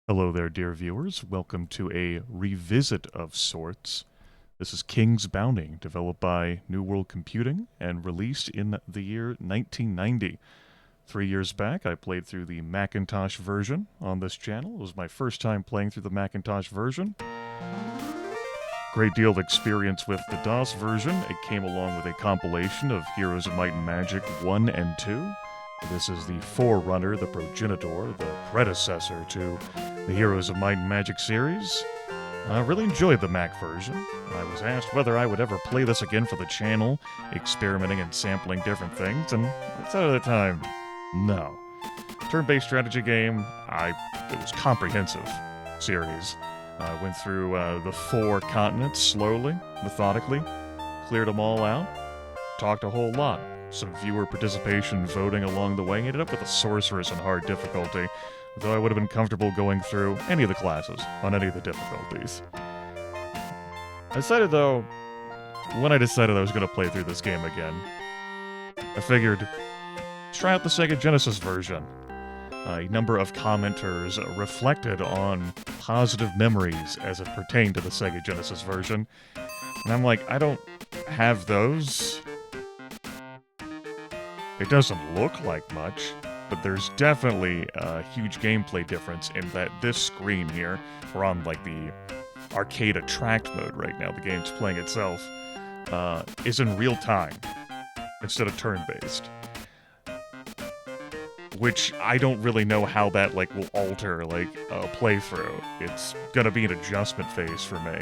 Hello there, dear viewers. Welcome to a revisit of sorts. This is King's Bounty, developed by New World Computing and released in the year 1990. 3 years back, I played through the Macintosh version on this channel. It was my first time playing through the Macintosh version. Great deal of experience with the DOS version. It came along with a compilation of Heroes of Might and Magic 1 and 2. This is the forerunner, the progenitor, the predecessor to the Heroes of Might and Magic series. I really enjoyed the Mac version. I was asked whether I would ever play this again for the channel, experimenting and sampling different things, and I said at the time, no. Turn-based strategy game, it was comprehensive series. I went through the 4 continents slowly, methodically, cleared them all out, talked a whole lot. Some viewer participation voting along the way, ended up with a sorceress on hard difficulty, though I would have been comfortable going through any of the classes on any of the difficulties. I decided, though, when I decided I was going to play through this game again, I figured, try out the Sega Genesis version. A number of commenters reflected on positive memories as it pertained to the Sega Genesis version, and I'm like, I don't have those. It doesn't look like much, but there's definitely a huge gameplay difference in that this screen here, we're on like the arcade attract mode right now, the game's playing itself, is in real time instead of turn-based. Which I don't really know how that will alter a playthrough. It's gonna be an adjustment phase for me.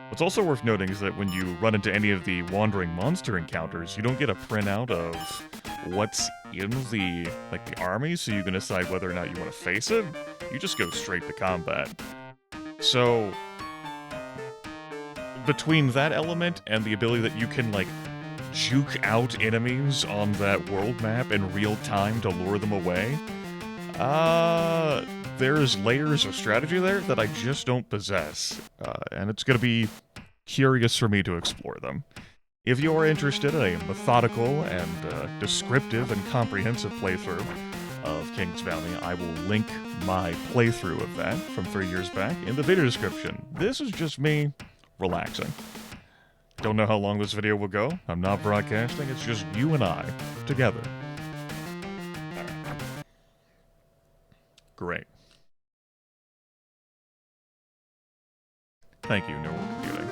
What's also worth noting is that when you run into any of the wandering monster encounters, you don't get a printout of what's in the army, so you can decide whether or not you want to face it. You just go straight to combat. So between that element and the ability that you can juke out enemies on that world map in real time to lure them away, there's layers of strategy there that I just don't possess, and it's going to be curious for me to explore them. If you are interested in a methodical and descriptive and comprehensive playthrough of King's Bounty, I will link my playthrough of that from 3 years back in the video description. This is just me relaxing. Don't know how long this video will go. I'm not broadcasting, it's just you and I together. Great. Thank you, New World Computing.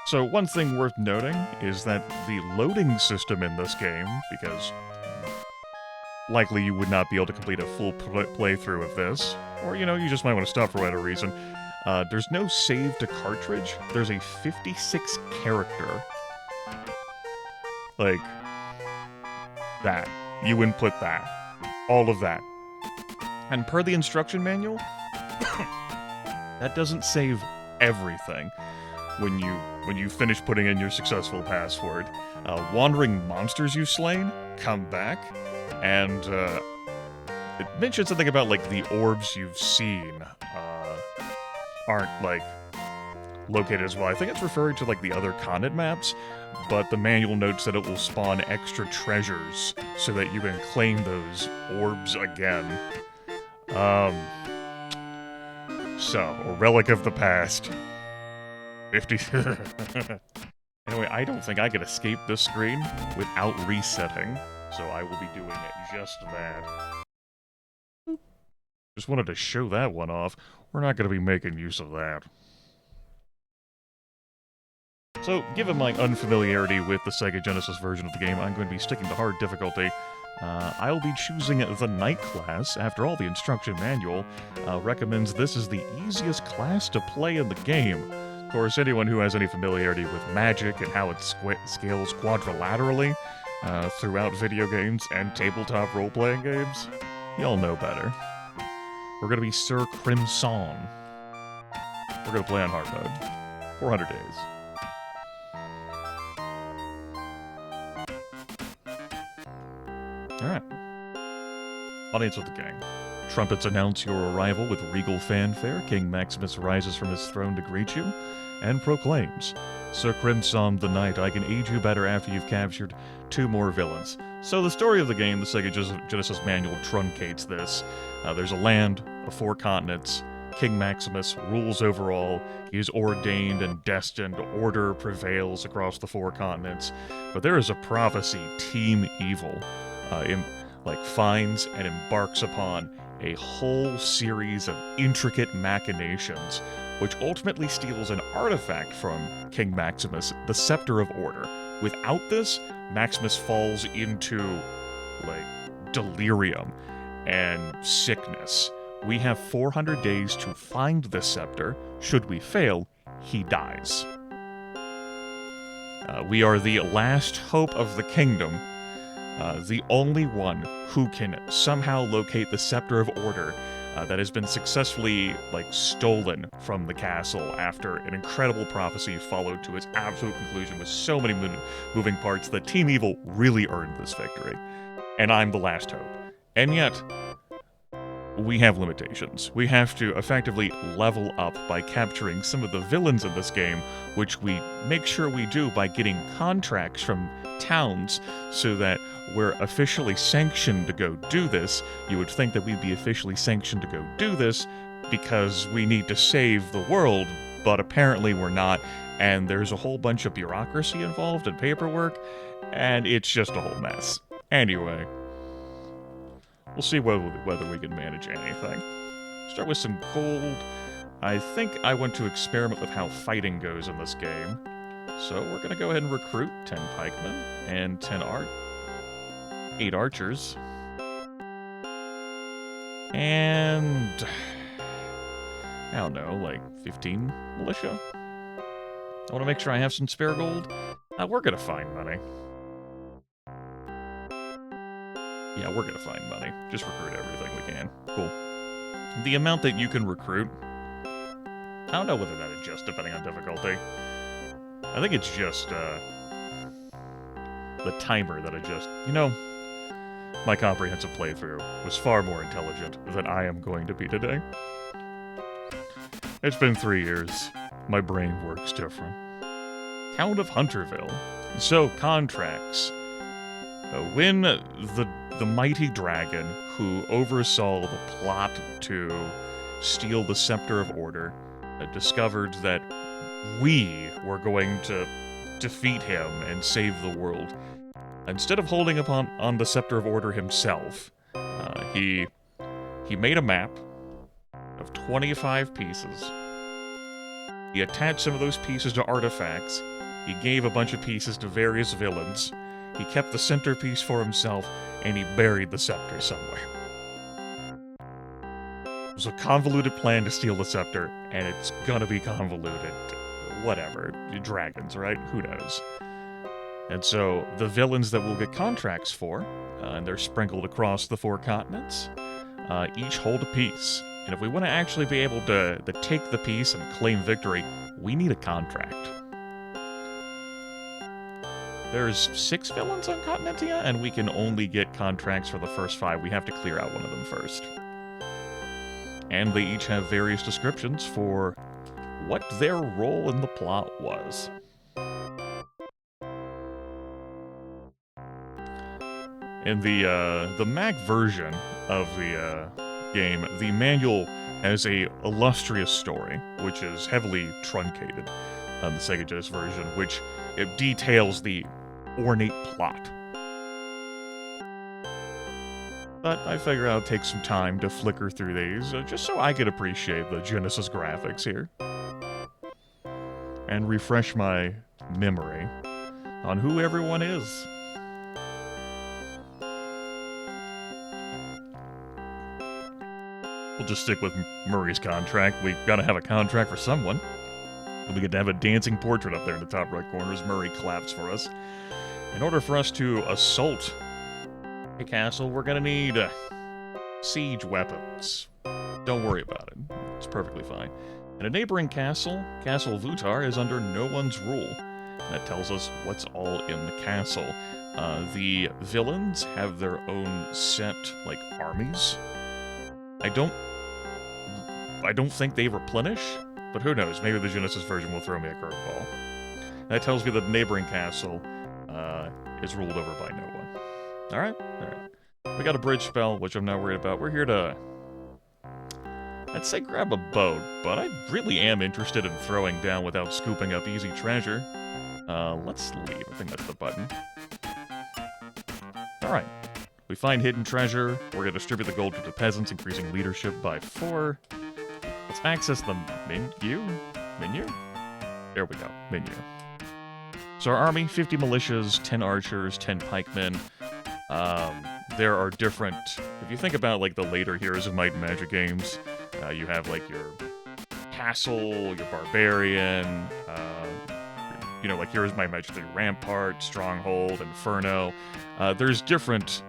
So one thing worth noting is that the loading system in this game, because likely you would not be able to complete a full playthrough of this, or you just might want to stop for whatever reason, there's no save to cartridge. There's a 56 character. That. You input that. All of that. And per the instruction manual, that doesn't save everything. When you finish putting in your successful password, wandering monsters you've slain come back, and it mentions something about the orbs you've seen aren't located as well. I think it's referring to the other continent maps, but the manual notes that it will spawn extra treasures so that you can claim those orbs again. So, a relic of the past. 50. Anyway, I don't think I can escape this screen without resetting, so I will be doing just that. Just wanted to show that one off. We're not going to be making use of that. So, given my unfamiliarity with the Sega Genesis version of the game, I'm going to be sticking to hard difficulty. I'll be choosing the Knight class. After all, the instruction manual recommends this is the easiest class to play in the game. Of course, anyone who has any familiarity with magic and how it scales quadrilaterally throughout video games and tabletop role-playing games, y'all know better. We're going to be Sir Crimson. We're going to play on hard mode. 400 days. Alright. Audience with the gang. Trumpets announce your arrival with regal fanfare. King Maximus rises from his throne to greet you and proclaims, Sir Crimson the Knight, I can aid you better after you've captured 2 more villains. So the story of the game, the Sega Genesis manual truncates this. There's a land of 4 continents, King Maximus rules over all. He is ordained and destined. Order prevails across the four continents. But there is a prophecy, Team Evil, finds and embarks upon a whole series of intricate machinations, which ultimately steals an artifact from King Maximus, the Scepter of Order. Without this, Maximus falls into, delirium and sickness. We have 400 days to find the scepter. Should we fail, he dies. We are the last hope of the kingdom, the only one who can somehow locate the Scepter of Order that has been successfully, stolen from the castle after an incredible prophecy followed to its absolute conclusion with so many moving parts that Team Evil really earned this victory. And I'm the last hope. And yet, we have limitations. We have to effectively level up by capturing some of the villains in this game, which we make sure we do by getting contracts from towns so that we're officially sanctioned to go do this. You would think that we'd be officially sanctioned to go do this because we need to save the world, but apparently we're not, and there's a whole bunch of bureaucracy involved and paperwork, and it's just a whole mess. Anyway, we'll see whether we can manage anything. Start with some gold. I think I want to experiment with how fighting goes in this game. So we're going to go ahead and recruit 10 pikemen and 8 archers. And I don't know, 15 militia? I want to make sure I have some spare gold. We're going to find money. Yeah, we're gonna find money. Just recruit everything we can. Cool. The amount that you can recruit, I don't know whether that adjusts depending on difficulty. I think it's just, the timer that adjusts. My comprehensive playthrough was far more intelligent than I am going to be today. It's been 3 years. My brain works different. Town of Hunterville. So, contracts. When the mighty dragon who oversaw the plot to steal the Scepter of Order discovered that we were going to defeat him and save the world, instead of holding on the Scepter of Order himself, he made a map of 25 pieces. He attached some of those pieces to artifacts. He gave a bunch of pieces to various villains. He kept the centerpiece for himself, and he buried the scepter somewhere. It was a convoluted plan to steal the scepter, and it's gonna be convoluted. Whatever. Dragons, right? Who knows? And so, the villains that we'll get contracts for, and they're sprinkled across the 4 continents, each hold a piece. And if we want to actually be able to take the piece and claim victory, we need a contract. There's 6 villains on Continentia, and we can only get contracts for the first 5. We have to clear out one of them first. And they each have various descriptions for what their role in the plot was. In the Mac version of the game, the manual has a illustrious story, which is heavily truncated on the Sega Genesis version, which it details the ornate plot. But I figured I'll take some time to flicker through these, just so I could appreciate the Genesis graphics here. And refresh my memory on who everyone is. We'll just stick with Murray's contract. We gotta have a contract for someone. We get to have a dancing portrait up there in the top right corner as Murray claps for us. In order for us to assault a castle, we're gonna need siege weapons. Don't worry about it. It's perfectly fine. And a neighboring castle, Castle Vutar, is under no one's rule. That tells us what's all in the castle. The villains have their own set, armies. I don't think they replenish, but who knows? Maybe the Genesis version will throw me a curveball. That tells me that the neighboring castle is ruled over by no one. Alright. We got a bridge spell, which I'm not worried about. We're here to I'd say grab a boat, but I really am interested in throwing down without scooping up easy treasure. Let's leave. I think that's the button. Alright. We find hidden treasure. We're going to distribute the gold to the peasants, increasing leadership by 4. Let's access the menu. Menu? There we go. Menu. So our army, 50 militias, 10 archers, 10 pikemen. There are different... If you think about, like, the later Heroes of Might and Magic games, you have, like, your castle, your barbarian, you know, like Heroes of Might and Magic 3 Rampart, Stronghold, Inferno. There's different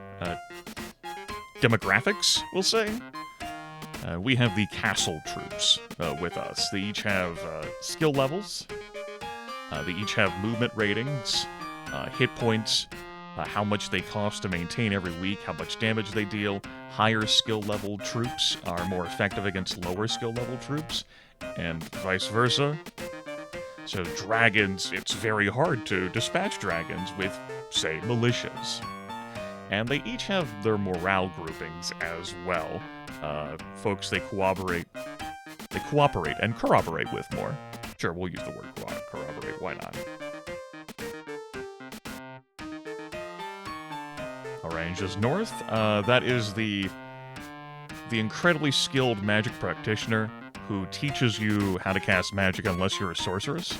demographics, we'll say. We have the castle troops with us. They each have skill levels. They each have movement ratings, hit points, how much they cost to maintain every week, how much damage they deal. Higher skill level troops are more effective against lower skill level troops, and vice versa. So dragons, it's very hard to dispatch dragons with, say, militias. And they each have their morale groupings as well. Folks they cooperate and corroborate with more. Sure, we'll use the word corroborate, why not? Our range is north. That is the incredibly skilled magic practitioner who teaches you how to cast magic unless you're a sorceress.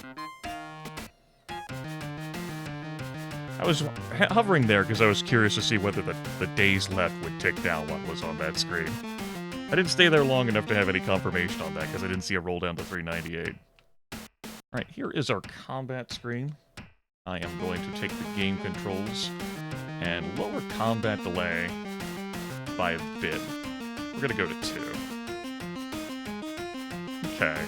I was hovering there because I was curious to see whether the days left would tick down what was on that screen. I didn't stay there long enough to have any confirmation on that because I didn't see a roll down to 398. Alright, here is our combat screen. I am going to take the game controls and lower combat delay by a bit. We're going to go to 2. Okay.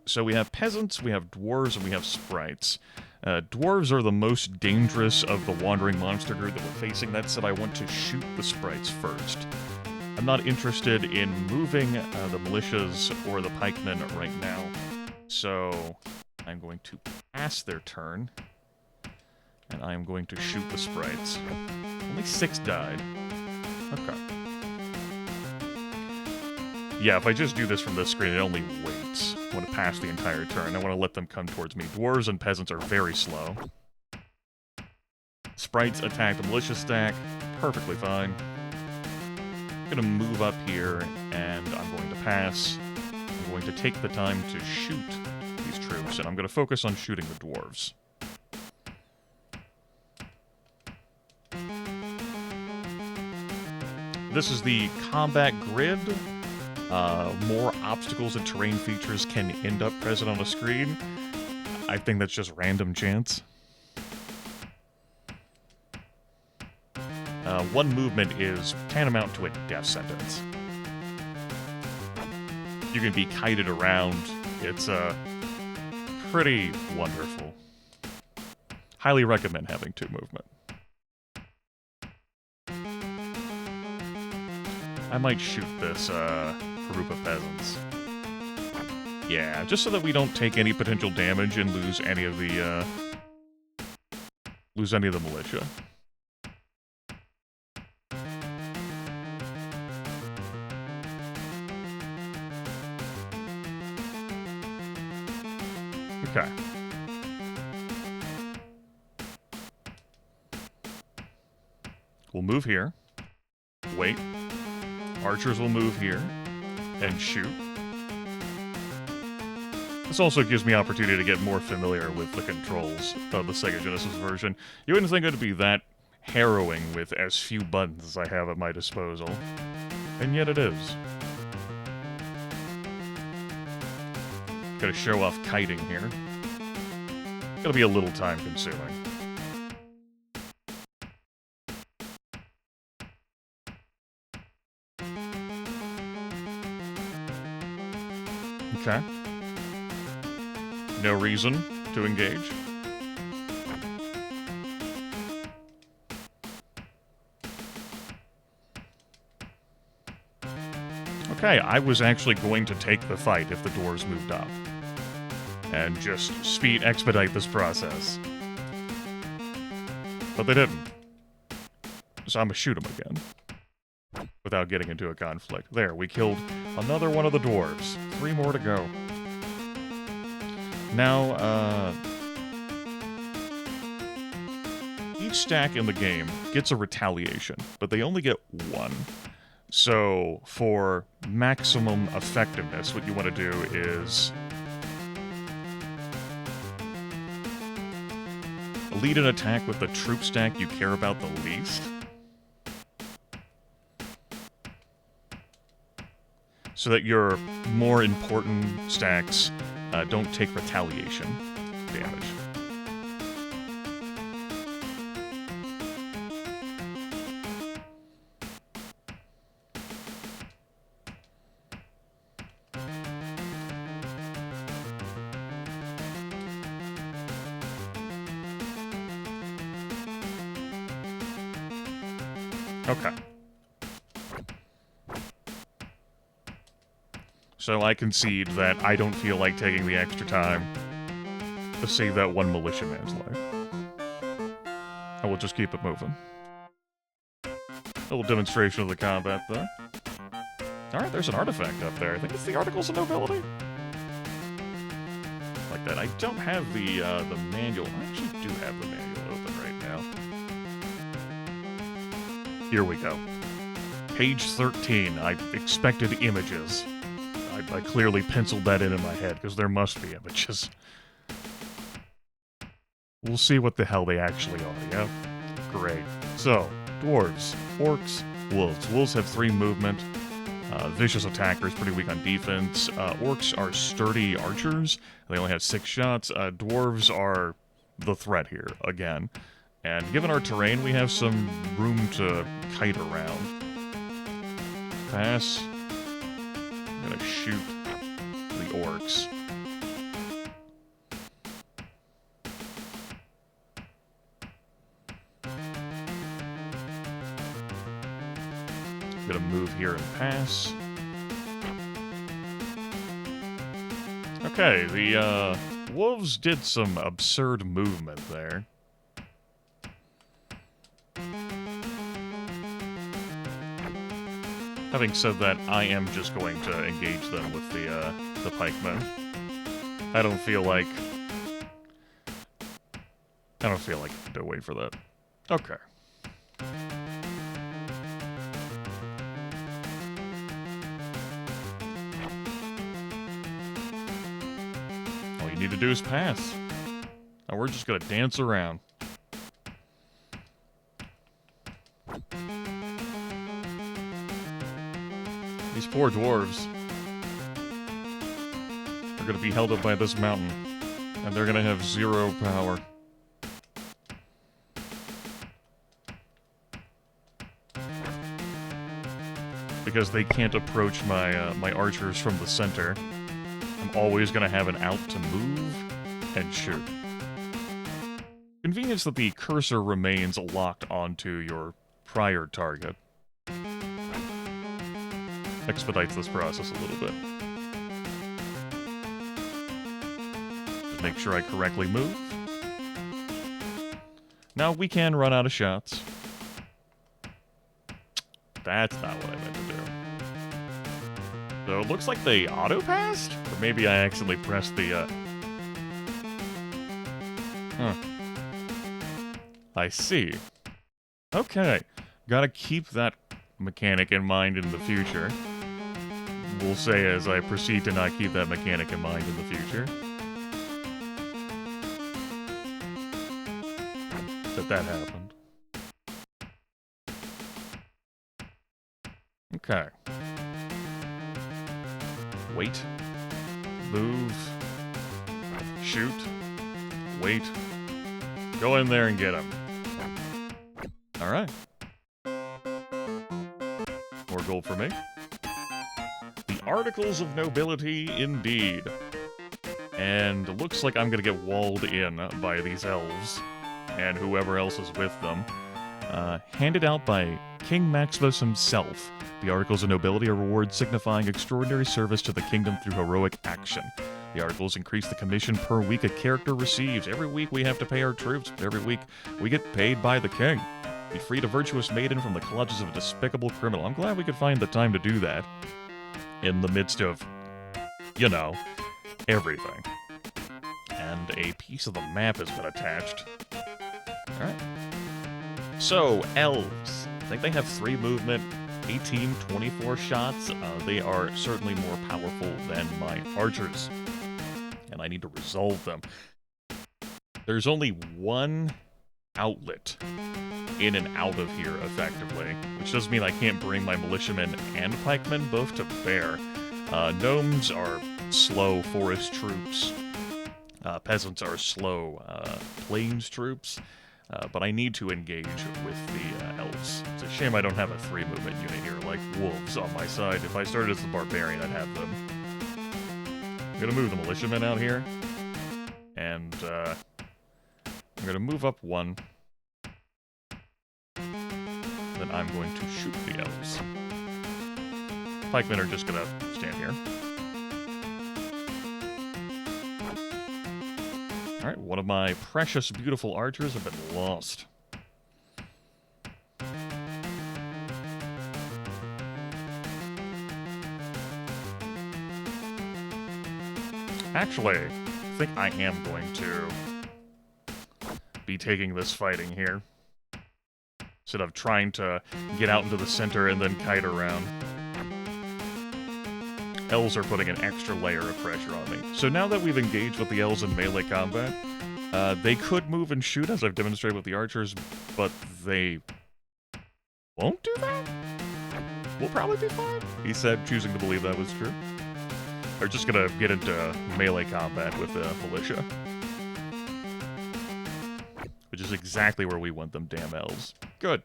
So we have peasants, we have dwarves, and we have sprites. Dwarves are the most dangerous of the wandering monster group that we're facing. That said, I want to shoot the sprites first. I'm not interested in moving the militias or the pikemen right now, so I'm going to pass their turn, and I am going to shoot the sprites. Only 6 died. Okay. Yeah, if I just do this from this screen, it only waits. I want to pass the entire turn. I want to let them come towards me. Dwarves and peasants are very slow. Sprites attack the militia stack. Perfectly fine. I'm going to move up here, and I'm going to pass. I'm going to take the time to shoot these troops, and I'm going to focus on shooting the dwarves. This is the combat grid. More obstacles and terrain features can end up present on a screen. I think that's just random chance. One movement is tantamount to a death sentence. You can be kited around. It's pretty wonderful. Highly recommend having 2 movement. I might shoot this group of peasants. Yeah, just so that we don't take any potential damage and lose any of the militia. Okay. We'll move here. Wait. Archers will move here and shoot. This also gives me opportunity to get more familiar with the controls of the Sega Genesis version. You wouldn't think it would be that harrowing with as few buttons as I have at my disposal. And yet it is. Gotta show off kiting here. Gonna be a little time consuming. Okay. No reason to engage. Okay, I was actually going to take the fight if the doors moved up. And just expedite this process. But they didn't. So I'm gonna shoot them again. without getting into a conflict. There, we killed another one of the dwarves. 3 more to go. Now, each stack in the game gets a retaliation, but they only get 1. So, for maximum effectiveness, what you want to do is lead an attack with the troop stack you care about the least. So that your more important stacks don't take retaliation damage. Okay. So I concede that I don't feel like taking the extra time to save that one militiaman's life. I will just keep it moving. A little demonstration of the combat there. Alright, there's an artifact up there. I think it's the Articles of Nobility. Like that. I don't have the manual. I actually do have the manual open right now. Here we go. Page 13. I expected images. I clearly penciled that in my head, because there must be images. We'll see what the hell they actually are, yeah? Great. So, dwarves, orcs, wolves. Wolves have 3 movement. Vicious attackers, pretty weak on defense. Orcs are sturdy archers. They only have 6 shots. Dwarves are the threat here, again. And given our terrain, we have some room to kite around. Pass. I'm gonna shoot the orcs. Gonna move here and pass. Okay, the wolves did some absurd movement there. Having said that, I am just going to engage them with the pikemen. I don't feel like I to wait for that. Okay. All you need to do is pass. Now we're just gonna dance around. These poor dwarves are going to be held up by this mountain, and they're going to have 0 power. Because they can't approach my archers from the center. I'm always going to have an out to move and shoot. Convenience that the cursor remains locked onto your prior target. Expedites this process a little bit. Just make sure I correctly move. Now we can run out of shots. That's not what I meant to do. So it looks like they auto-passed? Or maybe I accidentally pressed the, Huh. I see. Okay. Gotta keep that mechanic in mind in the future. We'll say as I proceed to not keep that mechanic in mind in the future. That happened. Okay. Wait. Move. Shoot. Wait. Go in there and get him. Alright. More gold for me. The Articles of Nobility, indeed. And it looks like I'm gonna get walled in by these elves, and whoever else is with them. Handed out by King Maximus himself. The Articles of Nobility are rewards signifying extraordinary service to the kingdom through heroic action. The articles increase the commission per week a character receives. Every week we have to pay our troops, but every week we get paid by the king. We freed a virtuous maiden from the clutches of a despicable criminal. I'm glad we could find the time to do that. In the midst of, you know, everything. And a piece of the map has been attached. Alright. So, elves. I think they have 3 movement, 18, 24 shots. They are certainly more powerful than my archers. And I need to resolve them. There's only one outlet in and out of here, effectively. Which does mean I can't bring my militiamen and pikemen both to bear. Gnomes are slow forest troops. Peasants are slow plains troops. But I need to engage with the elves. It's a shame I don't have a 3-movement unit here, like wolves on my side. If I started as the barbarian, I'd have them. I'm gonna move the militiamen out here. And, I'm gonna move up 1. Then I'm going to shoot the elves. Pikemen are just gonna stand here. Alright, one of my precious, beautiful archers have been lost. Actually, I think I am going to be taking this fighting here. Instead of trying to get out into the center and then kite around. Elves are putting an extra layer of pressure on me. So now that we've engaged with the elves in melee combat, they could move and shoot, as I've demonstrated with the archers, but they won't do that? We'll probably be fine, he said, choosing to believe that was true. They're just gonna get into melee combat with the militia. Which is exactly where we want them, damn elves. Good.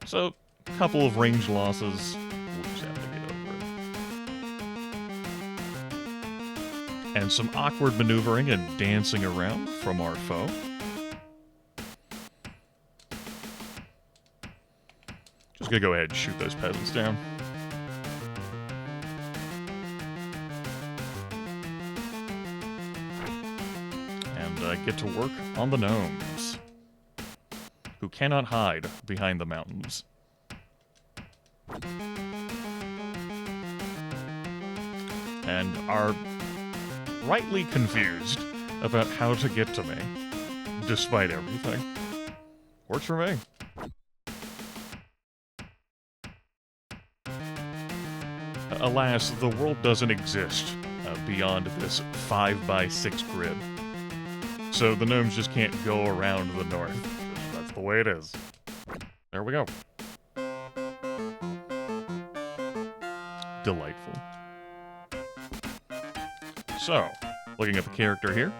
So, a couple of range losses. We'll just have to get over it. And some awkward maneuvering and dancing around from our foe. Just gonna go ahead and shoot those peasants down. And get to work on the gnomes, who cannot hide behind the mountains. And are rightly confused about how to get to me, despite everything. Works for me. Alas, the world doesn't exist beyond this 5x6 grid. So the gnomes just can't go around the north. That's the way it is. There we go. Delightful. So, looking at the character here,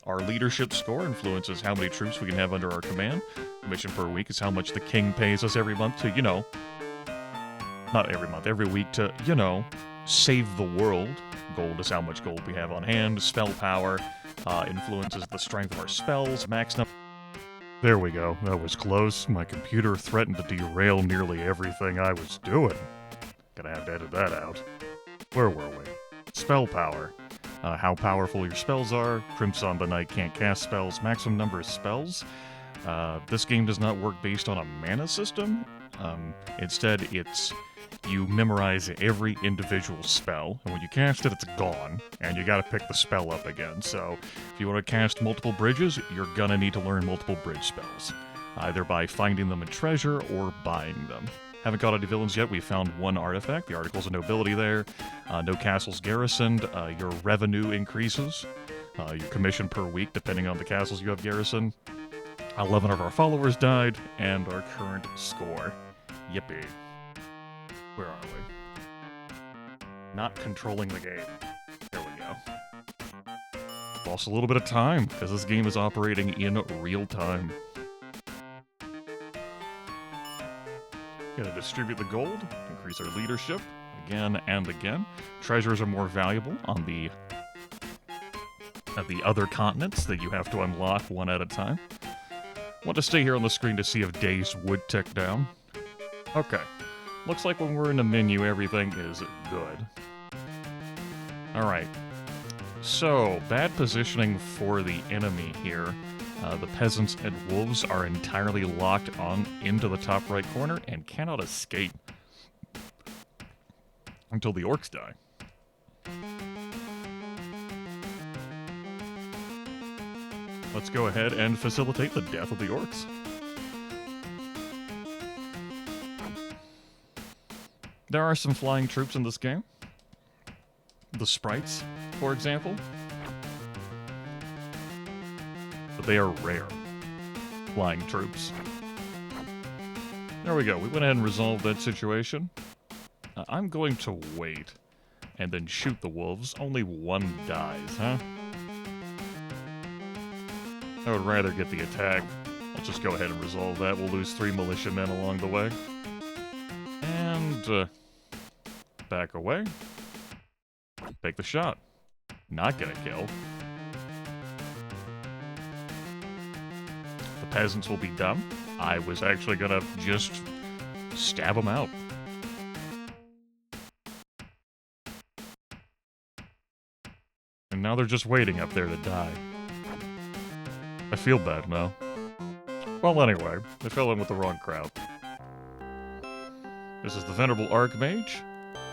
our leadership score influences how many troops we can have under our command. Commission per week is how much the king pays us every month to, you know, not every month, every week to, you know, save the world. Gold is how much gold we have on hand. Spell power influences the strength of our spells. Max number. There we go. That was close. My computer threatened to derail nearly everything I was doing. Gonna have to edit that out. Where were we? Spell power. How powerful your spells are. Crimson the Knight can't cast spells. Maximum number of spells. This game does not work based on a mana system. Instead, it's you memorize every individual spell, and when you cast it, it's gone, and you gotta pick the spell up again. So, if you want to cast multiple bridges, you're gonna need to learn multiple bridge spells, either by finding them in treasure or buying them. Haven't caught any villains yet. We found one artifact, the Articles of Nobility there. No castles garrisoned. Your revenue increases. Your commission per week, depending on the castles you have garrisoned. 11 of our followers died, and our current score. Yippee. Where are we? Not controlling the game. There we go. Lost a little bit of time, because this game is operating in real time. Gonna distribute the gold, increase our leadership, again and again. Treasures are more valuable on the other continents that you have to unlock one at a time. Want to stay here on the screen to see if days would tick down. Okay. Looks like when we're in the menu, everything is good. Alright. So, bad positioning for the enemy here. The peasants and wolves are entirely locked on into the top right corner and cannot escape until the orcs die. Let's go ahead and facilitate the death of the orcs. There are some flying troops in this game. The sprites, for example. But they are rare. Flying troops. There we go. We went ahead and resolved that situation. I'm going to wait and then shoot the wolves. Only one dies, huh? I would rather get the attack. Let's just go ahead and resolve that. We'll lose 3 militiamen along the way. And, back away. Take the shot. Not gonna kill. The peasants will be dumb. I was actually gonna just stab them out. And now they're just waiting up there to die. I feel bad now. Well, anyway, I fell in with the wrong crowd. This is the Venerable Archmage,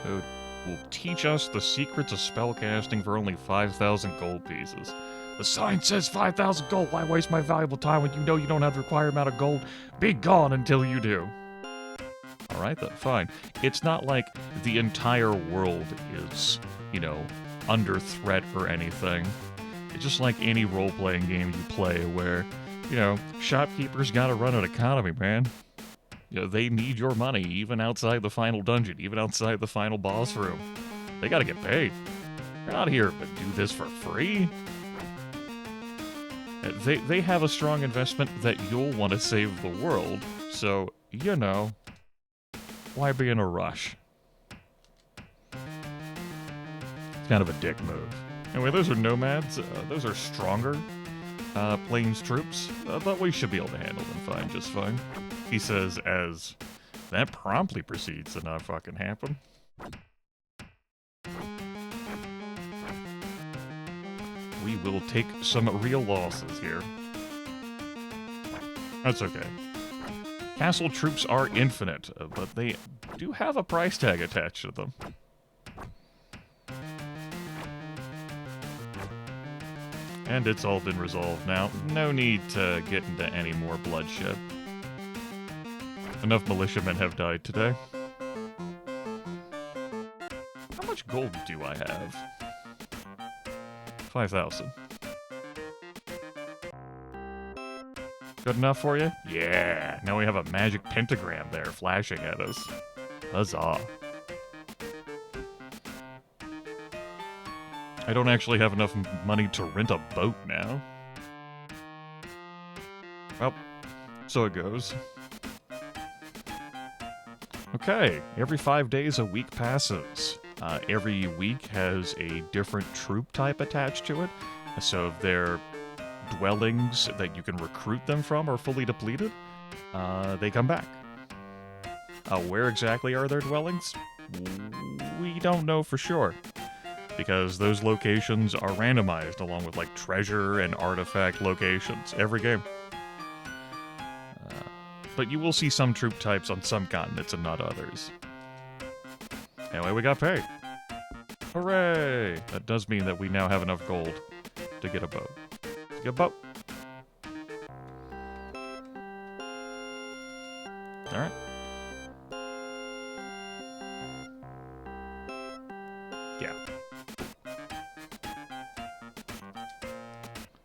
who will teach us the secrets of spellcasting for only 5,000 gold pieces. The sign says 5,000 gold. Why waste my valuable time when you know you don't have the required amount of gold? Be gone until you do. Alright then, fine. It's not like the entire world is, you know, under threat or anything. It's just like any role-playing game you play where, you know, shopkeepers gotta run an economy, man. You know, they need your money, even outside the final dungeon, even outside the final boss room. They gotta get paid. They're not here to do this for free. They have a strong investment that you'll want to save the world, so, you know, why be in a rush? It's kind of a dick move. Anyway, those are nomads. Those are stronger plains troops, but we should be able to handle them fine, just fine. He says as that promptly proceeds to not fucking happen. We will take some real losses here. That's okay. Castle troops are infinite, but they do have a price tag attached to them. And it's all been resolved now. No need to get into any more bloodshed. Enough militiamen have died today. How much gold do I have? 5,000. Good enough for you? Yeah! Now we have a magic pentagram there flashing at us. Huzzah. I don't actually have enough money to rent a boat now. Well, so it goes. Okay, every 5 days a week passes. Every week has a different troop type attached to it. So if their dwellings that you can recruit them from are fully depleted, they come back. Where exactly are their dwellings? We don't know for sure, because those locations are randomized along with like treasure and artifact locations every game. But you will see some troop types on some continents and not others. Anyway, we got paid. Hooray! That does mean that we now have enough gold to get a boat. Let's get a boat. Alright. Yeah.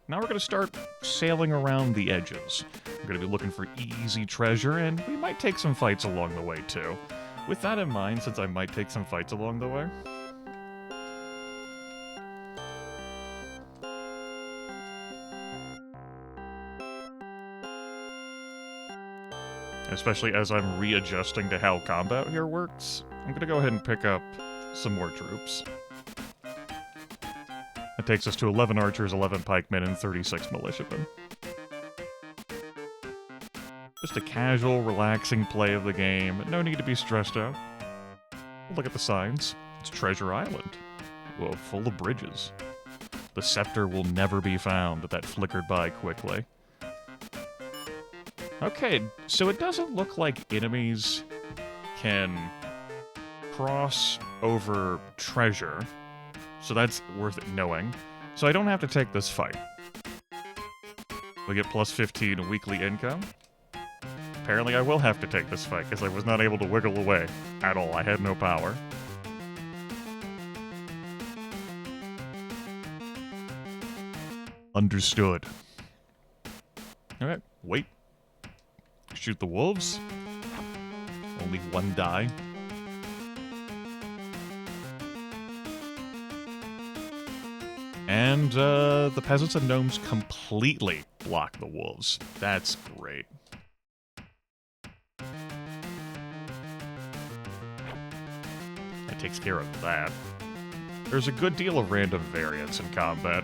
Now we're going to start sailing around the edges. We're going to be looking for easy treasure, and we might take some fights along the way, too. With that in mind, since I might take some fights along the way, especially as I'm readjusting to how combat here works, I'm going to go ahead and pick up some more troops. That takes us to 11 archers, 11 pikemen, and 36 militiamen. Just a casual, relaxing play of the game. No need to be stressed out. Look at the signs. It's Treasure Island. Whoa, full of bridges. The scepter will never be found. That flickered by quickly. Okay, so it doesn't look like enemies can cross over treasure, so that's worth knowing. So I don't have to take this fight. We get plus 15 weekly income. Apparently I will have to take this fight, because I was not able to wiggle away at all. I had no power. Understood. Alright, wait. Shoot the wolves. Only one die. And the peasants and gnomes completely block the wolves. That's great. That takes care of that. There's a good deal of random variance in combat.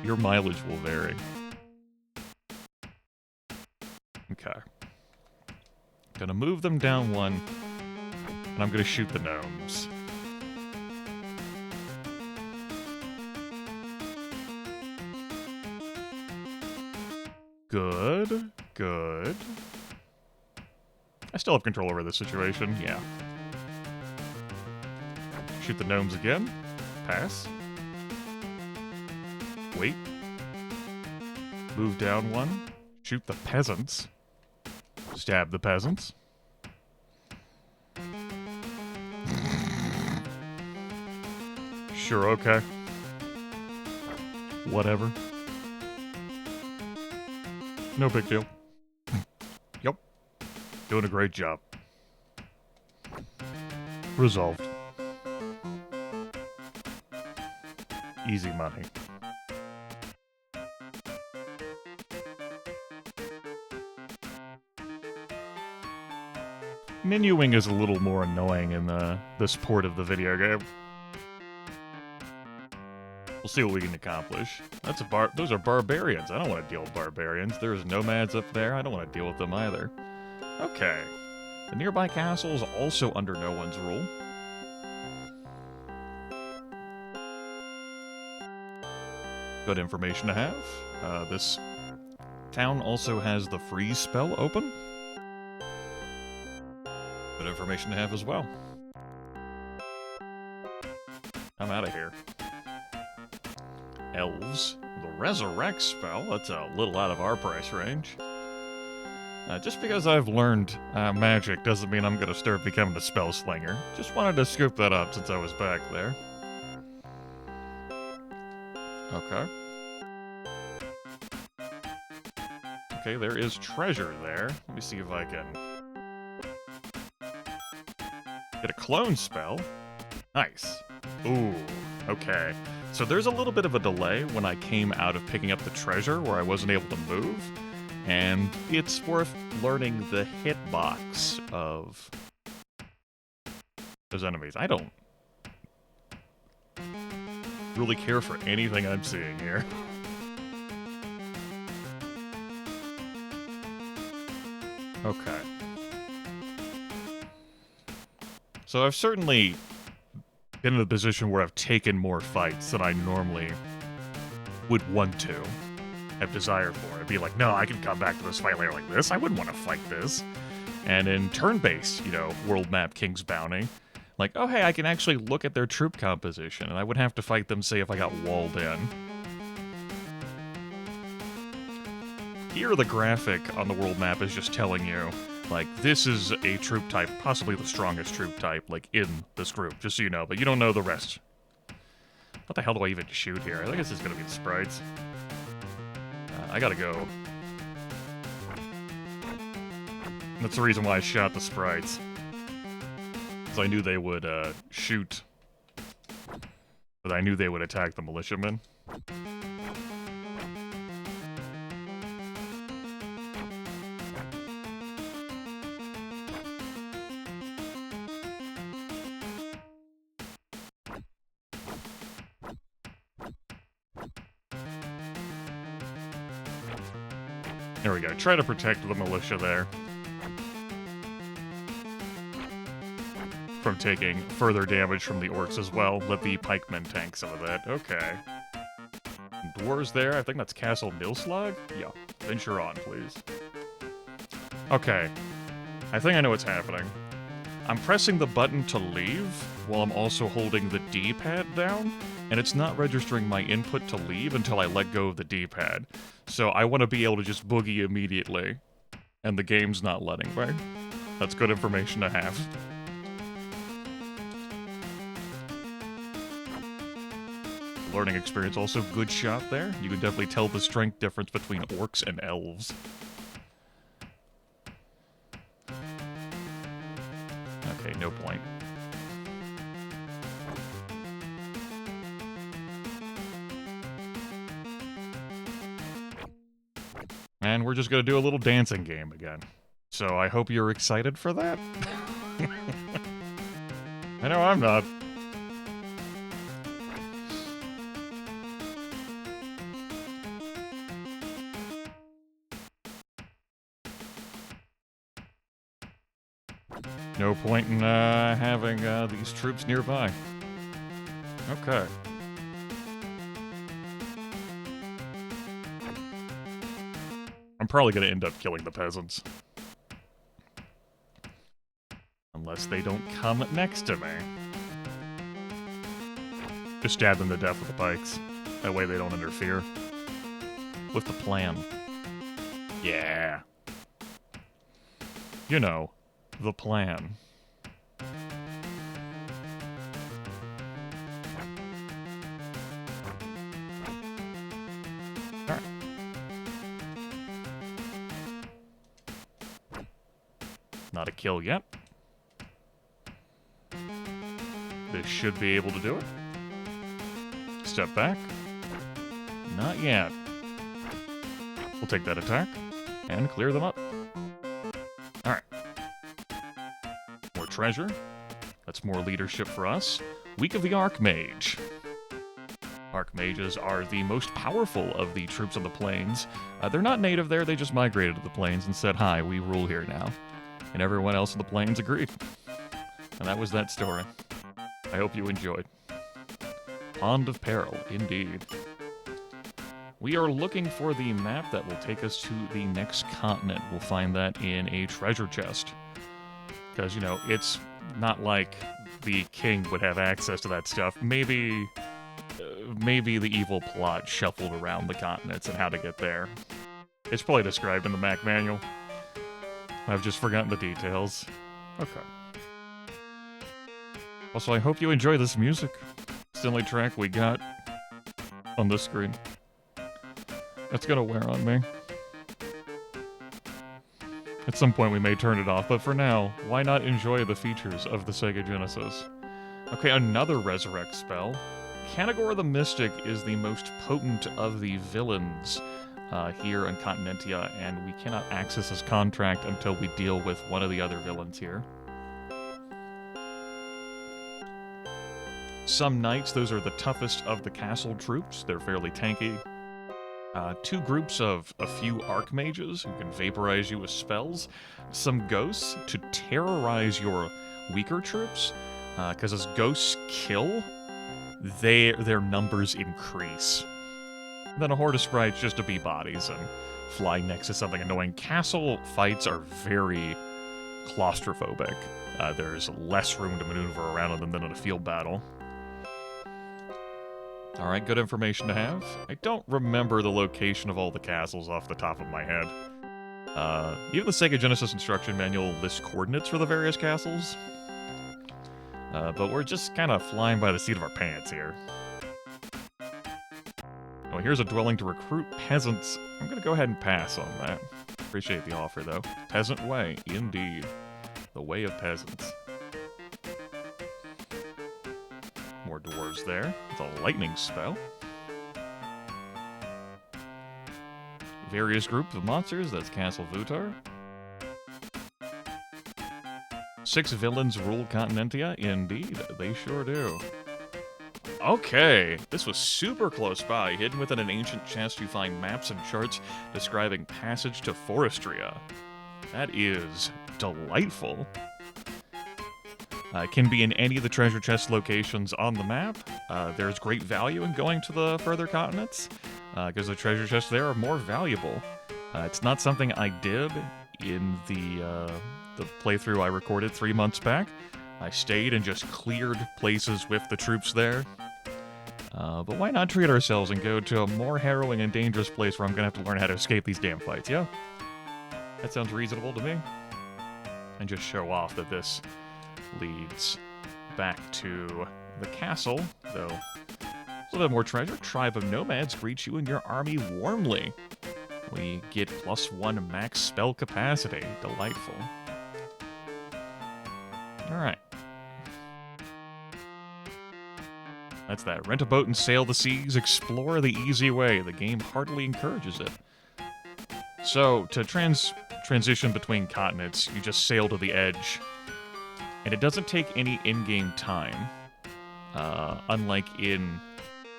Your mileage will vary. Okay. Gonna move them down one, and I'm gonna shoot the gnomes. Good, good. I still have control over this situation, yeah. Shoot the gnomes again. Pass. Wait. Move down one. Shoot the peasants. Stab the peasants. Sure, okay. Whatever. No big deal. Yep. Doing a great job. Resolved. Easy money. Menuing is a little more annoying in this port of the video game. We'll see what we can accomplish. That's those are barbarians. I don't want to deal with barbarians. There's nomads up there. I don't want to deal with them either. Okay. The nearby castle is also under no one's rule. Good information to have. This town also has the freeze spell open. Good information to have as well. I'm out of here. Elves. The resurrect spell. That's a little out of our price range. Just because I've learned magic doesn't mean I'm going to start becoming a spell slinger. Just wanted to scoop that up since I was back there. Okay. Okay, there is treasure there. Let me see if I can get a clone spell. Nice. Ooh, okay. So there's a little bit of a delay when I came out of picking up the treasure where I wasn't able to move. And it's worth learning the hitbox of those enemies. I don't really care for anything I'm seeing here. Okay. So I've certainly been in a position where I've taken more fights than I normally would want to have desire for. I'd be like, no, I can come back to this fight later like this. I wouldn't want to fight this. And in turn-based, world map King's Bounty, like, oh, hey, I can actually look at their troop composition, and I would have to fight them, say, if I got walled in. Here, the graphic on the world map is just telling you, like, this is a troop type, possibly the strongest troop type, like, in this group, just so you know, but you don't know the rest. What the hell do I even shoot here? I think this is gonna be the sprites. I gotta go. That's the reason why I shot the sprites. Because I knew they would, shoot. But I knew they would attack the militiamen. There we go. Try to protect the militia there from taking further damage from the orcs as well. Let the pikemen tank some of that. Okay. Dwarves there. I think that's Castle Nilslag? Yeah. Venture on, please. Okay, I think I know what's happening. I'm pressing the button to leave while I'm also holding the D-pad down, and it's not registering my input to leave until I let go of the D-pad. So I want to be able to just boogie immediately, and the game's not letting me. That's good information to have. Learning experience, also good shot there. You can definitely tell the strength difference between orcs and elves. Okay, no point. And we're just gonna do a little dancing game again. So I hope you're excited for that. I know I'm not. No point in having these troops nearby. Okay. I'm probably going to end up killing the peasants. Unless they don't come next to me. Just stab them to death with the pikes. That way they don't interfere. With the plan. Yeah. You know, the plan. Alright. Not a kill yet. This should be able to do it. Step back. Not yet. We'll take that attack and clear them up. Alright. More treasure. That's more leadership for us. Week of the Archmage. Archmages are the most powerful of the troops on the plains. They're not native there, they just migrated to the plains and said, "Hi, we rule here now." And everyone else on the plains agreed. And that was that story. I hope you enjoyed. Pond of Peril, indeed. We are looking for the map that will take us to the next continent. We'll find that in a treasure chest. Because, you know, it's not like the king would have access to that stuff. Maybe the evil plot shuffled around the continents and how to get there. It's probably described in the Mac manual. I've just forgotten the details. Okay. Also, I hope you enjoy this music. It's the only track we got on this screen. That's gonna wear on me. At some point we may turn it off, but for now, why not enjoy the features of the Sega Genesis? Okay, another resurrect spell. Canagor the Mystic is the most potent of the villains here on Continentia, and we cannot access his contract until we deal with one of the other villains here. Some knights, those are the toughest of the castle troops. They're fairly tanky. Two groups of a few archmages who can vaporize you with spells. Some ghosts to terrorize your weaker troops, because as ghosts kill, their numbers increase. And then a horde of sprites just to be bodies and fly next to something annoying. Castle fights are very claustrophobic. There's less room to maneuver around them than in a field battle. Alright, good information to have. I don't remember the location of all the castles off the top of my head. Even the Sega Genesis instruction manual lists coordinates for the various castles. But we're just kind of flying by the seat of our pants here. Oh, here's a dwelling to recruit peasants. I'm gonna go ahead and pass on that. Appreciate the offer, though. Peasant Way, indeed. The way of peasants. More dwarves there. It's a lightning spell. Various groups of monsters. That's Castle Vutar. 6 villains rule Continentia. Indeed, they sure do. Okay, this was super close by. Hidden within an ancient chest, you find maps and charts describing passage to Forestria. That is delightful. It can be in any of the treasure chest locations on the map. There's great value in going to the further continents, because the treasure chests there are more valuable. It's not something I did in the playthrough I recorded 3 months back. I stayed and just cleared places with the troops there. But why not treat ourselves and go to a more harrowing and dangerous place where I'm gonna have to learn how to escape these damn fights, yeah? That sounds reasonable to me. And just show off that this leads back to the castle, though a little bit more treasure. Tribe of Nomads greets you and your army warmly. We get +1 max spell capacity. Delightful. Alright. That's that. Rent a boat and sail the seas. Explore the easy way. The game heartily encourages it. So, to transition between continents, you just sail to the edge. And it doesn't take any in-game time. Unlike in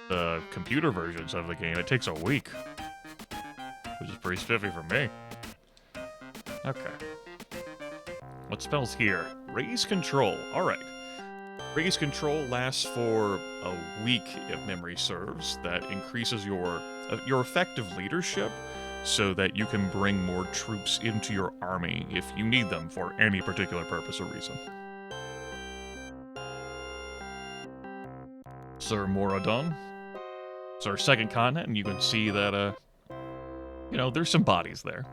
the computer versions of the game, it takes a week. Which is pretty spiffy for me. Okay. What spells here? Raise control. Alright. Raise control lasts for a week, if memory serves. That increases your effective leadership so that you can bring more troops into your army if you need them for any particular purpose or reason. Sir Moradon. It's our second continent, and you can see that, you know, there's some bodies there.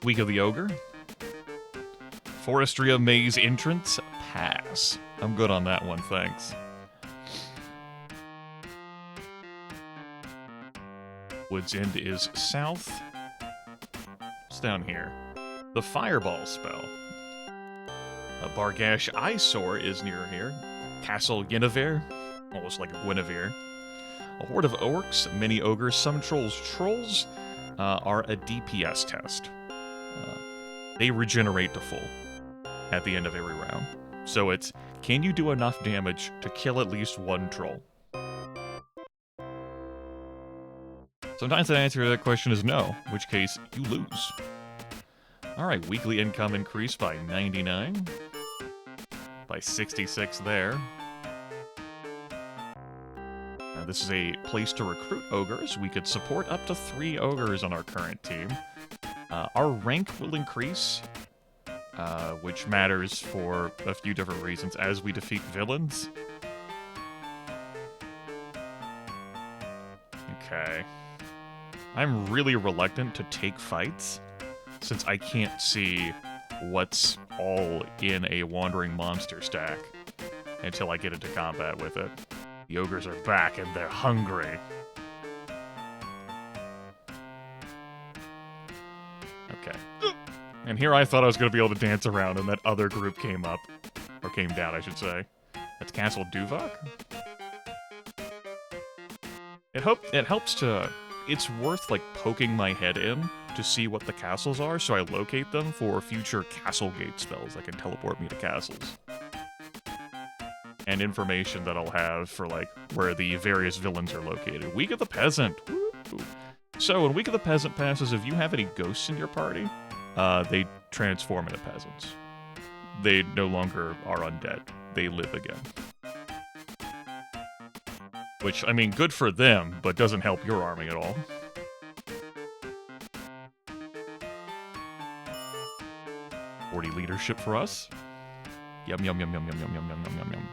Week of the Ogre. Forestria Maze entrance. Pass. I'm good on that one, thanks. Wood's End is south. What's down here? The Fireball spell. A Bargash Eyesore is near here. Castle Guinevere. Almost like a Guinevere. A Horde of Orcs, many ogres, some trolls. Trolls are a DPS test. They regenerate to full at the end of every round. So it's, can you do enough damage to kill at least one troll? Sometimes the answer to that question is no, in which case you lose. Alright, weekly income increased by 99. By 66 there. Now, this is a place to recruit ogres. We could support up to 3 ogres on our current team. Our rank will increase, which matters for a few different reasons as we defeat villains. Okay. I'm really reluctant to take fights, since I can't see what's all in a wandering monster stack until I get into combat with it. The ogres are back and they're hungry. Okay. And here I thought I was going to be able to dance around, and that other group came up. Or came down, I should say. That's Castle Duvok? It helps to... It's worth, like, poking my head in to see what the castles are, so I locate them for future castle gate spells that can teleport me to castles. And information that I'll have for, like, where the various villains are located. Week of the Peasant! Woo! So, when Week of the Peasant passes, if you have any ghosts in your party, they transform into peasants. They no longer are undead. They live again. Which, I mean, good for them, but doesn't help your army at all. .40 leadership for us. Yum, yum, yum, yum, yum, yum, yum, yum, yum, yum.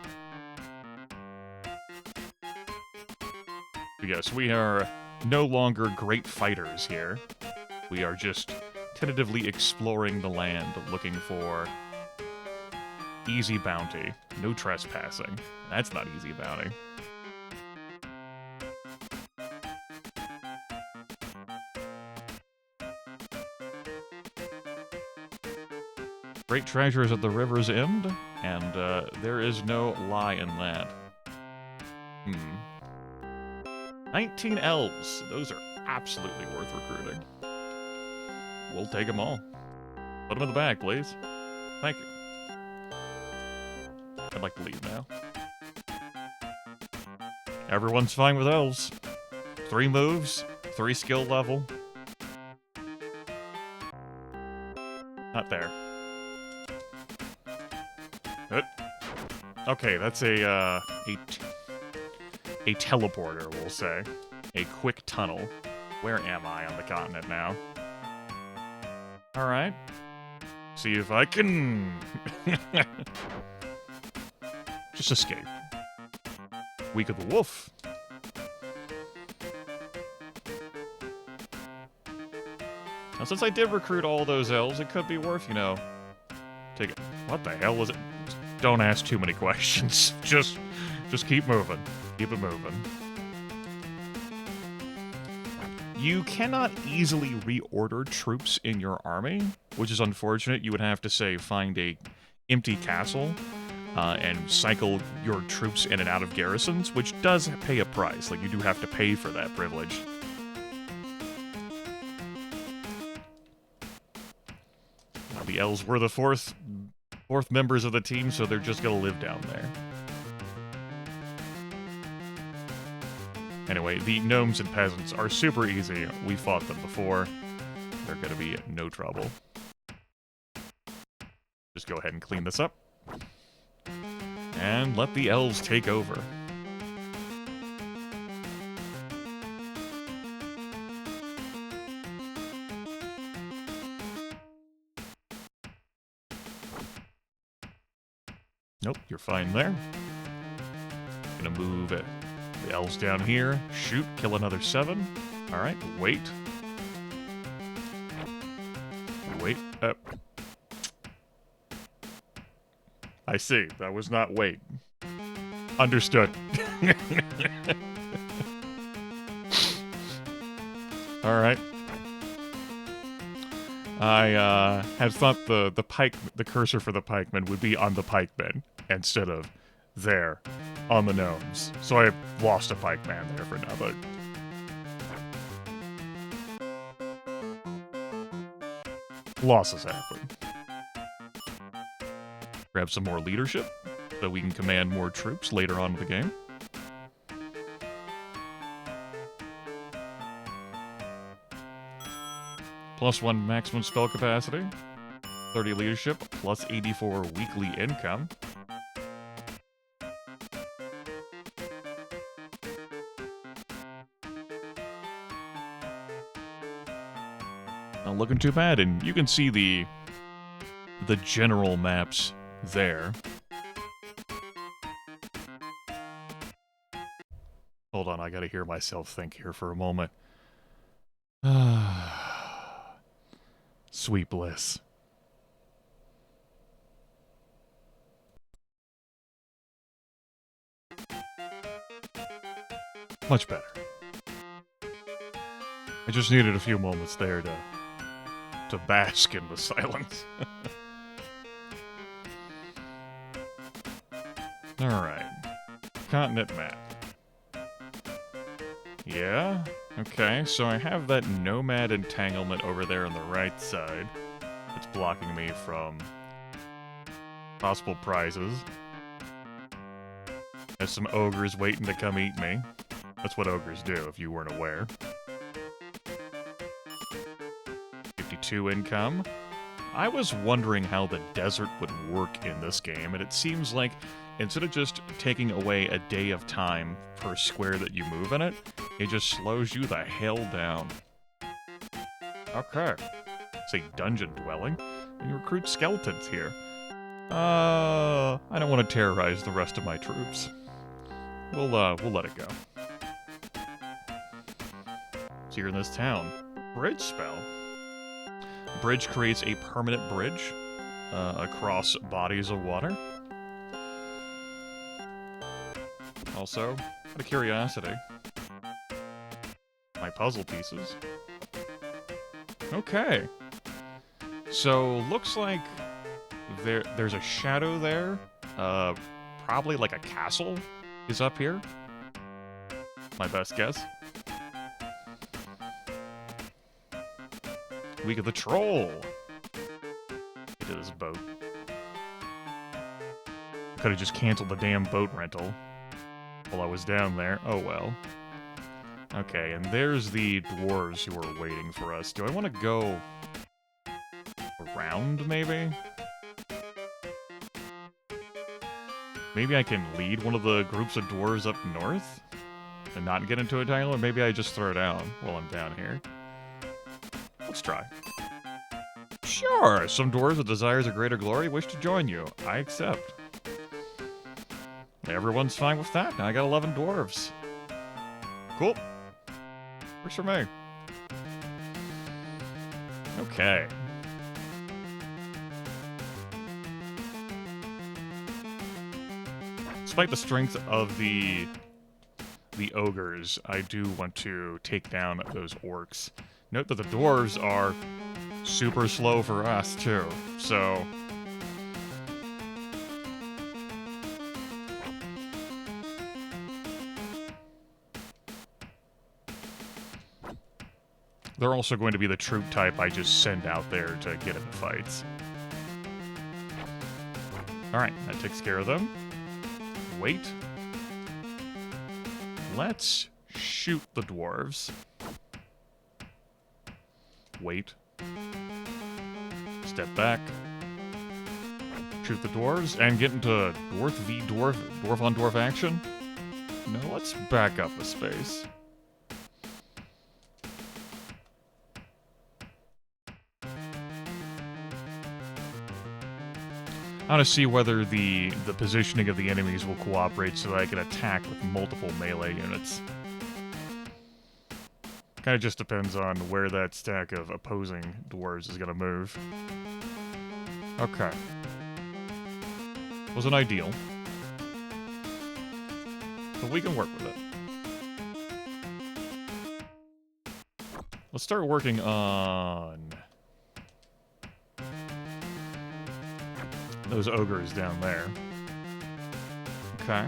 Yes, we are no longer great fighters here. We are just tentatively exploring the land, looking for easy bounty. No trespassing. That's not easy bounty. Great treasures at the river's end, and there is no lie in that. 19 elves. Those are absolutely worth recruiting. We'll take them all. Put them in the bag, please. Thank you. I'd like to leave now. Everyone's fine with elves. 3 moves, 3 skill level. Not there. Good. Okay, that's a teleporter, we'll say. A quick tunnel. Where am I on the continent now? Alright. See if I can... just escape. Week of the Wolf. Now, since I did recruit all those elves, it could be worth, you know... Take it. What the hell was it? Don't ask too many questions. Just keep moving. Keep it moving. You cannot easily reorder troops in your army, which is unfortunate. You would have to, say, find a empty castle and cycle your troops in and out of garrisons, which does pay a price. Like, you do have to pay for that privilege. The elves were the fourth members of the team, so they're just gonna live down there. Anyway, the gnomes and peasants are super easy. We fought them before. They're gonna be no trouble. Just go ahead and clean this up. And let the elves take over. Nope, you're fine there. Gonna move the elves down here. Shoot, kill another 7. Alright, wait. Wait up. I see, that was not wait. Understood. Alright. I had thought the cursor for the pikemen would be on the pikemen instead of there on the gnomes. So I lost a pikeman there for now, but losses happen. Grab some more leadership so we can command more troops later on in the game. +1 maximum spell capacity, 30 leadership, plus 84 weekly income. Not looking too bad, and you can see the general maps there. Hold on, I gotta hear myself think here for a moment. Sweet bliss. Much better. I just needed a few moments there to bask in the silence. Alright. Continent map. Yeah? Okay, so I have that nomad entanglement over there on the right side. It's blocking me from possible prizes. There's some ogres waiting to come eat me. That's what ogres do, if you weren't aware. 52 income. I was wondering how the desert would work in this game, and it seems like instead of just taking away a day of time per square that you move in it, it just slows you the hell down. Okay. It's a dungeon dwelling, and you recruit skeletons here. I don't want to terrorize the rest of my troops. We'll let it go. So you're in this town. Bridge spell. Bridge creates a permanent bridge across bodies of water. Also, out of curiosity, my puzzle pieces. Okay. So, looks like there's a shadow there. Probably like a castle is up here. My best guess. Week of the Troll. Into this boat. Could have just canceled the damn boat rental while I was down there. Oh well. Okay, and there's the dwarves who are waiting for us. Do I want to go around, maybe? Maybe I can lead one of the groups of dwarves up north and not get into a tangle, or maybe I just throw it out while I'm down here. Let's try. Sure, some dwarves with desires of greater glory wish to join you. I accept. Everyone's fine with that. Now I got 11 dwarves. Cool. Works for me. Okay. Despite the strength of the ogres, I do want to take down those orcs. Note that the dwarves are super slow for us, too, so... They're also going to be the troop type I just send out there to get in the fights. Alright, that takes care of them. Wait. Let's shoot the dwarves. Wait. Step back. Shoot the dwarves, and get into dwarf v dwarf, dwarf on dwarf action. No, let's back up a space. I want to see whether the positioning of the enemies will cooperate so that I can attack with multiple melee units. Kind of just depends on where that stack of opposing dwarves is going to move. Okay. Wasn't ideal. But we can work with it. Let's start working on those ogres down there. Okay.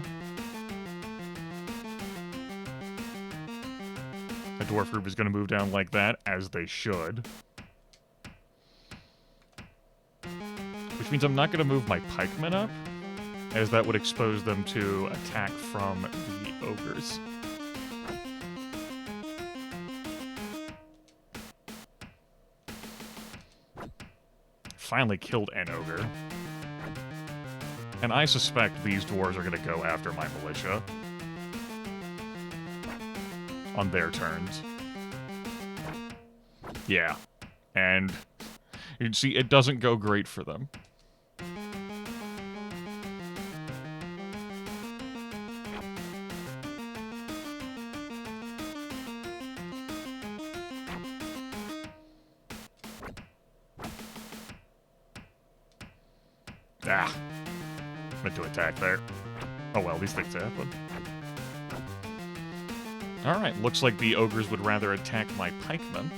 The dwarf group is going to move down like that, as they should. Which means I'm not going to move my pikemen up, as that would expose them to attack from the ogres. Finally killed an ogre. And I suspect these dwarves are going to go after my militia. On their turns. Yeah. And you can see it doesn't go great for them. Ah. Meant to attack there. Oh well, these things happen. Alright, looks like the ogres would rather attack my pikemen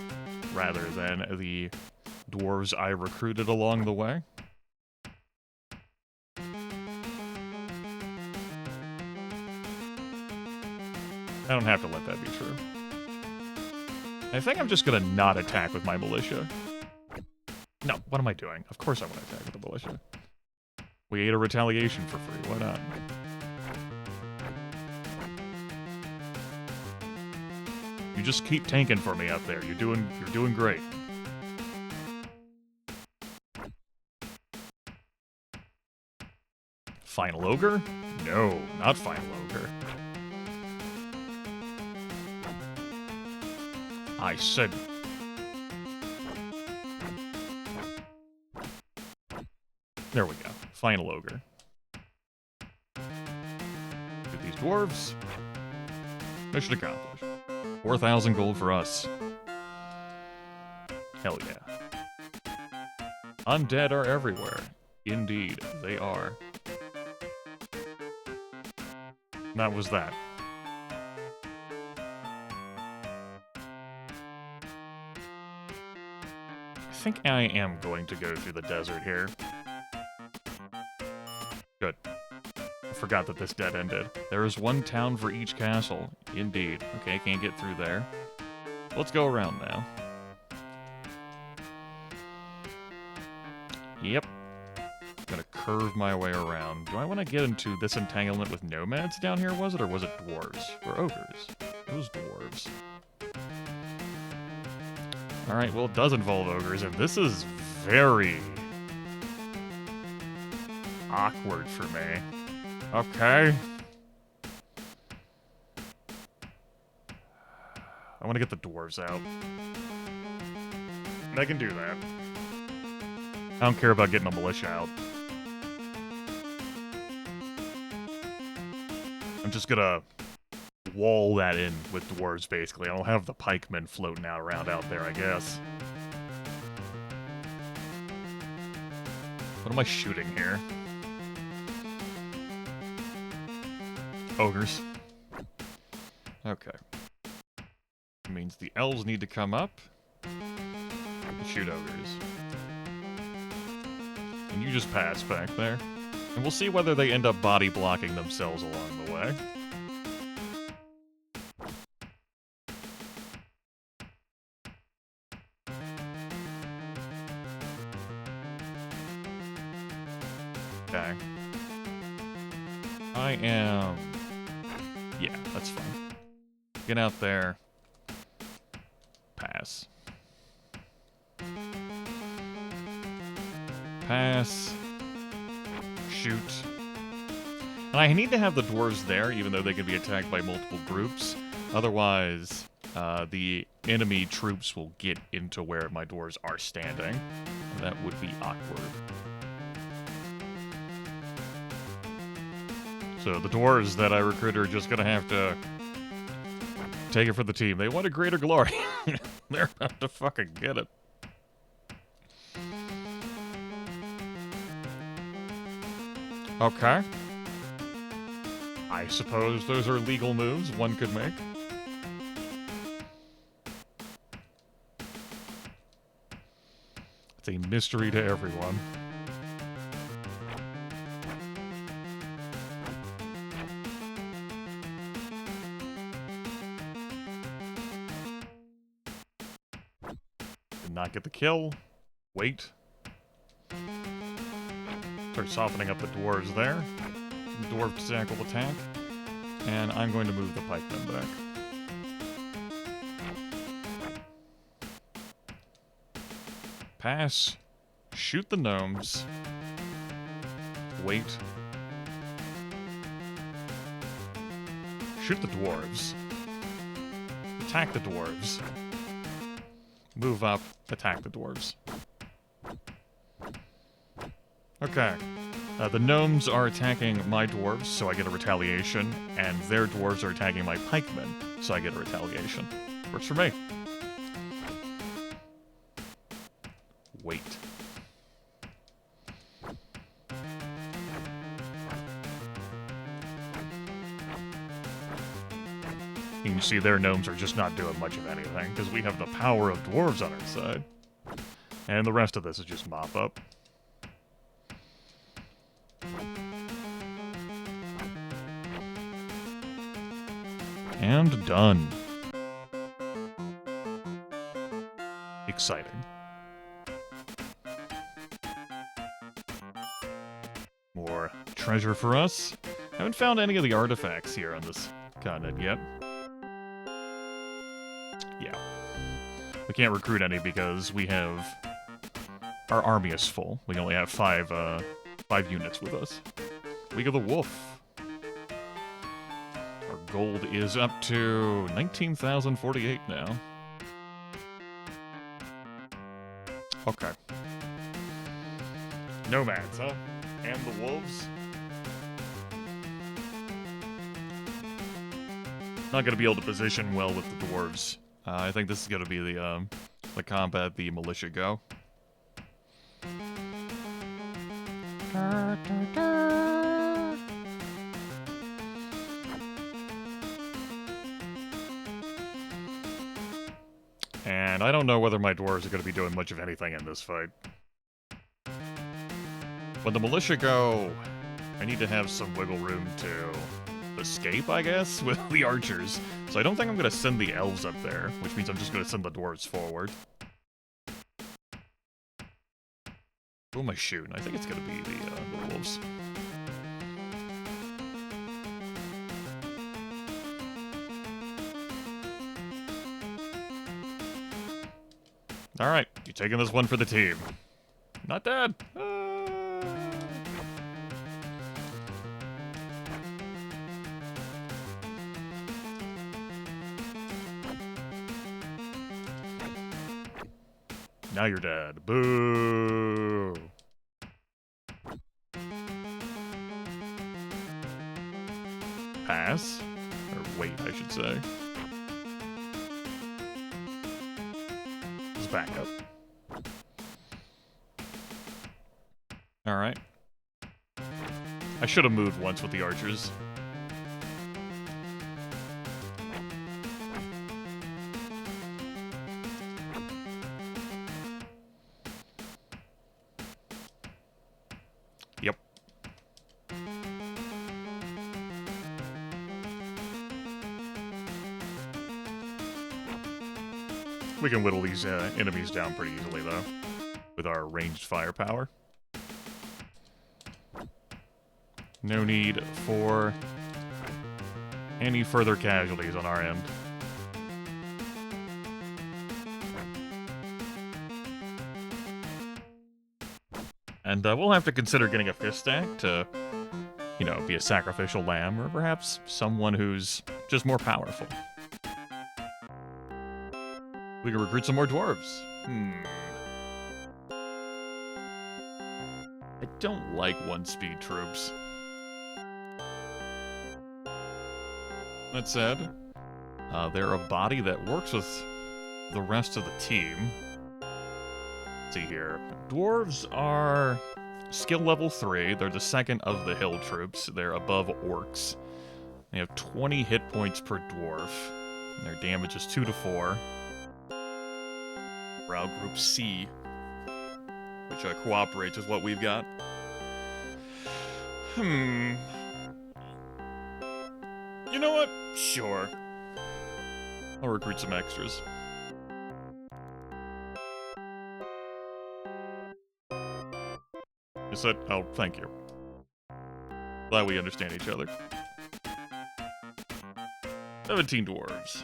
rather than the dwarves I recruited along the way. I don't have to let that be true. I think I'm just gonna not attack with my militia. No, what am I doing? Of course I want to attack with the militia. We ate a retaliation for free, why not? You just keep tanking for me out there. You're doing great. Final ogre? No, not final ogre. I said... There we go. Final ogre. Get these dwarves. Mission accomplished. 4,000 gold for us. Hell yeah. Undead are everywhere. Indeed, they are. That was that. I think I am going to go through the desert here. Good. I forgot that this dead ended. There is one town for each castle. Indeed. Okay, can't get through there. Let's go around now. Yep. Gonna curve my way around. Do I want to get into this entanglement with nomads down here, was it? Or was it dwarves? Or ogres? It was dwarves. Alright, well it does involve ogres, and this is very... awkward for me. Okay. I want to get the dwarves out. And I can do that. I don't care about getting a militia out. I'm just gonna wall that in with dwarves, basically. I'll have the pikemen floating around out there, I guess. What am I shooting here? Ogres. Okay. That means the elves need to come up and shoot ogres. And you just pass back there. And we'll see whether they end up body blocking themselves along the way. Okay. I am... Yeah, that's fine. Get out there. Pass. Pass. Shoot. And I need to have the dwarves there, even though they can be attacked by multiple groups. Otherwise, the enemy troops will get into where my dwarves are standing. And that would be awkward. So the dwarves that I recruit are just gonna have to take it for the team. They want a greater glory. They're about to fucking get it. Okay. I suppose those are legal moves one could make. It's a mystery to everyone. Did not get the kill. Wait. Start softening up the dwarves there. Dwarf attack will attack. And I'm going to move the pikemen back. Pass. Shoot the gnomes. Wait. Shoot the dwarves. Attack the dwarves. Move up. Attack the dwarves. Okay. The gnomes are attacking my dwarves, so I get a retaliation, and their dwarves are attacking my pikemen, so I get a retaliation. Works for me. Wait. You can see their gnomes are just not doing much of anything, because we have the power of dwarves on our side. And the rest of this is just mop up. And done. Exciting. More treasure for us. Haven't found any of the artifacts here on this continent yet. Yeah. We can't recruit any because we have... Our army is full. We only have five units with us. Week of the Wolf. Gold is up to 19,048 now. Okay. Nomads, huh? And the wolves? Not gonna be able to position well with the dwarves. I think this is gonna be the combat the militia go. And I don't know whether my dwarves are going to be doing much of anything in this fight. When the militia go, I need to have some wiggle room to escape, I guess, with the archers. So I don't think I'm going to send the elves up there, which means I'm just going to send the dwarves forward. Who am I shooting? I think it's going to be the wolves. Alright, you're taking this one for the team. Not dead. Now you're dead. Boo! Pass. Or wait, I should say. Let's back up. Alright. I should have moved once with the archers. Yep. We can whittle these enemies down pretty easily, though, with our ranged firepower. No need for any further casualties on our end. And we'll have to consider getting a fifth stack to, you know, be a sacrificial lamb, or perhaps someone who's just more powerful. We can recruit some more dwarves. I don't like one-speed troops. That said, they're a body that works with the rest of the team. Let's see here. Dwarves are skill level 3. They're the second of the hill troops. They're above orcs. They have 20 hit points per dwarf. And their damage is 2 to 4. Brow Group C, which cooperates with what we've got. You know what? Sure. I'll recruit some extras. Is that? Oh, thank you. Glad we understand each other. 17 dwarves.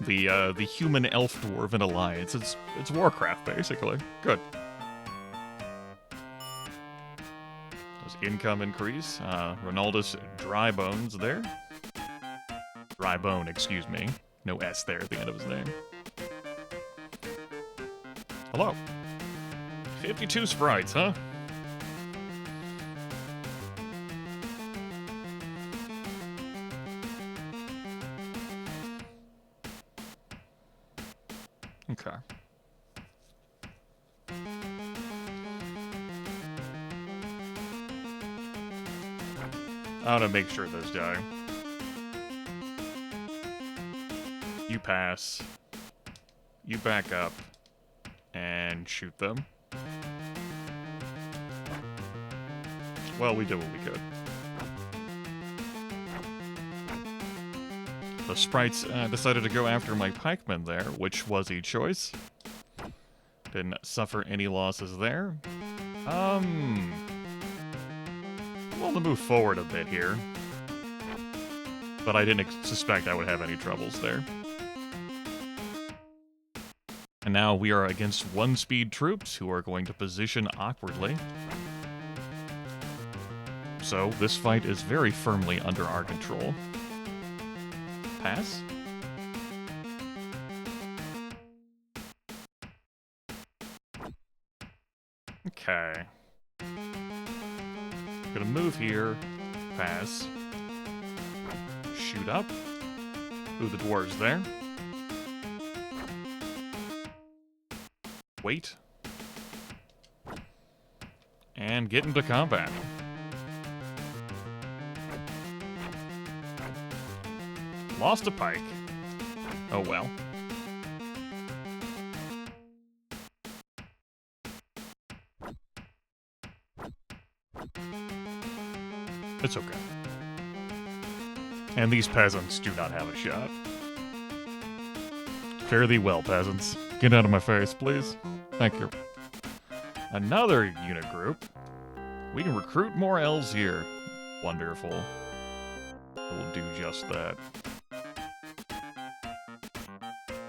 The human elf dwarven alliance. It's Warcraft, basically. Good. Does income increase? Ronaldus Dry Bones there. Dry Bone, excuse me. No S there at the end of his name. Hello. 52 sprites, huh? Okay. I want to make sure those die. You pass. You back up. And shoot them. Well, we did what we could. The sprites decided to go after my pikemen there, which was a choice. Didn't suffer any losses there. I'm willing to move forward a bit here. But I didn't suspect I would have any troubles there. And now we are against one-speed troops who are going to position awkwardly. So this fight is very firmly under our control. Pass? Okay. Gonna move here. Pass. Shoot up. Ooh, the dwarves there. Wait. And get into combat. Lost a pike. Oh well. It's okay. And these peasants do not have a shot. Fare thee well, peasants. Get out of my face, please. Thank you. Another unit group. We can recruit more elves here. Wonderful. We'll do just that.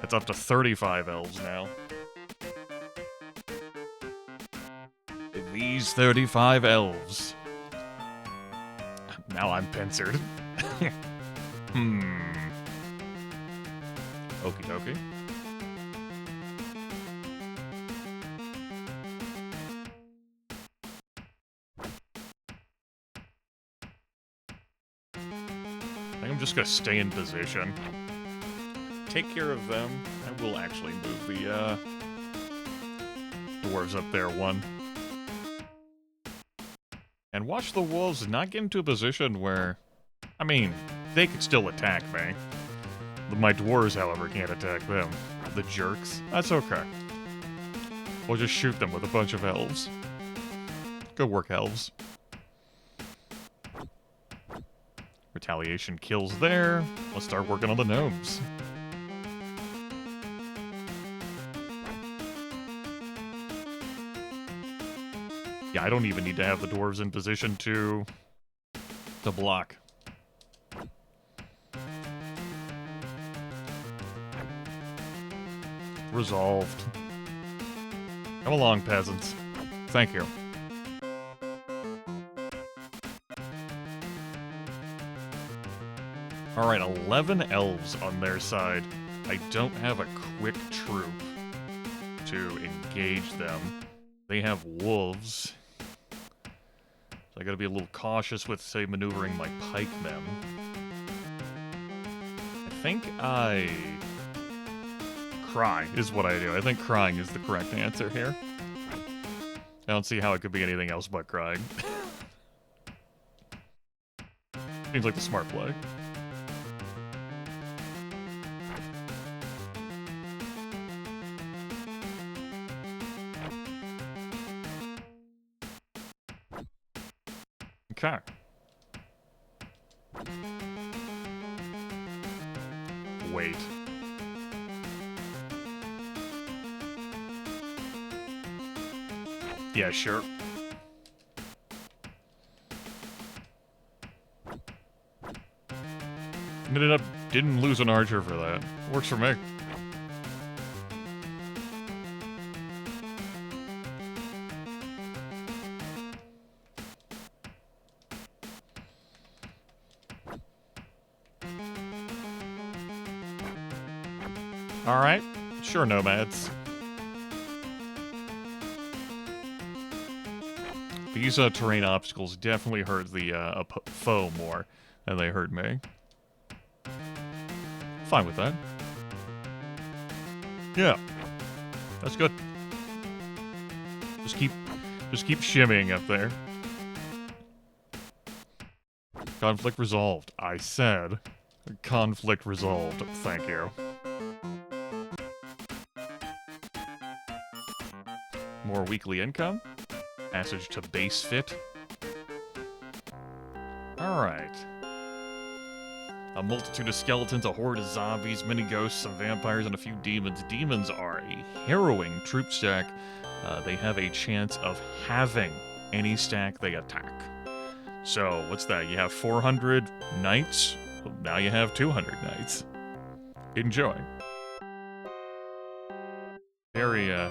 It's up to 35 elves now. These 35 elves. Now I'm pincered. Okie dokie. I'm just gonna stay in position. Take care of them. I will actually move the dwarves up there one. And watch the wolves not get into a position where, I mean, they could still attack me. My dwarves, however, can't attack them. The jerks. That's okay. We'll just shoot them with a bunch of elves. Good work, elves. Retaliation kills there. Let's start working on the gnomes. Yeah, I don't even need to have the dwarves in position to block. Resolved. Come along, peasants. Thank you. Alright, 11 elves on their side. I don't have a quick troop to engage them. They have wolves. So I gotta be a little cautious with, say, maneuvering my pikemen. I think cry is what I do. I think crying is the correct answer here. I don't see how it could be anything else but crying. Seems like the smart play. Okay. Wait. Yeah, sure. Didn't lose an archer for that. Works for me. Alright. Sure, nomads. These terrain obstacles definitely hurt the foe more than they hurt me. Fine with that. Yeah. That's good. Just keep shimmying up there. Conflict resolved. I said conflict resolved. Thank you. More weekly income. Passage to base fit. Alright. A multitude of skeletons, a horde of zombies, many ghosts, some vampires, and a few demons. Demons are a harrowing troop stack. They have a chance of having any stack they attack. So, what's that? You have 400 knights? Well, now you have 200 knights. Enjoy.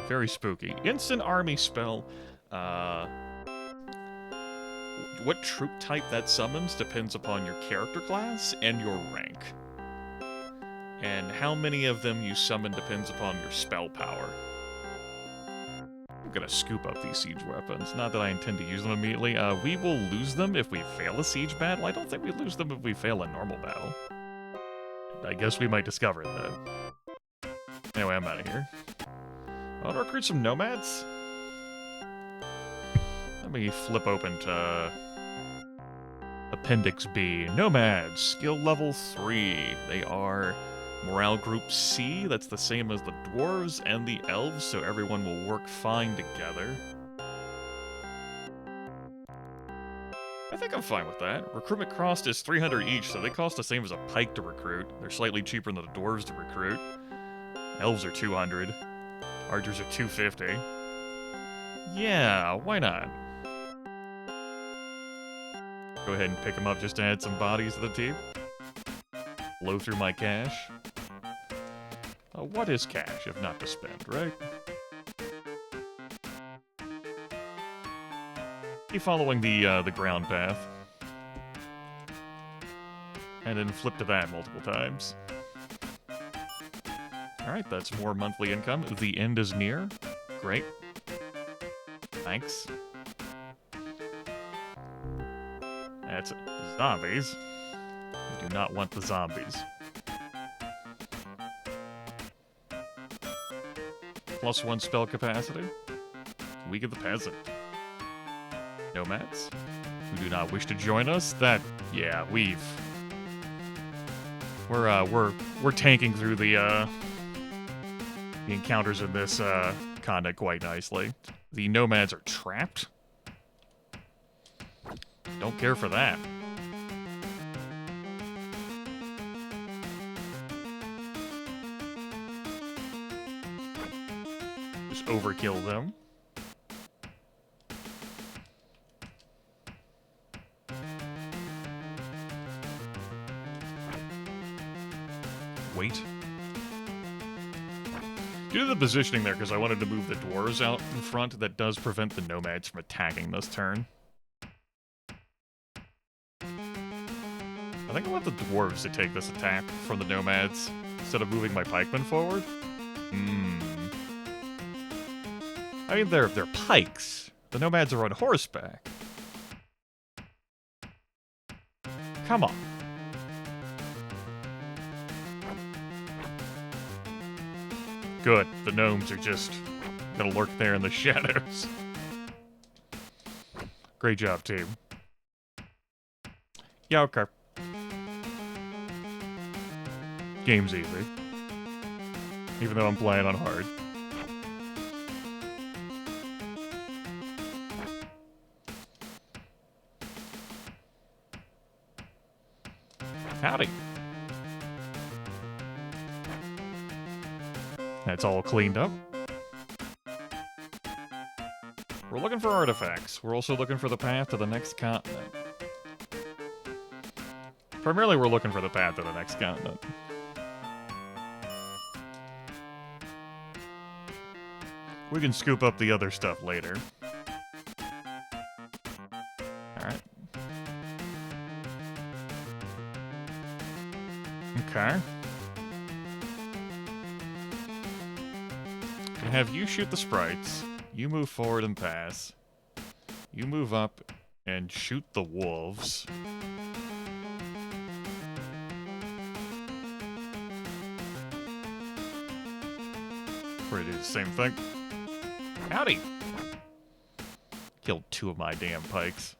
Very spooky. Instant army spell. What troop type that summons depends upon your character class and your rank. And how many of them you summon depends upon your spell power. I'm gonna scoop up these siege weapons. Not that I intend to use them immediately. We will lose them if we fail a siege battle. I don't think we lose them if we fail a normal battle. I guess we might discover that. Anyway, I'm out of here. I want to recruit some nomads. Let me flip open to Appendix B. Nomads, skill level 3. They are morale group C. That's the same as the dwarves and the elves, so everyone will work fine together. I think I'm fine with that. Recruitment cost is 300 each, so they cost the same as a pike to recruit. They're slightly cheaper than the dwarves to recruit. Elves are 200. Archers are 250. Yeah, why not? Go ahead and pick them up just to add some bodies to the team. Blow through my cash. What is cash if not to spend, right? Keep following the ground path. And then flip to that multiple times. Alright, that's more monthly income. The end is near. Great. Thanks. That's zombies. Do not want the zombies. +1 spell capacity. Weak of the Peasant. Nomads who do not wish to join us. Yeah, we're tanking through the encounters in this content quite nicely. The nomads are trapped. Don't care for that. Just overkill them. Wait. Due to the positioning there, because I wanted to move the dwarves out in front, that does prevent the nomads from attacking this turn. I think I want the dwarves to take this attack from the nomads instead of moving my pikemen forward. I mean, they're pikes. The nomads are on horseback. Come on. Good. The gnomes are just gonna lurk there in the shadows. Great job, team. Yeah, okay. Game's easy. Even though I'm playing on hard. Howdy. That's all cleaned up. We're looking for artifacts. We're also looking for the path to the next continent. Primarily, we're looking for the path to the next continent. We can scoop up the other stuff later. Alright. Okay. Have you shoot the sprites. You move forward and pass. You move up and shoot the wolves. We're gonna do the same thing. Howdy! Killed 2 of my damn pikes.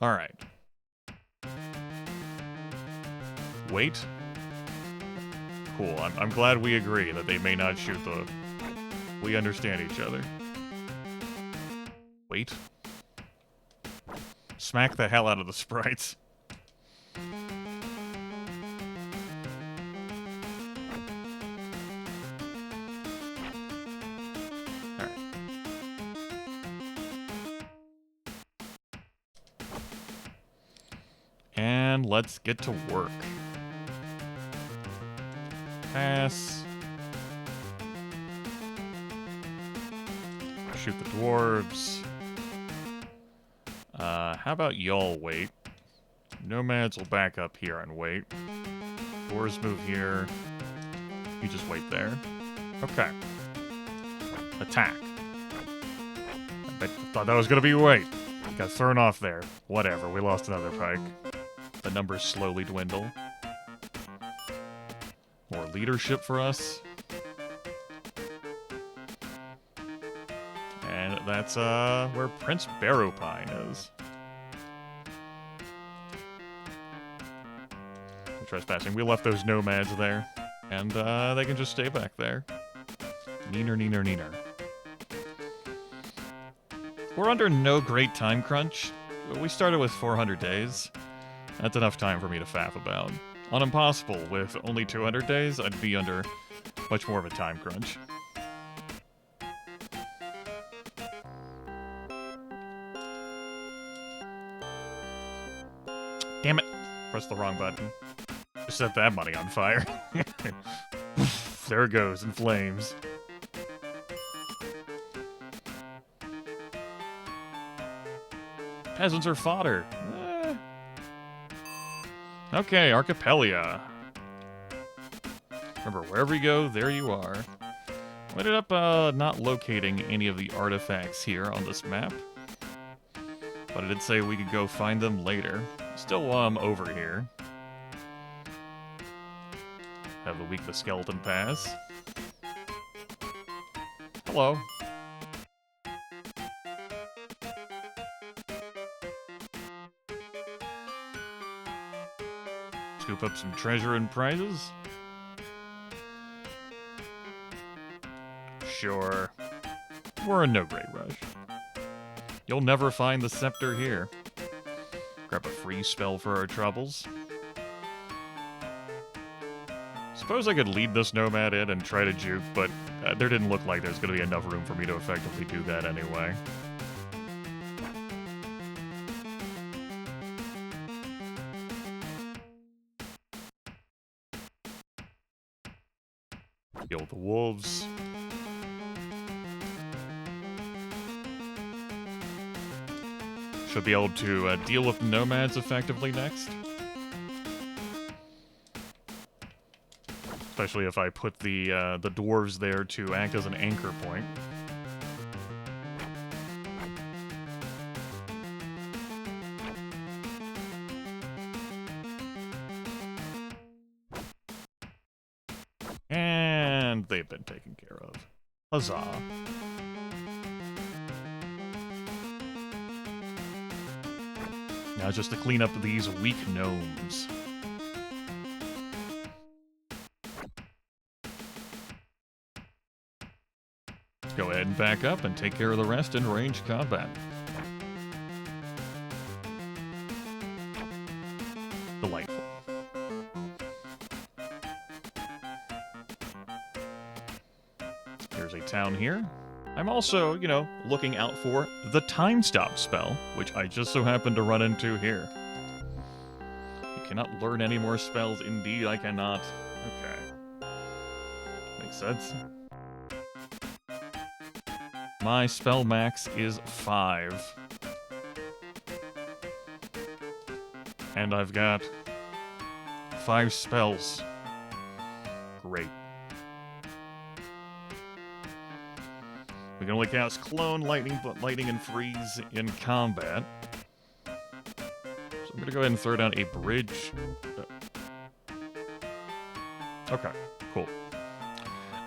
Alright. Wait. Cool, I'm glad we agree that they may not shoot the... We understand each other. Wait. Smack the hell out of the sprites. Alright. And let's get to work. Pass. Shoot the dwarves. How about y'all wait? Nomads will back up here and wait. Dwarves move here. You just wait there. Okay. Attack. I thought that was gonna be wait. Got thrown off there. Whatever, we lost another pike. The numbers slowly dwindle. More leadership for us. And that's, where Prince Barrowpine is. Trespassing. We left those nomads there. And, they can just stay back there. Neener, neener, neener. We're under no great time crunch. We started with 400 days. That's enough time for me to faff about. On Impossible, with only 200 days, I'd be under much more of a time crunch. Damn it! Pressed the wrong button. Set that money on fire. There it goes, in flames. Peasants are fodder. Okay, Archipelia. Remember, wherever you go, there you are. I ended up not locating any of the artifacts here on this map. But I did say we could go find them later. Still over here. Have the weak the skeleton pass. Hello. Scoop up some treasure and prizes. Sure. We're in no great rush. You'll never find the scepter here. Grab a free spell for our troubles. Suppose I could lead this nomad in and try to juke, but there didn't look like there's going to be enough room for me to effectively do that anyway. Kill the wolves. Should be able to deal with nomads effectively next. Especially if I put the dwarves there to act as an anchor point. And they've been taken care of. Huzzah. Now just to clean up these weak gnomes. Let's go ahead and back up and take care of the rest in ranged combat. Delightful. Here's a town here. I'm also, you know, looking out for the time stop spell, which I just so happened to run into here. You cannot learn any more spells. Indeed, I cannot. Okay. Makes sense. My spell max is 5. And I've got 5 spells. Great. We can only cast Clone, Lightning, and Freeze in combat. So I'm going to go ahead and throw down a bridge. Okay, cool.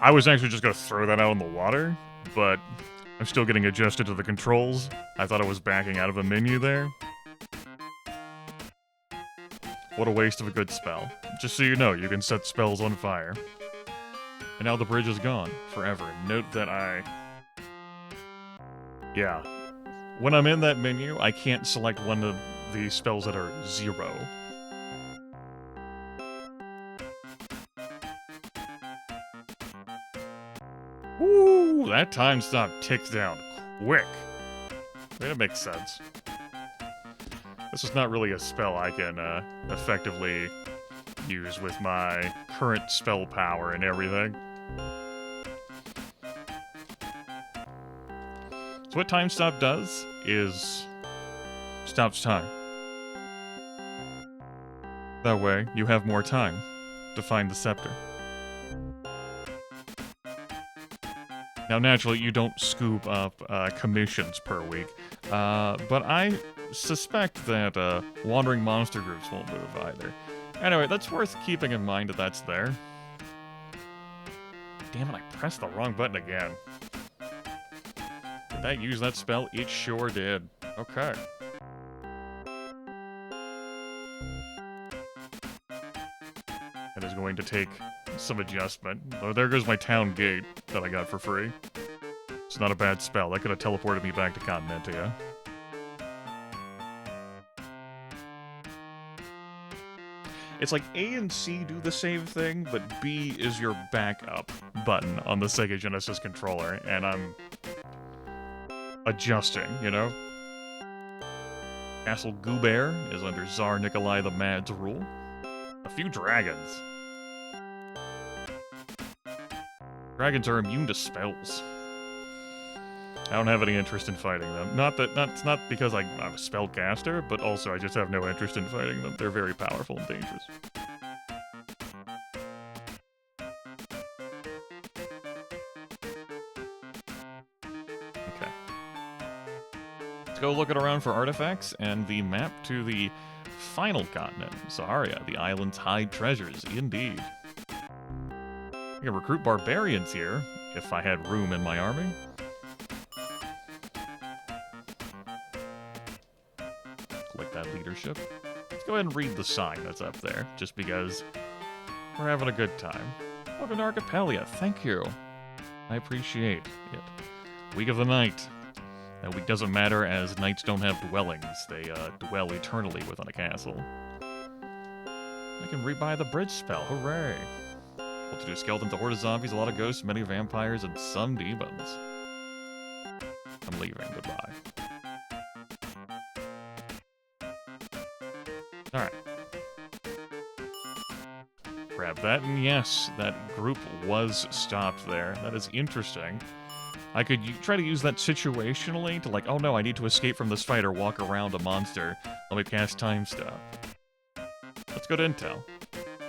I was actually just going to throw that out in the water, but I'm still getting adjusted to the controls. I thought I was backing out of a menu there. What a waste of a good spell. Just so you know, you can set spells on fire. And now the bridge is gone forever. Note that yeah. When I'm in that menu, I can't select one of the spells that are 0. Woo! That time stop ticks down quick. I mean, it makes sense. This is not really a spell I can effectively use with my current spell power and everything. So what time stop does is stops time. That way, you have more time to find the scepter. Now, naturally, you don't scoop up commissions per week, but I suspect that wandering monster groups won't move either. Anyway, that's worth keeping in mind that that's there. Damn it, I pressed the wrong button again. Did that use that spell? It sure did. Okay. That is going to take some adjustment. Oh, there goes my town gate that I got for free. It's not a bad spell. That could have teleported me back to Continentia. It's like A and C do the same thing, but B is your backup button on the Sega Genesis controller, and I'm adjusting, you know? Castle Guber is under Tsar Nikolai the Mad's rule. A few dragons. Dragons are immune to spells. I don't have any interest in fighting them. It's not because I'm a spellcaster, but also I just have no interest in fighting them. They're very powerful and dangerous. Okay. Let's go looking around for artifacts and the map to the final continent, Saharia, the island's hide treasures, indeed. can recruit barbarians here, if I had room in my army. Click that leadership. Let's go ahead and read the sign that's up there, just because we're having a good time. Welcome to Archipelia. Thank you. I appreciate it. Week of the Night. That week doesn't matter, as knights don't have dwellings. They dwell eternally within a castle. I can rebuy the bridge spell. Hooray! Able to do skeletons, a horde of zombies, a lot of ghosts, many vampires, and some demons. I'm leaving. Goodbye. Alright. Grab that, and yes, that group was stopped there. That is interesting. I could try to use that situationally to, like, oh no, I need to escape from this fight or walk around a monster. Let me cast Time Stop. Let's go to Intel.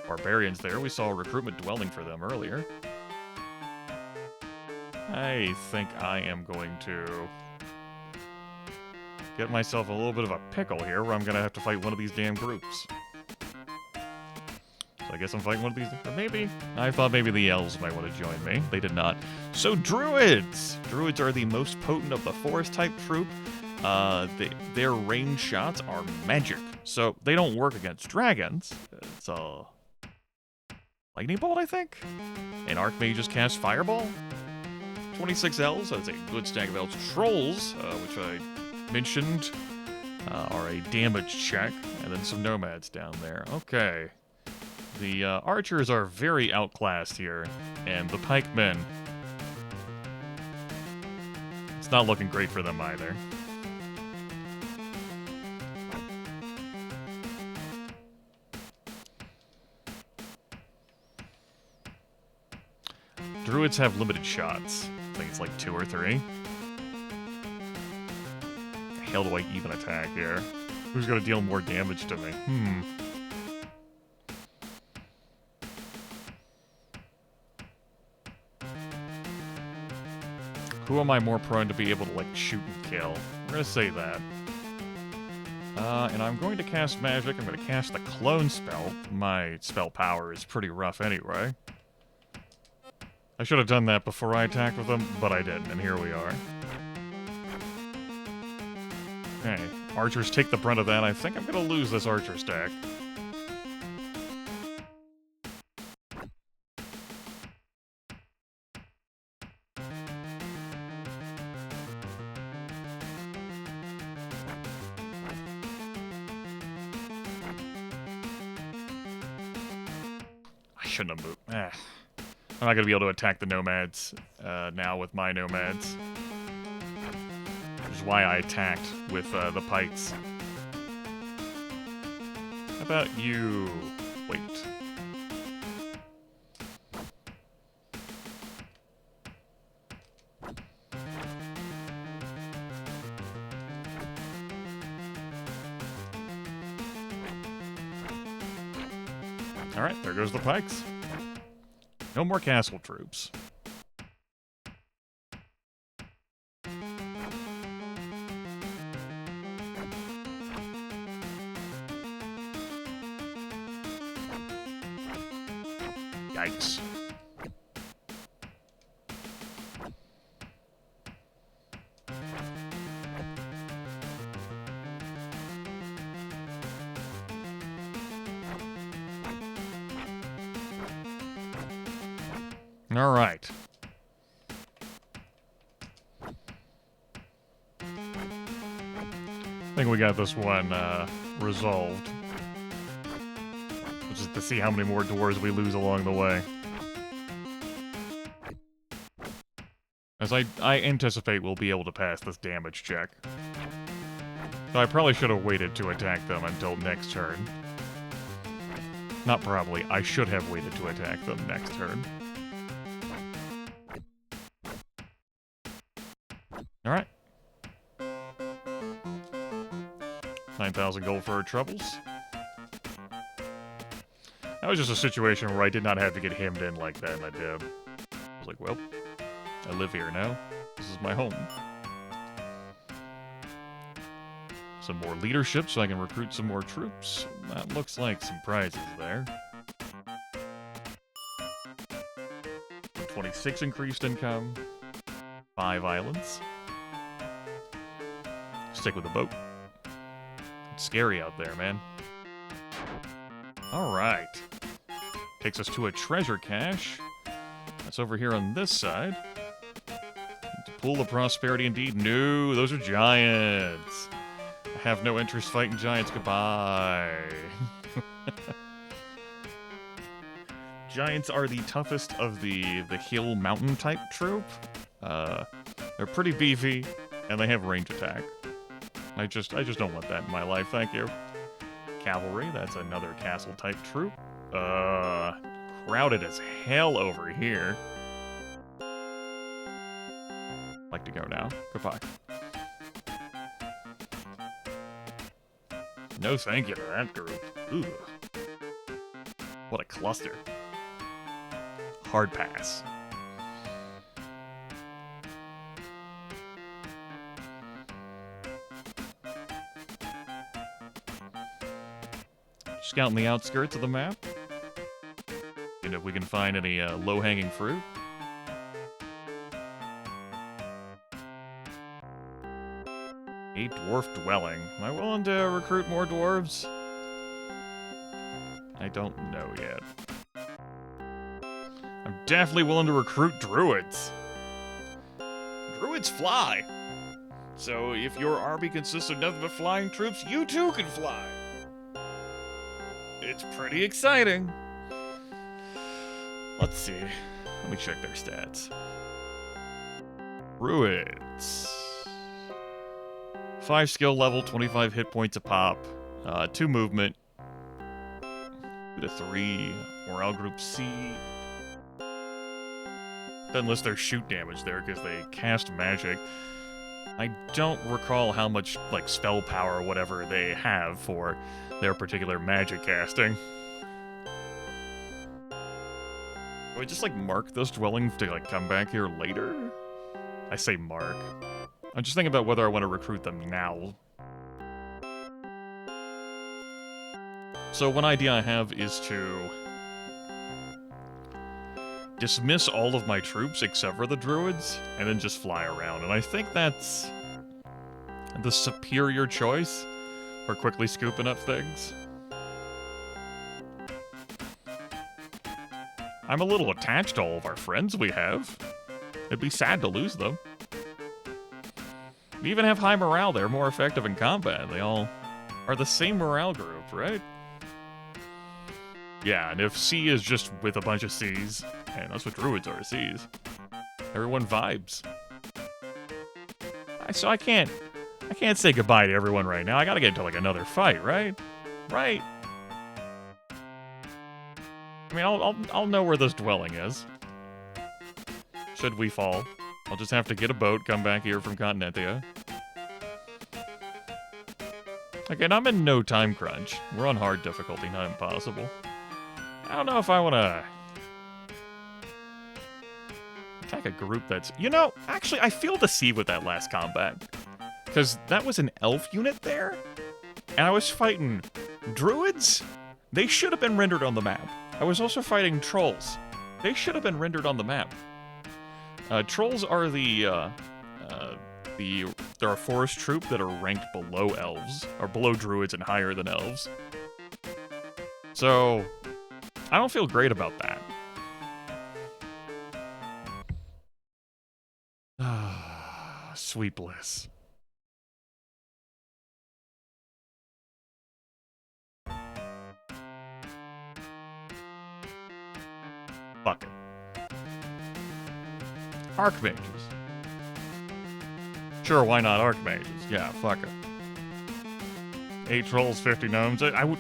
Barbarians there. We saw a recruitment dwelling for them earlier. I think I am going to get myself a little bit of a pickle here, where I'm going to have to fight one of these damn groups. So I guess I'm fighting one of these. Or maybe. I thought maybe the elves might want to join me. They did not. So druids! Druids are the most potent of the forest-type troop. Their range shots are magic. So they don't work against dragons. It's a lightning bolt, I think? And Archmages cast Fireball? 26 elves, that's a good stack of elves. Trolls, which I mentioned, are a damage check. And then some nomads down there. Okay. The archers are very outclassed here. And the pikemen, it's not looking great for them either. Druids have limited shots. I think it's like 2 or 3. The hell do I even attack here? Who's gonna deal more damage to me? Who am I more prone to be able to, like, shoot and kill? We're gonna say that. And I'm going to cast magic. I'm gonna cast the clone spell. My spell power is pretty rough anyway. I should have done that before I attacked with them, but I didn't, and here we are. Okay, archers take the brunt of that. I think I'm gonna lose this archer stack. I shouldn't have moved. I'm not going to be able to attack the nomads now with my nomads. Which is why I attacked with the pikes. How about you? Wait. Alright, there goes the pikes. No more castle troops. Yikes. All right. I think we got this one resolved. Just to see how many more doors we lose along the way. As I anticipate we'll be able to pass this damage check. So I probably should have waited to attack them until next turn. Not probably, I should have waited to attack them next turn. Alright. 9,000 gold for our troubles. That was just a situation where I did not have to get hemmed in like that, and I did. I was like, well, I live here now. This is my home. Some more leadership so I can recruit some more troops. That looks like some prizes there. 26 increased income. 5 islands. Stick with the boat. It's scary out there, man. Alright. Takes us to a treasure cache. That's over here on this side. It's a pool of prosperity indeed. No, those are giants. I have no interest fighting giants. Goodbye. Giants are the toughest of the hill mountain type troop. They're pretty beefy, and they have range attack. I just don't want that in my life, thank you. Cavalry, that's another castle type troop. Crowded as hell over here. Like to go now. Goodbye. No thank you to that group. Ooh. What a cluster. Hard pass. Scouting the outskirts of the map. And if we can find any low-hanging fruit. A dwarf dwelling. Am I willing to recruit more dwarves? I don't know yet. I'm definitely willing to recruit druids. Druids fly. So if your army consists of nothing but flying troops, you too can fly. It's pretty exciting. Let's see. Let me check their stats. Druids. 5 skill level, 25 hit points a pop. 2 movement. 2 to 3. Morale group C. Doesn't list their shoot damage there because they cast magic. I don't recall how much, like, spell power or whatever they have for their particular magic casting. Do I just, like, mark those dwellings to, like, come back here later? I say mark. I'm just thinking about whether I want to recruit them now. So one idea I have is to dismiss all of my troops except for the druids, and then just fly around. And I think that's the superior choice for quickly scooping up things. I'm a little attached to all of our friends we have. It'd be sad to lose them. We even have high morale. They're more effective in combat. They all are the same morale group, right? Yeah, and if C is just with a bunch of Cs, and that's what druids are, Cs, everyone vibes. So I can't say goodbye to everyone right now. I gotta get into, like, another fight, right? Right? I mean, I'll know where this dwelling is. Should we fall. I'll just have to get a boat, come back here from Continentia. Again, I'm in no time crunch. We're on hard difficulty, not impossible. I don't know if I want to attack a group that's... You know, actually, I feel deceived with that last combat. Because that was an elf unit there, and I was fighting druids? They should have been rendered on the map. I was also fighting trolls. They should have been rendered on the map. Trolls are they're a forest troop that are ranked below elves, or below druids and higher than elves. So, I don't feel great about that. Sweet bliss. Fuck it. Archmages. Sure, why not Archmages? Yeah, fuck it. 8 trolls, 50 gnomes. I would...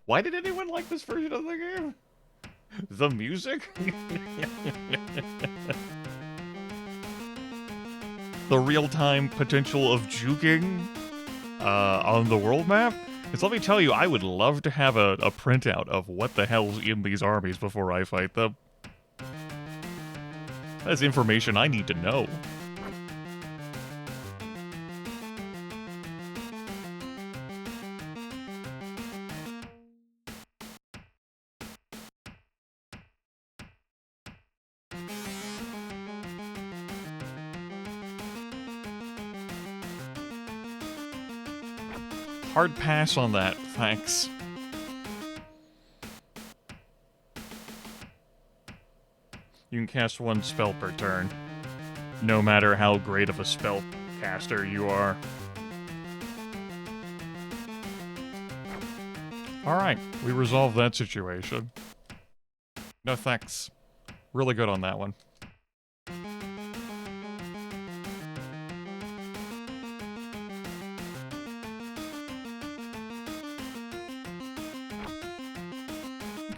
Why did anyone like this version of the game? The music? The real-time potential of juking on the world map? Because let me tell you, I would love to have a printout of what the hell's in these armies before I fight them. That's information I need to know. Hard pass on that, thanks. You can cast one spell per turn, no matter how great of a spell caster you are. Alright, we resolved that situation. No thanks. Really good on that one.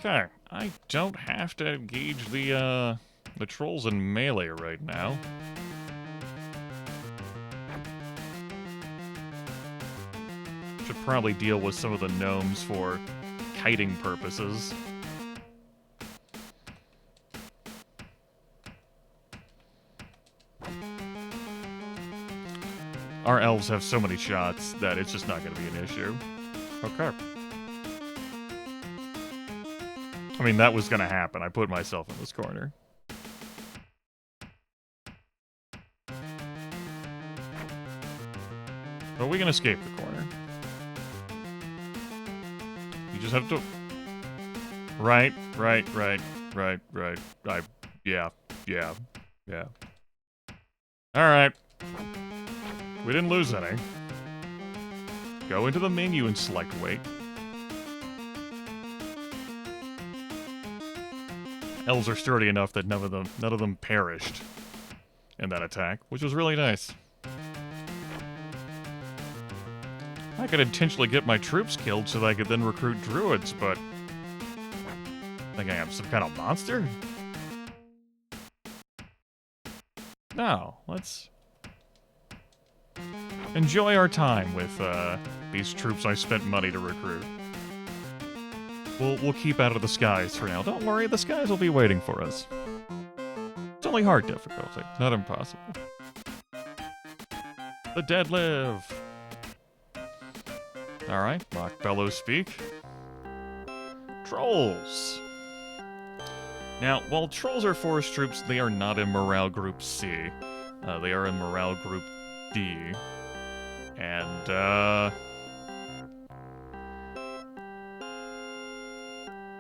Okay, I don't have to engage the trolls in melee right now. Should probably deal with some of the gnomes for kiting purposes. Our elves have so many shots that it's just not going to be an issue. Okay. I mean, that was going to happen. I put myself in this corner. But we can escape the corner. You just have to... Right. Yeah. Alright. We didn't lose any. Go into the menu and select wait. Elves are sturdy enough that none of them perished in that attack, which was really nice. I could intentionally get my troops killed so that I could then recruit druids, but I think I am some kind of monster? No, let's enjoy our time with these troops I spent money to recruit. We'll keep out of the skies for now. Don't worry, the skies will be waiting for us. It's only hard difficulty, not impossible. The dead live! Alright, mock bellows speak. Trolls! Now, while trolls are forest troops, they are not in Morale Group C. They are in Morale Group D. And,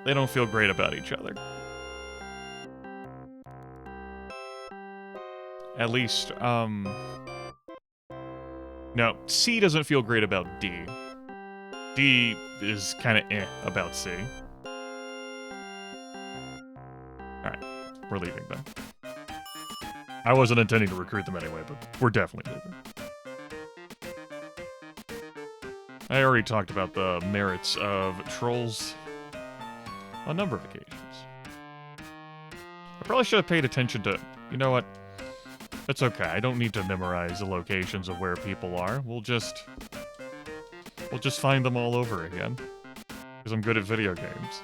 they don't feel great about each other. At least, no, C doesn't feel great about D. D is kinda about C. Alright, we're leaving then. I wasn't intending to recruit them anyway, but we're definitely leaving. I already talked about the merits of trolls on a number of occasions. I probably should have paid attention to... You know what? It's okay. I don't need to memorize the locations of where people are. We'll just find them all over again. Because I'm good at video games.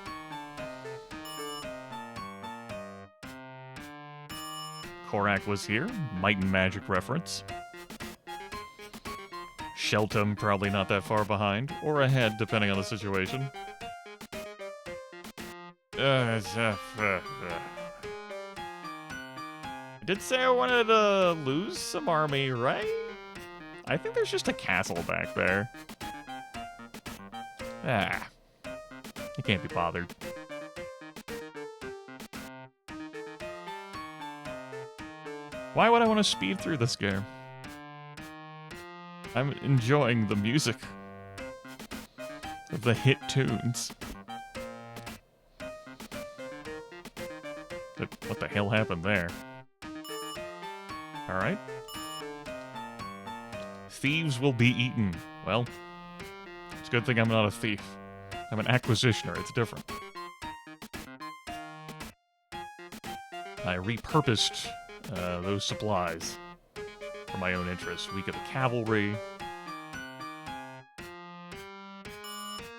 Korak was here. Might and Magic reference. Sheltum probably not that far behind. Or ahead, depending on the situation. I did say I wanted to lose some army, right? I think there's just a castle back there. I can't be bothered. Why would I want to speed through this game? I'm enjoying the music of the hit tunes. What the hell happened there? Alright. Thieves will be eaten. Well, it's a good thing I'm not a thief. I'm an acquisitioner, it's different. I repurposed those supplies for my own interests. Week of the Cavalry.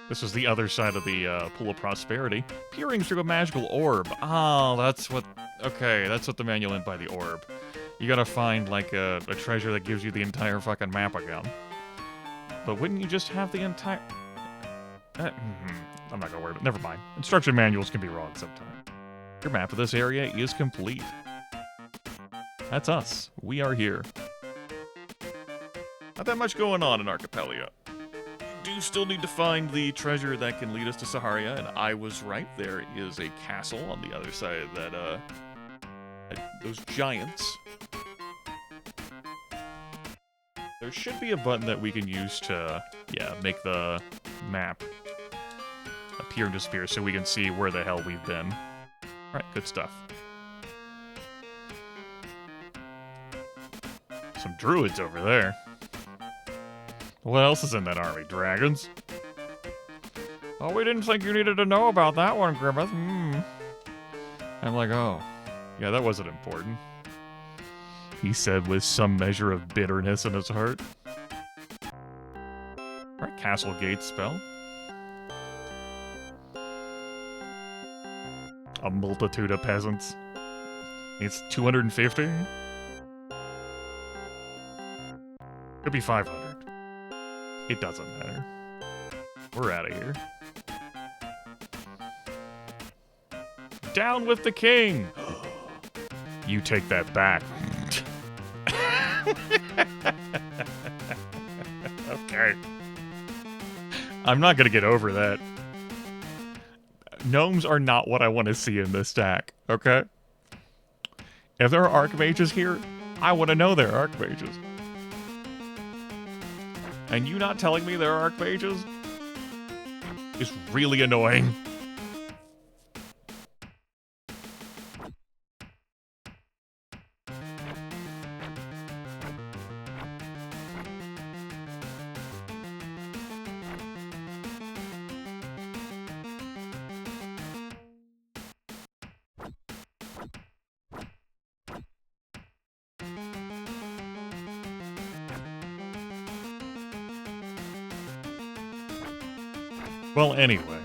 This is the other side of the Pool of Prosperity. Peering through a magical orb. Oh, that's what... Okay, that's what the manual meant by the orb. You gotta find, like, a treasure that gives you the entire fucking map again. But wouldn't you just have the entire... I'm not gonna worry about it. Never mind. Instruction manuals can be wrong sometimes. Your map of this area is complete. That's us. We are here. Not that much going on in Archipelago. do still need to find the treasure that can lead us to Saharia, and I was right. There is a castle on the other side of that, those giants. There should be a button that we can use to, yeah, make the map appear and disappear so we can see where the hell we've been. Alright, good stuff. Some druids over there. What else is in that army? Dragons? Oh, we didn't think you needed to know about that one, Grimith. I'm like, oh. Yeah, that wasn't important. He said with some measure of bitterness in his heart. Alright, Castle Gate spell. A multitude of peasants. It's 250? Could be 500. It doesn't matter. We're out of here. Down with the king! You take that back. Okay. I'm not gonna get over that. Gnomes are not what I want to see in this stack, okay? If there are archmages here, I want to know there are archmages. And you not telling me there are archmages is really annoying. Well, anyway.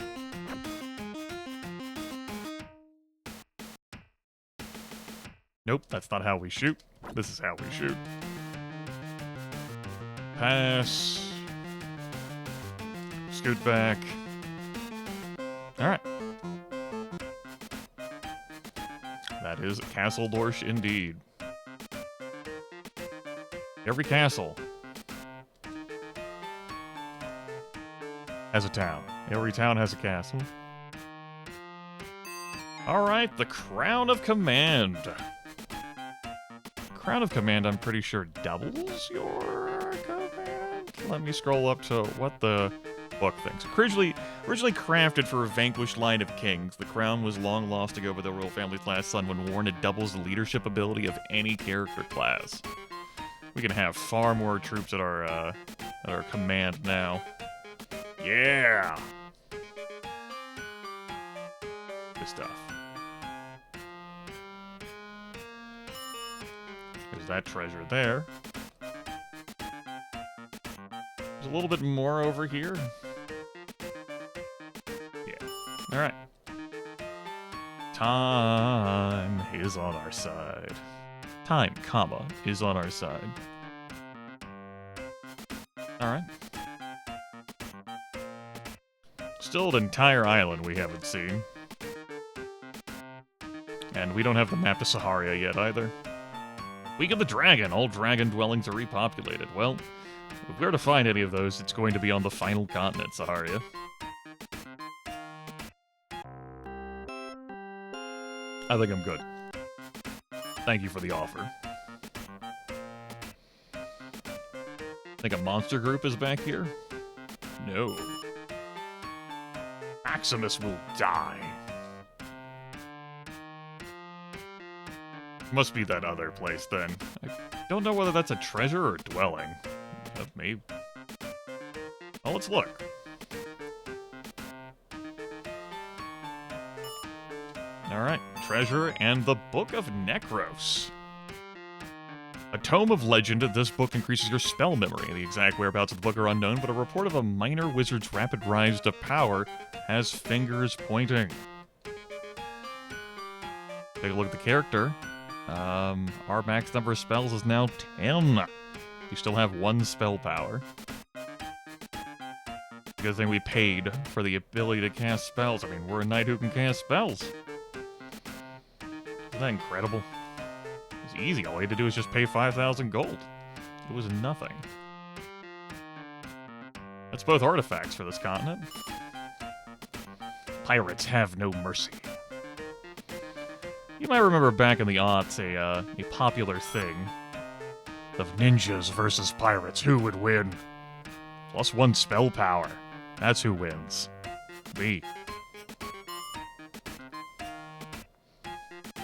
Nope, that's not how we shoot. This is how we shoot. Pass. Scoot back. Alright. That is Castle Dorsch indeed. Every castle has a town. Every town has a castle. Alright, the Crown of Command. Crown of Command, I'm pretty sure, doubles your command? Let me scroll up to what the book thinks. Originally crafted for a vanquished line of kings, the crown was long lost to go over the royal family's last son. When worn, it doubles the leadership ability of any character class. We can have far more troops at our command now. Yeah! Good stuff. There's that treasure there. There's a little bit more over here. Yeah. Alright. Time is on our side. Time, comma, is on our side. Alright. Still an entire island we haven't seen. And we don't have the map to Saharia yet either. Week of the Dragon. All dragon dwellings are repopulated. Well, if we're to find any of those, it's going to be on the final continent, Saharia. I think I'm good. Thank you for the offer. Think a monster group is back here? No. Maximus will die. Must be that other place, then. I don't know whether that's a treasure or dwelling. Maybe. Well, let's look. Alright, treasure and the Book of Necros. A tome of legend, this book increases your spell memory. The exact whereabouts of the book are unknown, but a report of a minor wizard's rapid rise to power has fingers pointing. Take a look at the character. Our max number of spells is now 10. We still have 1 spell power. Good thing we paid for the ability to cast spells. I mean, we're a knight who can cast spells. Isn't that incredible? It's easy. All we had to do was just pay 5,000 gold. It was nothing. That's both artifacts for this continent. Pirates have no mercy. You might remember back in the aughts a popular thing of ninjas versus pirates. Who would win? +1 spell power. That's who wins. Me.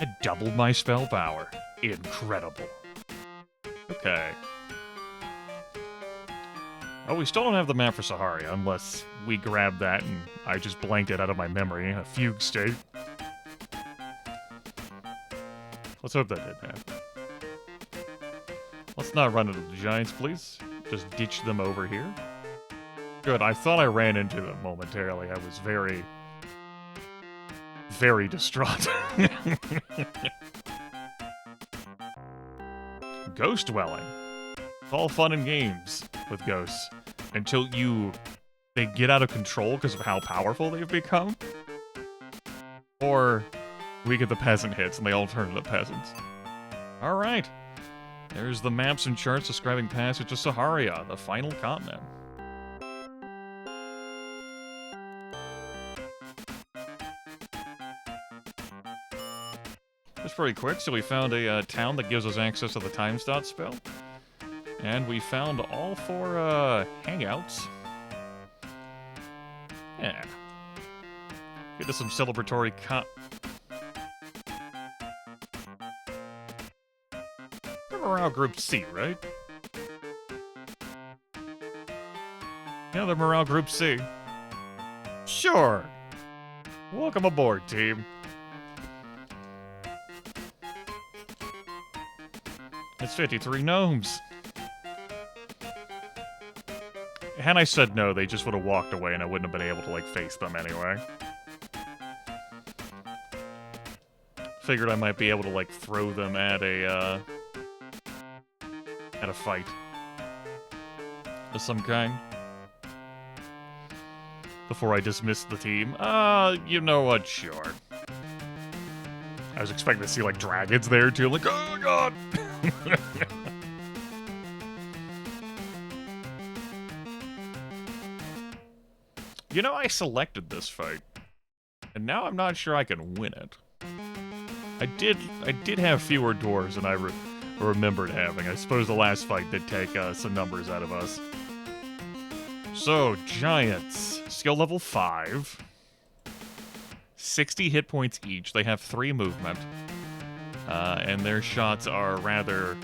I doubled my spell power. Incredible. Okay. Oh, we still don't have the map for Saharia, unless we grab that and I just blanked it out of my memory in a fugue state. Let's hope that didn't happen. Let's not run into the giants, please. Just ditch them over here. Good, I thought I ran into them momentarily. I was very, very distraught. Ghost Dwelling. It's all fun and games with ghosts until they get out of control because of how powerful they've become. Or we get the peasant hits and they all turn into peasants. Alright. There's the maps and charts describing passage to Saharia, the final continent. It's pretty quick, so we found a town that gives us access to the time stop spell. And we found all 4 hangouts. Yeah. Get to some celebratory Morale Group C, right? Yeah, the Morale Group C. Sure. Welcome aboard, team. It's 53 gnomes. Had I said no, they just would have walked away and I wouldn't have been able to, like, face them anyway. Figured I might be able to, like, throw them at a fight of some kind. Before I dismissed the team. You know what, sure. I was expecting to see, like, dragons there, too. Like, oh, God! You know, I selected this fight, and now I'm not sure I can win it. I did have fewer dwarves than I remembered having. I suppose the last fight did take some numbers out of us. So, giants. Skill level 5. 60 hit points each. They have 3 movement. And their shots are rather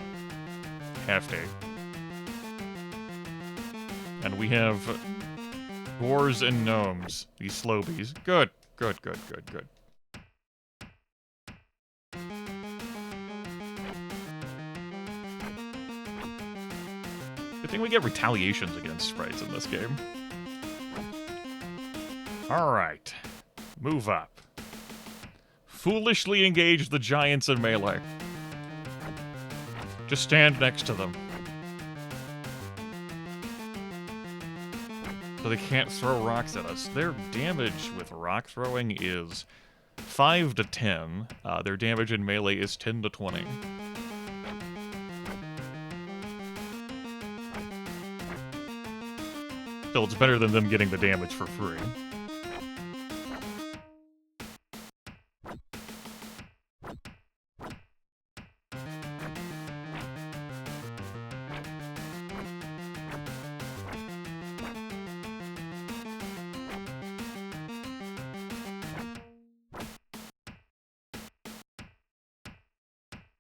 hefty. And we have dwarves and gnomes. These slobies. Good. Good, good, good, good. Good thing we get retaliations against sprites in this game. Alright. Move up. Foolishly engage the giants in melee. Just stand next to them. So they can't throw rocks at us. Their damage with rock throwing is 5 to 10. Their damage in melee is 10 to 20. Still, it's better than them getting the damage for free.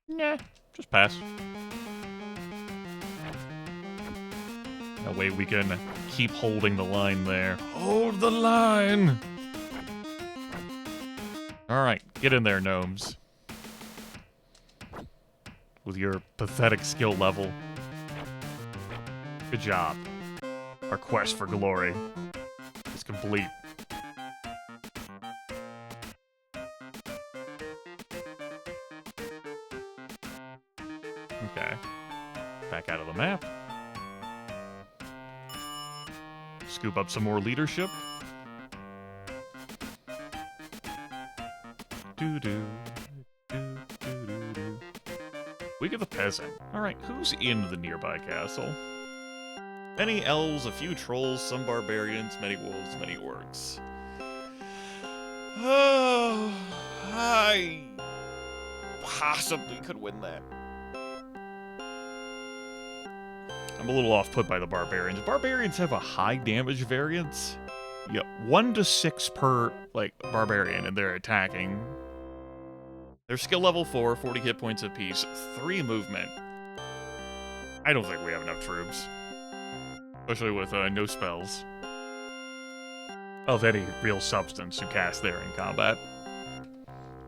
Nah, just pass. That way we can keep holding the line there. Hold the line! Alright, get in there, gnomes. With your pathetic skill level. Good job. Our quest for glory is complete. Okay. Back out of the map. Scoop up some more leadership. Doo-doo. We get the peasant. Alright, who's in the nearby castle? Many elves, a few trolls, some barbarians, many wolves, many orcs. Oh, I possibly could win that. I'm a little off-put by the barbarians. Barbarians have a high damage variance. Yeah, 1 to 6 per, like, barbarian, and they're attacking. They're skill level 4, 40 hit points apiece, 3 movement. I don't think we have enough troops. Especially with no spells of any real substance to cast there in combat.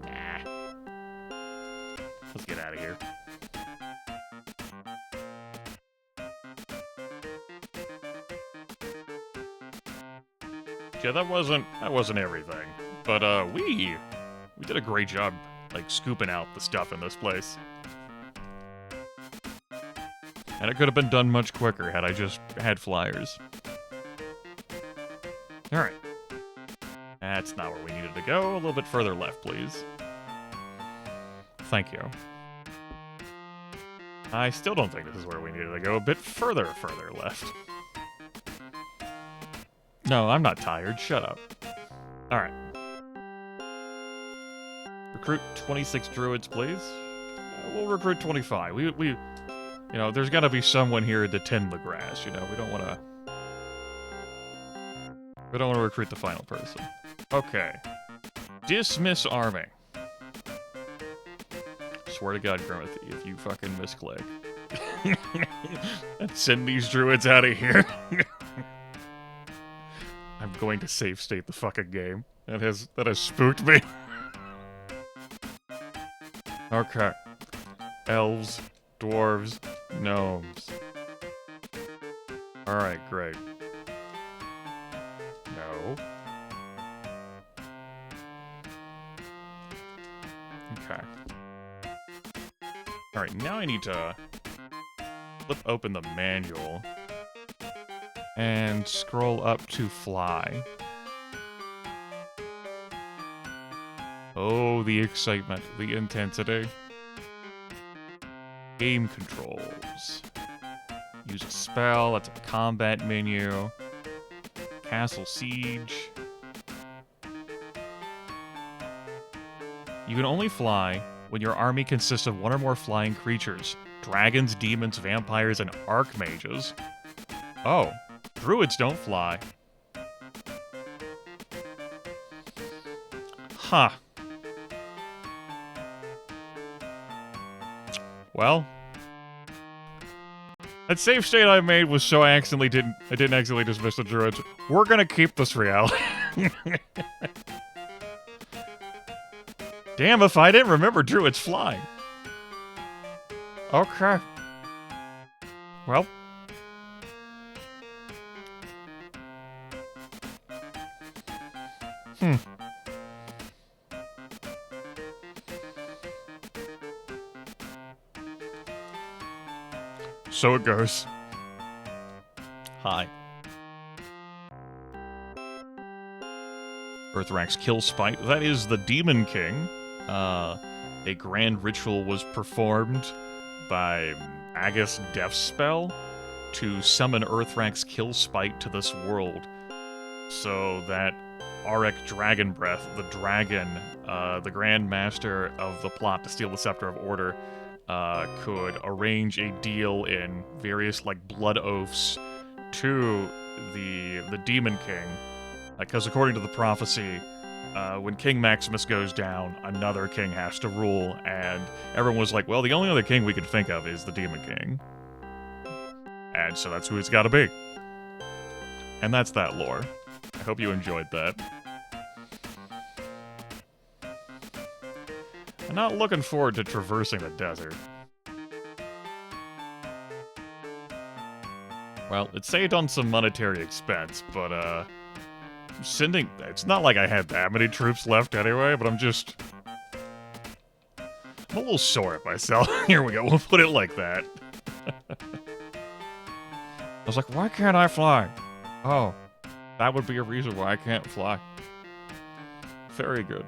Nah. Let's get out of here. Yeah, that wasn't everything. But we did a great job, like, scooping out the stuff in this place. And it could have been done much quicker had I just had flyers. Alright. That's not where we needed to go. A little bit further left, please. Thank you. I still don't think this is where we needed to go. A bit further left. No, I'm not tired. Shut up. Alright. Recruit 26 druids, please. We'll recruit 25. We you know, there's gotta be someone here to tend the grass, you know? We don't wanna recruit the final person. Okay. Dismiss army. Swear to God, Grimith, if you fucking misclick. And send these druids out of here. I'm going to save state the fucking game. That has spooked me. Okay. Elves, dwarves, gnomes. Alright, great. No. Okay. Alright, now I need to flip open the manual and scroll up to fly. Oh, the excitement, the intensity. Game controls. Use a spell, that's a combat menu. Castle Siege. You can only fly when your army consists of 1 or more flying creatures. Dragons, demons, vampires, and archmages. Oh, druids don't fly. Huh. Well, that save state I made was so I didn't accidentally dismiss the druids. We're gonna keep this reality. Damn if I didn't remember druids flying. Okay. Well. So it goes. Hi. Earthrank's Kill Spite. That is the Demon King. A grand ritual was performed by Agus Death Spell to summon Earthrank's Kill Spite to this world, so that Auric Dragon Breath, the dragon, the Grand Master of the plot to steal the Scepter of Order, could arrange a deal in various, like, blood oaths to the Demon King, because according to the prophecy, when King Maximus goes down, another king has to rule, and everyone was like, well, the only other king we can think of is the Demon King. And so that's who it's gotta be. And that's that lore. I hope you enjoyed that. I'm not looking forward to traversing the desert. Well, it saved on some monetary expense, but, it's not like I had that many troops left anyway, but I'm a little sore at myself. Here we go, we'll put it like that. I was like, why can't I fly? Oh, that would be a reason why I can't fly. Very good.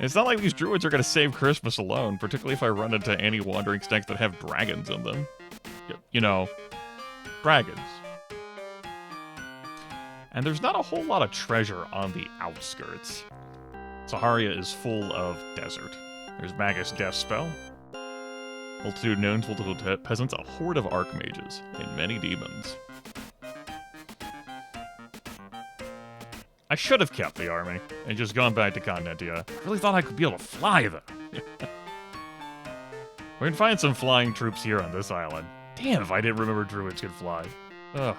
It's not like these druids are gonna save Christmas alone, particularly if I run into any wandering snakes that have dragons in them. you know, dragons. And there's not a whole lot of treasure on the outskirts. Saharia is full of desert. There's Magus Death Spell. Multitude of gnomes, multitude of peasants, a horde of archmages, and many demons. I should have kept the army and just gone back to Continentia. I really thought I could be able to fly, though. We can find some flying troops here on this island. Damn, if I didn't remember druids could fly. Ugh.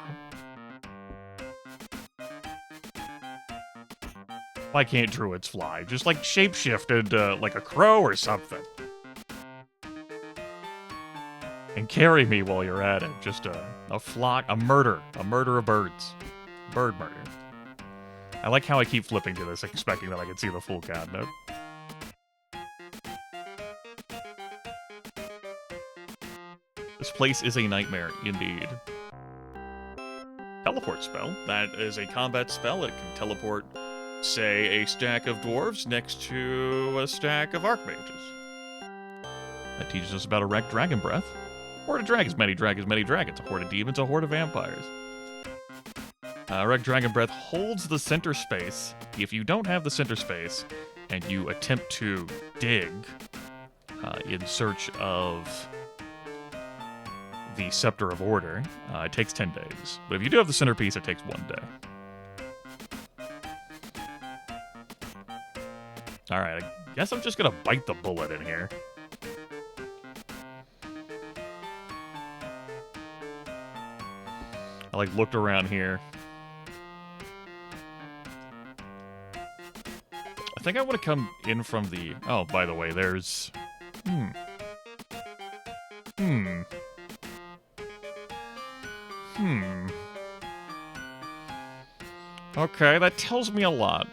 Why can't druids fly? Just, like, shapeshifted, like a crow or something. And carry me while you're at it. Just a flock, a murder of birds. Bird murder. I like how I keep flipping to this, expecting that I can see the full continent. This place is a nightmare, indeed. Teleport spell. That is a combat spell. It can teleport, say, a stack of dwarves next to a stack of archmages. That teaches us about erect dragon breath. Horde of dragons, many dragons, many dragons. A horde of demons, a horde of vampires. Erect Dragon Breath holds the center space. If you don't have the center space, and you attempt to dig in search of the Scepter of Order, it takes 10 days. But if you do have the centerpiece, it takes 1 day. Alright, I guess I'm just gonna bite the bullet in here. I, like, looked around here. I think I want to come in from the... Oh, by the way, there's... Okay, that tells me a lot.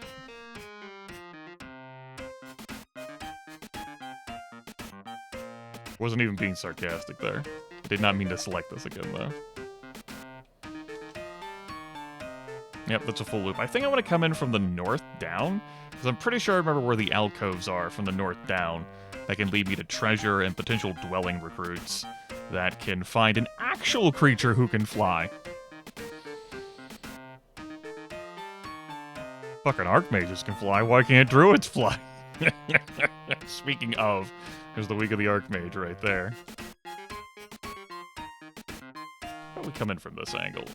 Wasn't even being sarcastic there. Did not mean to select this again, though. Yep, that's a full loop. I think I want to come in from the north down, because I'm pretty sure I remember where the alcoves are from the north down. That can lead me to treasure and potential dwelling recruits that can find an actual creature who can fly. Fucking archmages can fly, why can't druids fly? Speaking of, there's the week of the archmage right there. How do we come in from this angle?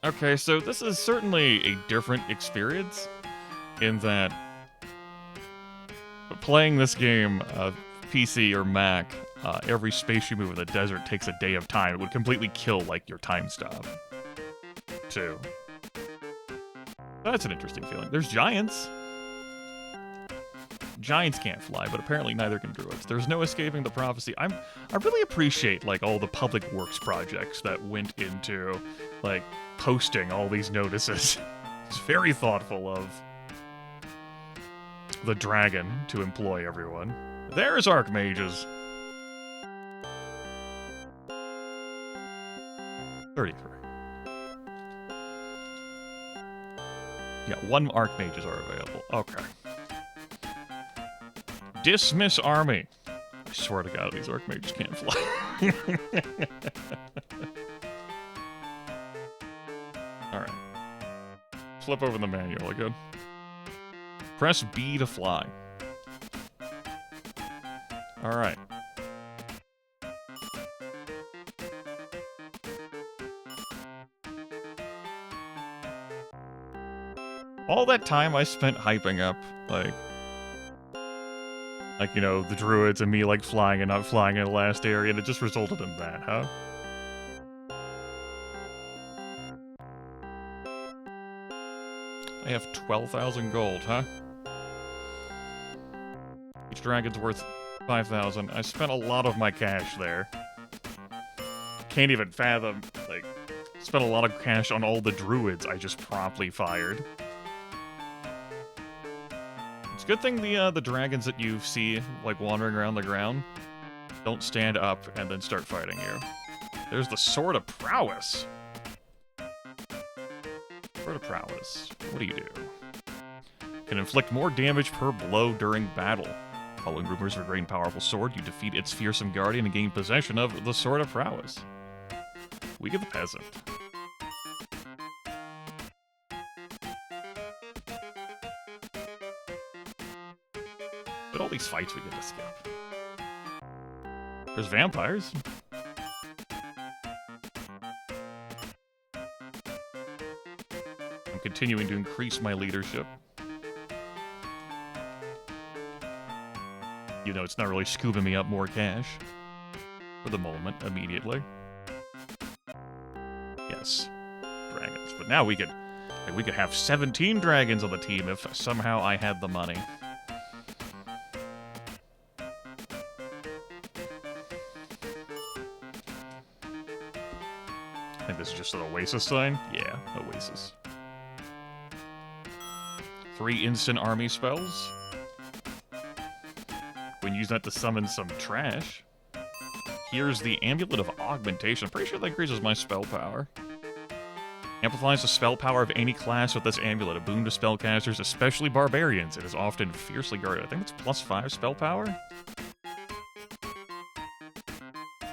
Okay, so this is certainly a different experience in that playing this game, PC or Mac, every space you move in the desert takes a day of time. It would completely kill, like, your time stop, too. That's an interesting feeling. There's giants. Giants can't fly, but apparently neither can druids. There's no escaping the prophecy. I really appreciate, like, all the public works projects that went into, like, posting all these notices. It's very thoughtful of the dragon to employ everyone. There's archmages. 33. Yeah, 1 archmages are available. Okay. Dismiss army. I swear to God, these archmages can't fly. Alright. Flip over the manual again. Press B to fly. Alright. All that time I spent hyping up, like, you know, the druids and me, like, flying and not flying in the last area, and it just resulted in that, huh? I have 12,000 gold, huh? Each dragon's worth 5,000. I spent a lot of my cash there. Can't even fathom, like, spent a lot of cash on all the druids I just promptly fired. It's a good thing the dragons that you see, like, wandering around the ground don't stand up and then start fighting you. There's the Sword of Prowess. Sword of Prowess. What do you do? Can inflict more damage per blow during battle. Following rumors of a great and powerful sword, you defeat its fearsome guardian and gain possession of the Sword of Prowess. We get the peasant. But all these fights we get to skip. There's vampires. I'm continuing to increase my leadership. You know, it's not really scooping me up more cash. For the moment, immediately. Yes. Dragons. But now we could have 17 dragons on the team if somehow I had the money. I think this is just an Oasis sign. Yeah, Oasis. 3 instant army spells. When using that to summon some trash. Here's the Amulet of Augmentation. I'm pretty sure that increases my spell power. Amplifies the spell power of any class with this amulet. A boon to spellcasters, especially barbarians. It is often fiercely guarded. I think it's +5 spell power.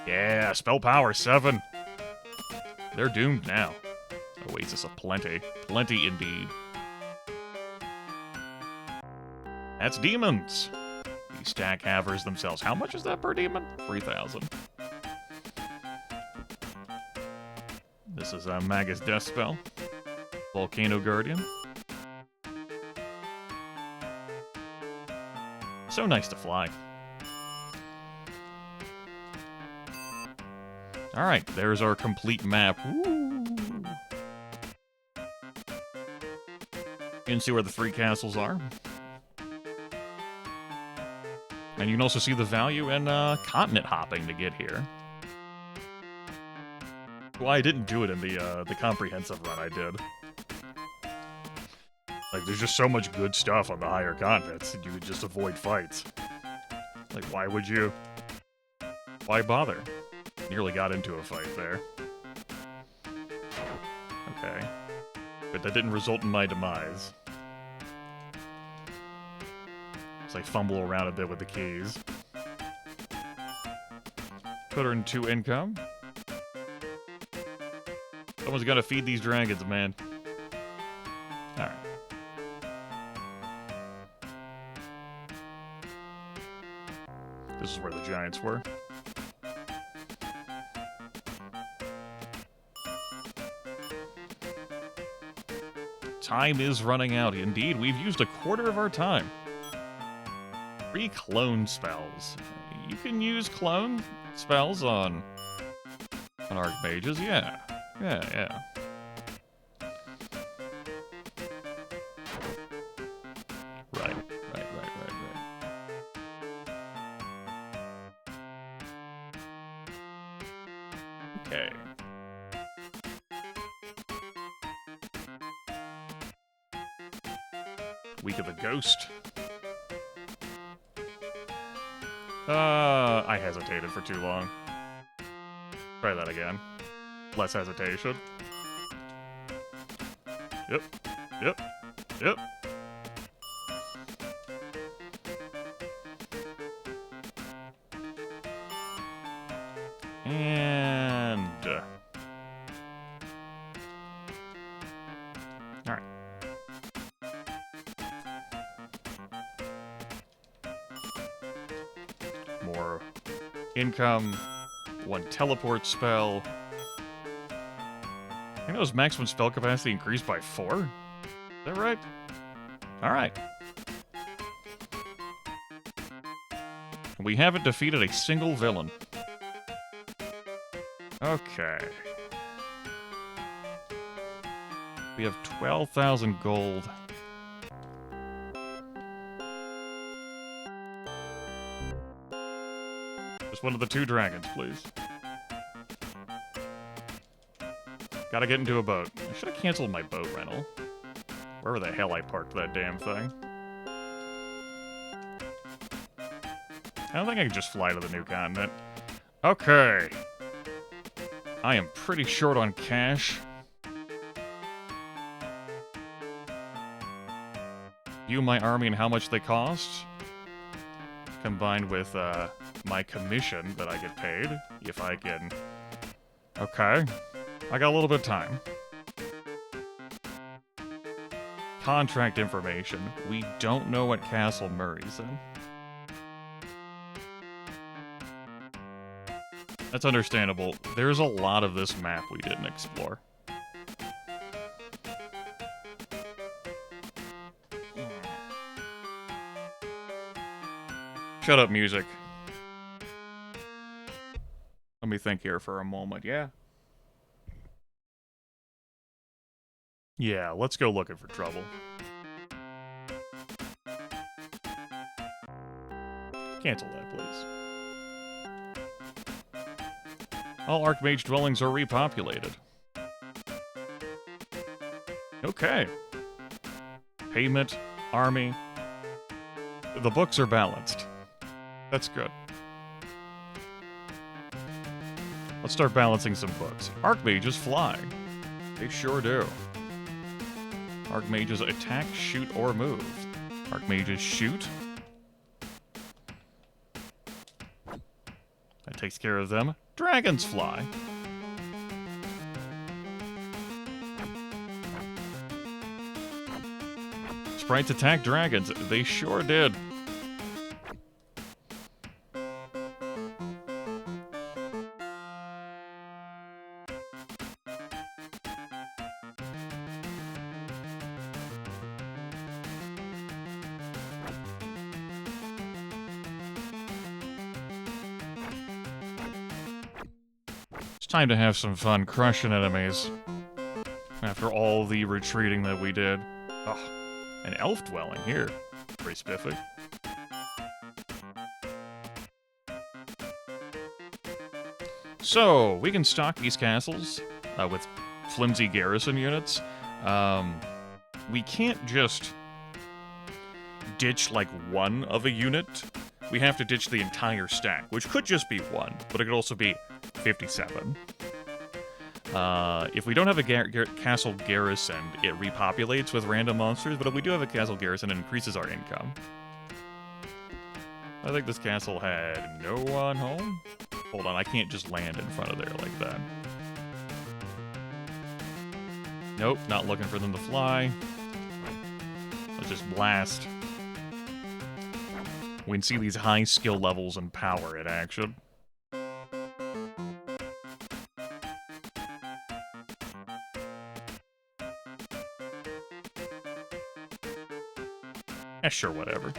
Yeah, spell power 7. They're doomed now. Oasis of plenty. Plenty indeed. That's demons. The stack havers themselves. How much is that per demon? 3,000. This is a Magus Death Spell. Volcano Guardian. So nice to fly. Alright, there's our complete map. Woo. You can see where the 3 castles are. And you can also see the value in continent hopping to get here. Well, I didn't do it in the comprehensive run I did. Like, there's just so much good stuff on the higher continents, you could just avoid fights. Like, why would you? Why bother? Nearly got into a fight there. Okay. But that didn't result in my demise. As I fumble around a bit with the keys. Put her in 2 income. Someone's gotta feed these dragons, man. Alright. This is where the giants were. Time is running out. Indeed, we've used a quarter of our time. 3 clone spells. You can use clone spells on archmages, yeah. Yeah. Right. Okay. Week of the Ghost. I hesitated for too long. Try that again. Less hesitation. Yep. And... Alright. More income. 1 teleport spell. I think that was maximum spell capacity increased by 4? Is that right? Alright. We haven't defeated a single villain. Okay. We have 12,000 gold. Just one of the 2 dragons, please. Gotta get into a boat. I should have canceled my boat rental. Wherever the hell I parked that damn thing. I don't think I can just fly to the new continent. Okay. I am pretty short on cash. View my army and how much they cost. combined with my commission that I get paid, if I can... Okay, I got a little bit of time. Contract information. We don't know what Castle Murray's in. That's understandable. There's a lot of this map we didn't explore. Shut up, music. Let me think here for a moment, yeah? Yeah, let's go looking for trouble. Cancel that, please. All Archmage dwellings are repopulated. Okay. Payment, army. The books are balanced. That's good. Let's start balancing some books. Archmages fly. They sure do. Archmages attack, shoot, or move. Archmages shoot. That takes care of them. Dragons fly. Sprites attack dragons. They sure did. Time to have some fun crushing enemies. After all the retreating that we did. Oh, an elf dwelling here. Pretty spiffy. So, we can stock these castles with flimsy garrison units. We can't just ditch like one of a unit. We have to ditch the entire stack, which could just be one, but it could also be 57. If we don't have a castle garrison, it repopulates with random monsters, but if we do have a castle garrison, it increases our income. I think this castle had no one home. Hold on, I can't just land in front of there like that. Nope, not looking for them to fly. Let's just blast. We can see these high skill levels and power in action. Eh, sure, whatever.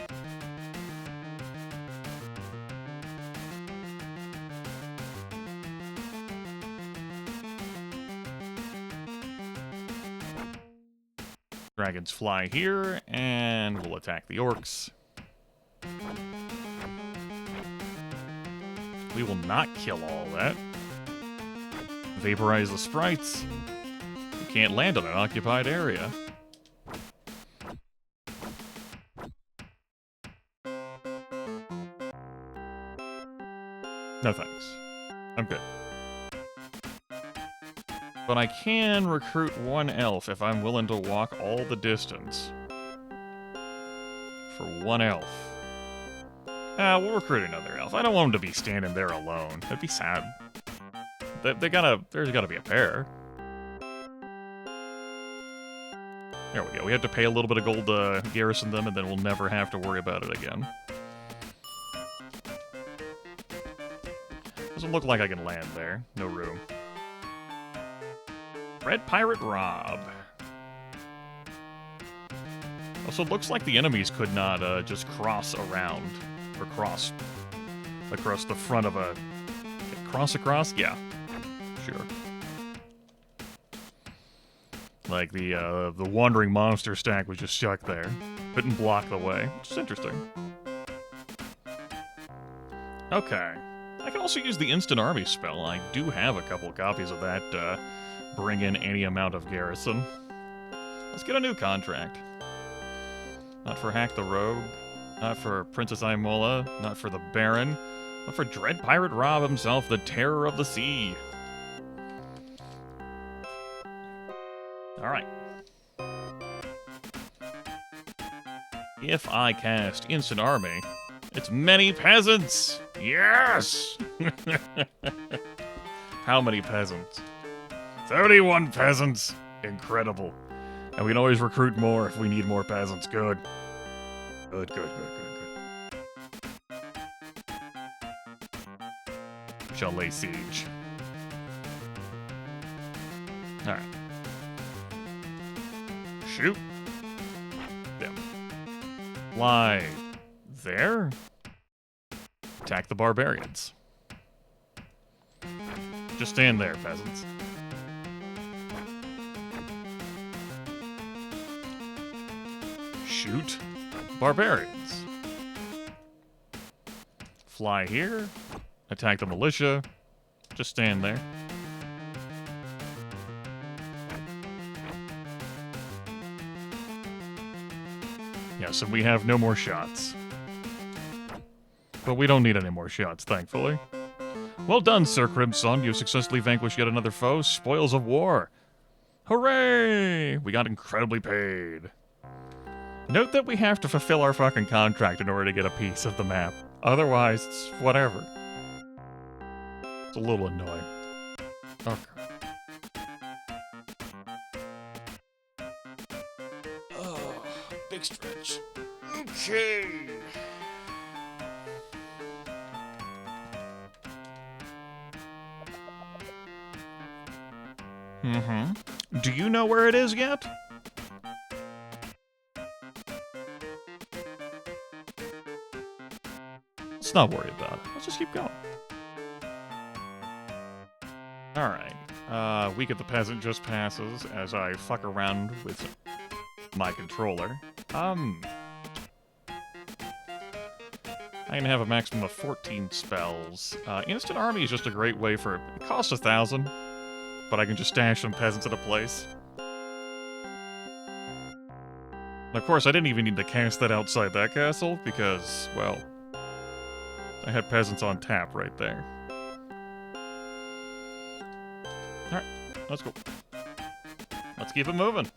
Dragons fly here, and we'll attack the orcs. We will not kill all that. Vaporize the sprites. We can't land on an occupied area. No thanks. I'm good. But I can recruit one elf if I'm willing to walk all the distance. For one elf. We'll recruit another elf. I don't want him to be standing there alone. That'd be sad. There's gotta be a pair. There we go. We have to pay a little bit of gold to garrison them, and then we'll never have to worry about it again. Doesn't look like I can land there. No room. Red Pirate Rob. Also, it looks like the enemies could not just cross around. Or cross across the front of a... Cross across? Yeah. Sure. Like the Wandering Monster stack was just stuck there. Couldn't block the way, which is interesting. Okay. I can also use the Instant Army spell. I do have a couple copies of that. Bring in any amount of garrison. Let's get a new contract. Not for Hack the Rogue. Not for Princess Imola. Not for the Baron. But for Dread Pirate Rob himself, the Terror of the Sea. Alright. If I cast Instant Army, It's many peasants! Yes! How many peasants? 31 peasants! Incredible. And we can always recruit more if we need more peasants. Good. Good, good, good, good, good. Shall lay siege. Alright. Shoot. Them. Fly there. Attack the barbarians. Just stand there, peasants. Shoot barbarians. Fly here. Attack the militia. Just stand there. Yes, and we have no more shots. But we don't need any more shots, thankfully. Well done, Sir Crimson. You've successfully vanquished yet another foe. Spoils of war. Hooray! We got incredibly paid. Note that we have to fulfill our fucking contract in order to get a piece of the map. Otherwise, it's whatever. It's a little annoying. Okay. Oh, big stretch. Okay. Do you know where it is yet? Let's not worry about it. Let's just keep going. Alright. Week of the Peasant just passes as I fuck around with my controller. I can have a maximum of 14 spells. Instant Army is just a great way for... It costs 1,000, but I can just stash some peasants at a place. And of course, I didn't even need to cast that outside that castle, because, well... I had peasants on tap right there. Alright, let's go. Let's keep it moving.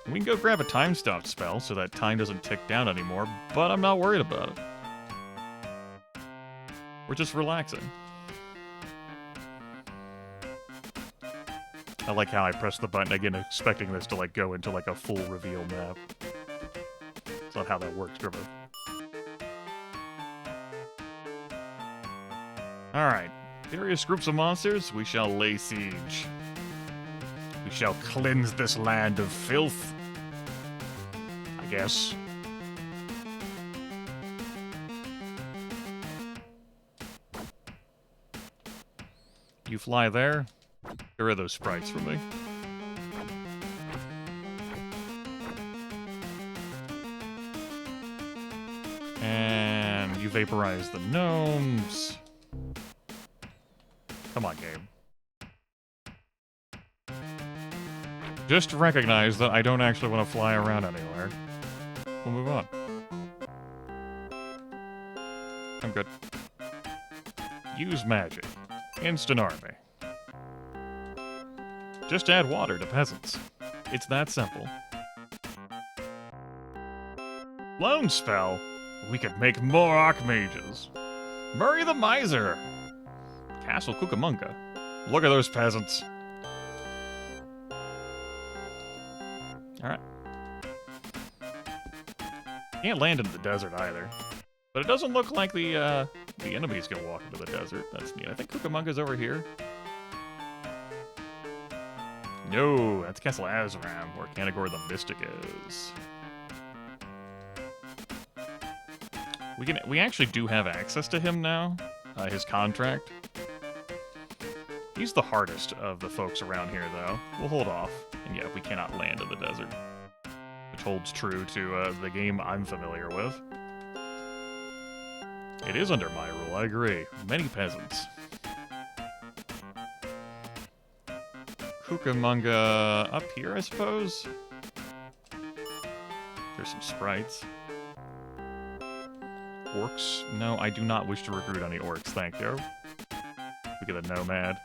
We can go grab a time stop spell so that time doesn't tick down anymore, but I'm not worried about it. We're just relaxing. I like how I press the button again, expecting this to, like, go into, like, a full reveal map. That's not how that works, Grimith. Alright. Various groups of monsters, we shall lay siege. We shall cleanse this land of filth. I guess. You fly there. Get rid of those sprites from me. And you vaporize the gnomes. Come on, game. Just recognize that I don't actually want to fly around anywhere. We'll move on. I'm good. Use magic. Instant army. Just add water to peasants. It's that simple. Lone spell? We could make more archmages. Murray the Miser. Castle Cucamonga. Look at those peasants. Alright. Can't land into the desert either. But it doesn't look like the enemies can walk into the desert. That's neat. I think Cucamonga's over here. No, that's Castle Azram, where Canagor the Mystic is. We actually do have access to him now. His contract. He's the hardest of the folks around here, though. We'll hold off. And yeah, we cannot land in the desert. Which holds true to the game I'm familiar with. It is under my rule, I agree. Many peasants. Cucamonga up here, I suppose? There's some sprites. Orcs? No, I do not wish to recruit any orcs, thank you. Look at the nomad.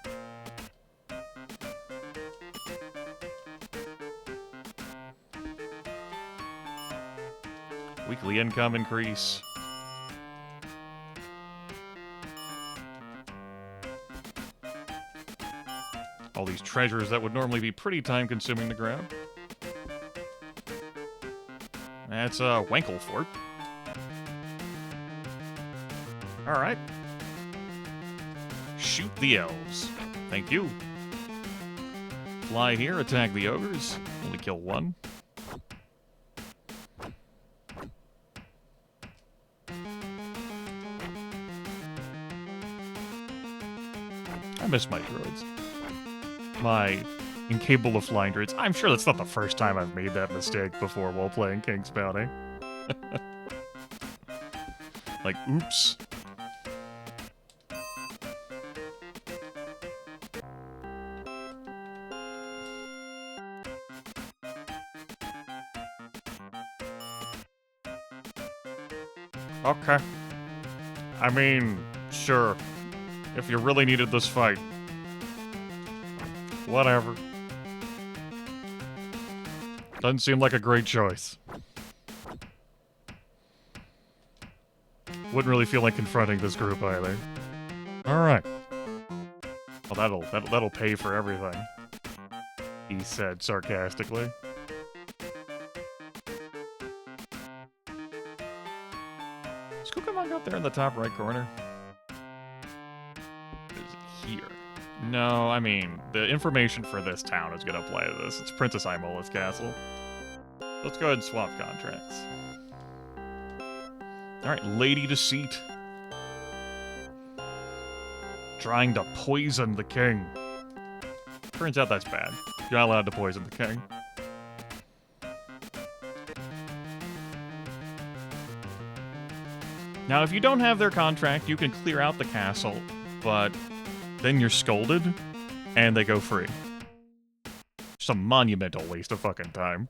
weekly income increase. All these treasures that would normally be pretty time-consuming to grab. That's a Wankel Fort. Alright. Shoot the elves. Thank you. Fly here, attack the ogres. Only kill one. I miss my druids. My incapable of flying druids. I'm sure that's not the first time I've made that mistake before while playing King's Bounty. Like, oops. Okay. I mean, sure. If you really needed this fight. Whatever. Doesn't seem like a great choice. Wouldn't really feel like confronting this group either. Alright. Well, that'll pay for everything. He said sarcastically. Is Kukamon up there in the top right corner? Is it here? No, I mean, the information for this town is going to apply to this. It's Princess Imola's castle. Let's go ahead and swap contracts. Alright, Lady Deceit. Trying to poison the king. Turns out that's bad. You're not allowed to poison the king. Now, if you don't have their contract, you can clear out the castle, but then you're scolded, and they go free. Just a monumental waste of fucking time.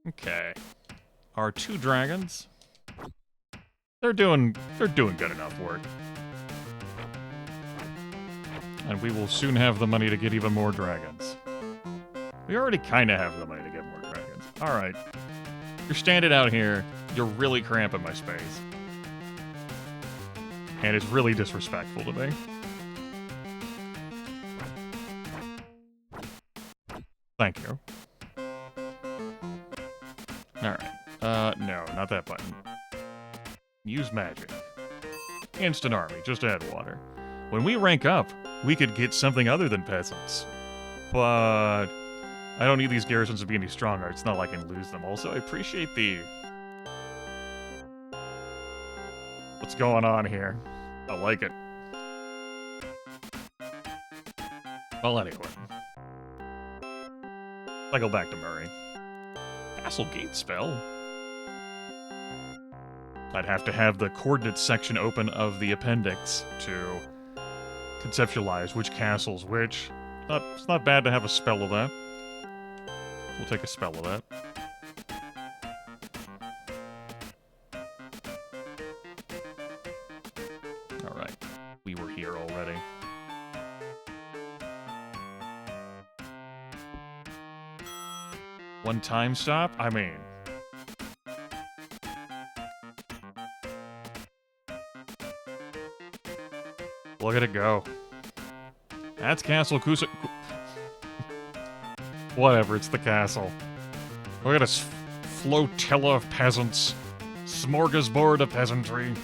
Okay. Our two dragons. They're doing good enough work. And we will soon have the money to get even more dragons. We already kind of have the money to get more dragons. Alright. You're standing out here. You're really cramping my space. And it's really disrespectful to me. Thank you. Alright. No, not that button. Use magic. Instant army, just add water. When we rank up, we could get something other than peasants. But I don't need these garrisons to be any stronger. It's not like I can lose them. Also, I appreciate the... What's going on here? I like it. Well, anyway. Cycle back to Murray. Castle Gate spell? I'd have to have the coordinates section open of the appendix to conceptualize which castle's which. It's not bad to have a spell of that. We'll take a spell of that. Alright. We were here already. One time stop? I mean... Look at it go. That's Castle Kusa... Whatever, it's the castle. Look at this flotilla of peasants. Smorgasbord of peasantry.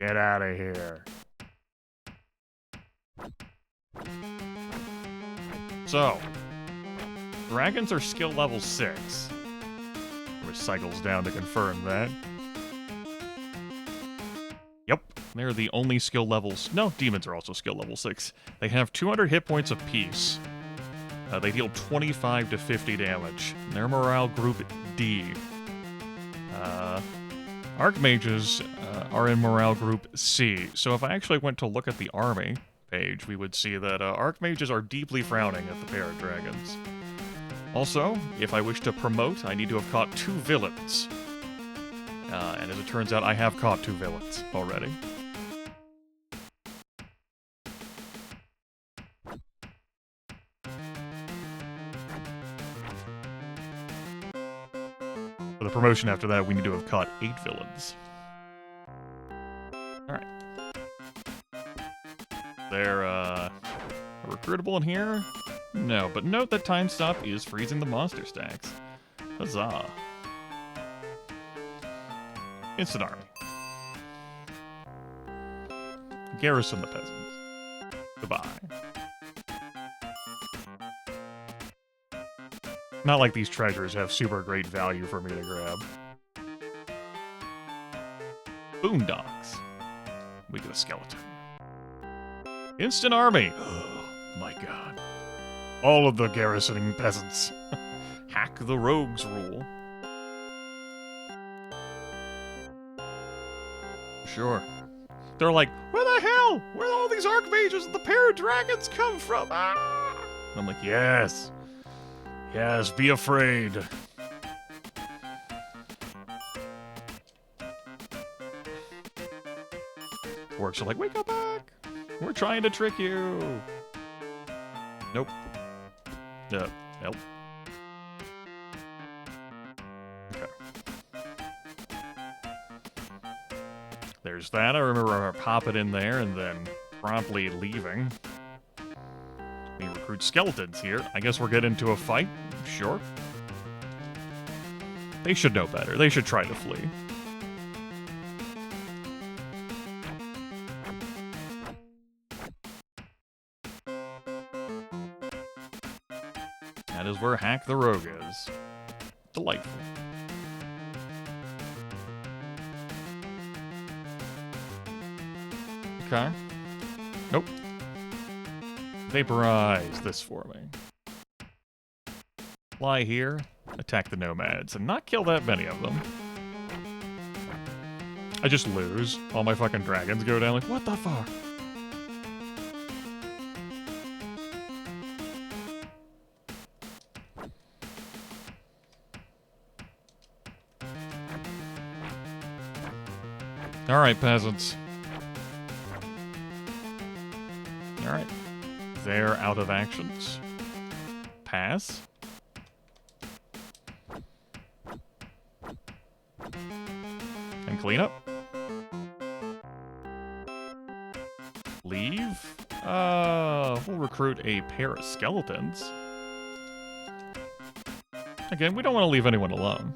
Get out of here. So, dragons are skill level 6. Which cycles down to confirm that. Yep, they're the only skill levels. No, demons are also skill level 6. They have 200 hit points apiece. They deal 25 to 50 damage. They're morale group D. Archmages are in morale group C. So if I actually went to look at the army page, we would see that Archmages are deeply frowning at the pair of dragons. Also, if I wish to promote, I need to have caught 2 villains. And as it turns out, I have caught 2 villains already. For the promotion after that, we need to have caught 8 villains. Alright. They're, recruitable in here? No, but note that time stop is freezing the monster stacks. Huzzah. Instant army. Garrison the peasants. Goodbye. Not like these treasures have super great value for me to grab. Boondocks. We get a skeleton. Instant army. Oh my god. All of the garrisoning peasants. Hack the rogues rule. Sure. They're like, where the hell? Where all these archmages and the pair of dragons come from? Ah! And I'm like, yes. Yes, be afraid. Orcs are like, wake up back. We're trying to trick you. Nope. Nope. Okay. There's that. I remember popping in there and then promptly leaving. We recruit skeletons here. I guess we're getting into a fight? Sure. They should know better. They should try to flee. That is where Hack the Rogue is. Delightful. Okay. Nope. Vaporize this for me. Fly here, attack the nomads, and not kill that many of them. I just lose. All my fucking dragons go down like, what the fuck? Alright, peasants. Alright. They're out of actions. Pass. And clean up. Leave. We'll recruit a pair of skeletons. Again, we don't want to leave anyone alone.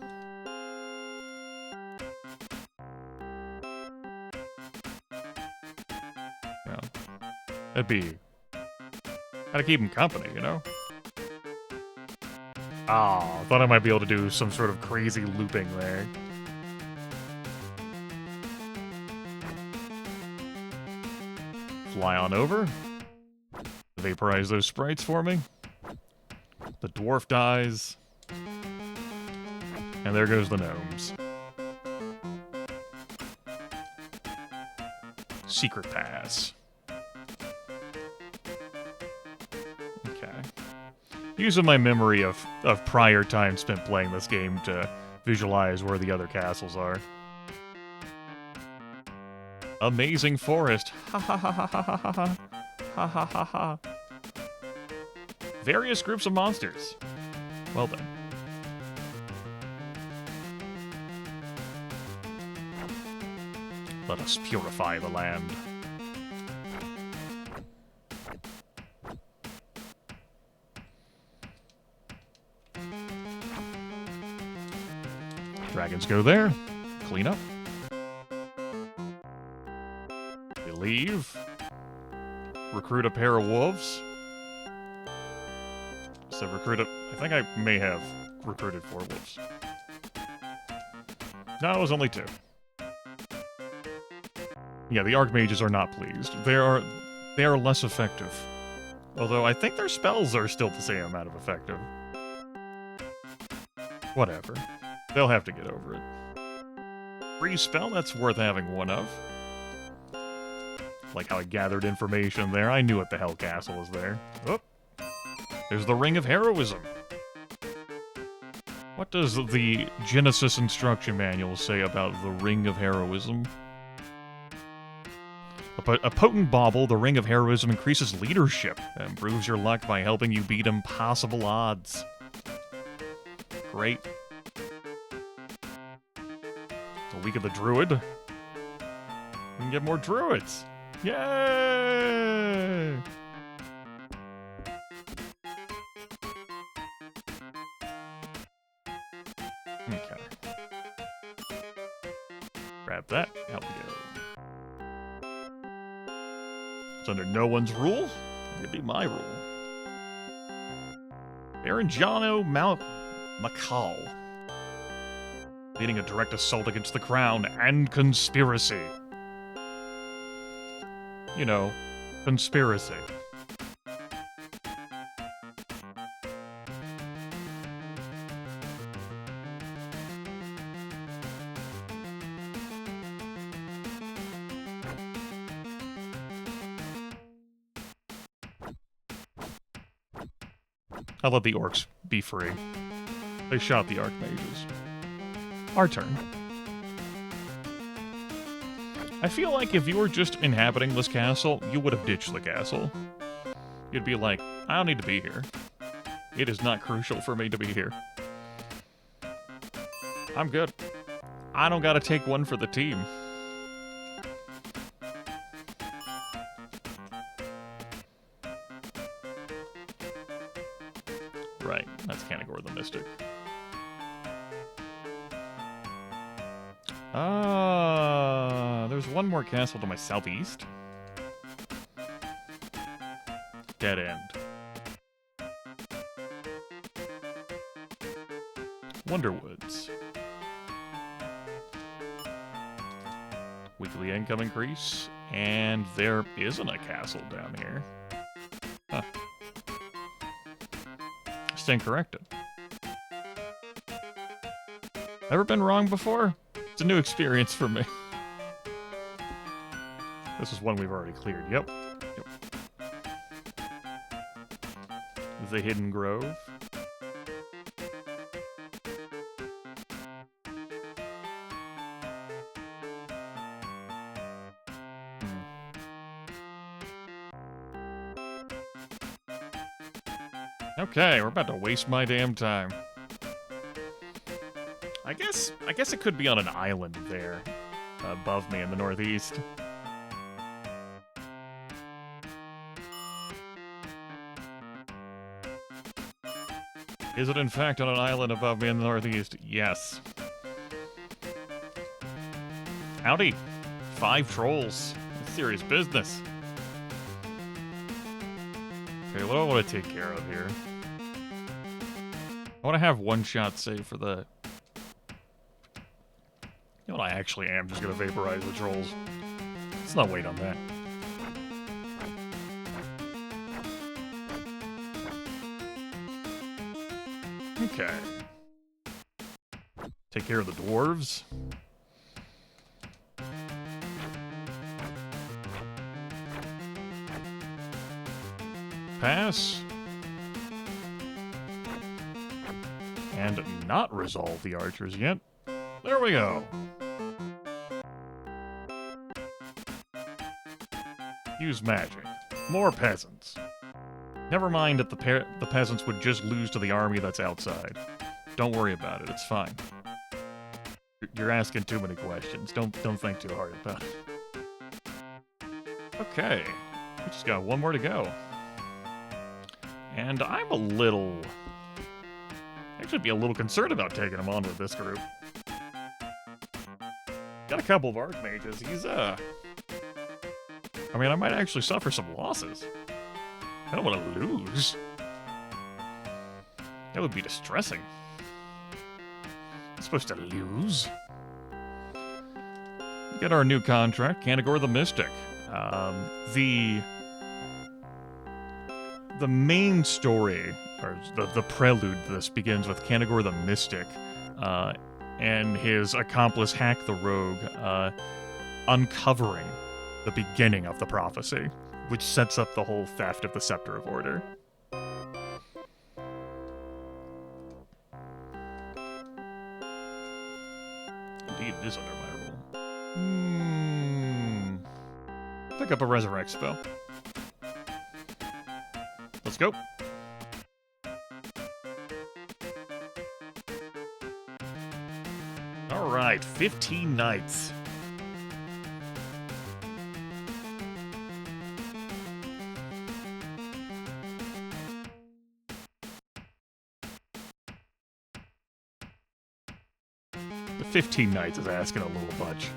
Yeah. That'd be... Gotta keep him company, you know? Oh, thought I might be able to do some sort of crazy looping there. Fly on over. Vaporize those sprites for me. The dwarf dies. And there goes the gnomes. Secret pass. Okay. Using my memory of prior time spent playing this game to visualize where the other castles are. Amazing forest. Ha ha ha ha ha ha ha. Ha ha ha ha. Various groups of monsters. Well done. Let us purify the land. Dragons go there. Clean up. We leave. Recruit a pair of wolves. So recruit a... I think I may have recruited 4 wolves. No, it was only 2. Yeah, the archmages are not pleased. They are less effective. Although I think their spells are still the same amount of effective. Whatever. They'll have to get over it. Free spell, that's worth having one of. Like how I gathered information there. I knew what the hell castle was there. Oh. There's the Ring of Heroism. What What does the Genesis instruction manual say about the Ring of Heroism? A potent bauble, the Ring of Heroism increases leadership and improves your luck by helping you beat impossible odds. Great. The Week of the Druid. We can get more druids. Yay! Okay. Grab that. Out we go. It's under no one's rule. It'd be my rule. Baron Jono Macau. Leading a direct assault against the crown and conspiracy. You know, conspiracy. I'll let the orcs be free. They shot the archmages. Our turn. I feel like if you were just inhabiting this castle, you would have ditched the castle. You'd be like, I don't need to be here. It is not crucial for me to be here. I'm good. I don't gotta take one for the team. Right, that's Canagor the Mystic. There's one more castle to my southeast. Dead end. Wonderwoods. Weekly income increase. And there isn't a castle down here. Huh. Stand corrected. Ever been wrong before? It's a new experience for me. This is one we've already cleared. Yep. The Hidden Grove. Okay, we're about to waste my damn time. I guess it could be on an island there, above me in the northeast. Is it in fact on an island above me in the northeast? Yes. Howdy. 5 trolls. That's serious business. Okay, what do I want to take care of here? I want to have one-shot save for the... You know what, I actually am just going to vaporize the trolls. Let's not wait on that. Okay. Take care of the dwarves. Pass. And not resolve the archers yet. There we go. Use magic. More peasants. Never mind that the peasants would just lose to the army that's outside. Don't worry about it, it's fine. You're asking too many questions. Don't think too hard about it. Okay. We just got one more to go. And I'm actually be a little concerned about taking him on with this group. Got a couple of archmages. He's, I mean, I might actually suffer some losses. I don't want to lose. That would be distressing. I'm supposed to lose. Get our new contract, Canagor the Mystic. The main story, or the prelude to this, begins with Canagor the Mystic and his accomplice Hack the Rogue uncovering the beginning of the prophecy, which sets up the whole theft of the Scepter of Order. It is under my rule. Pick up a resurrect spell. Let's go. Alright, 15 knights. The 15 knights is asking a little much.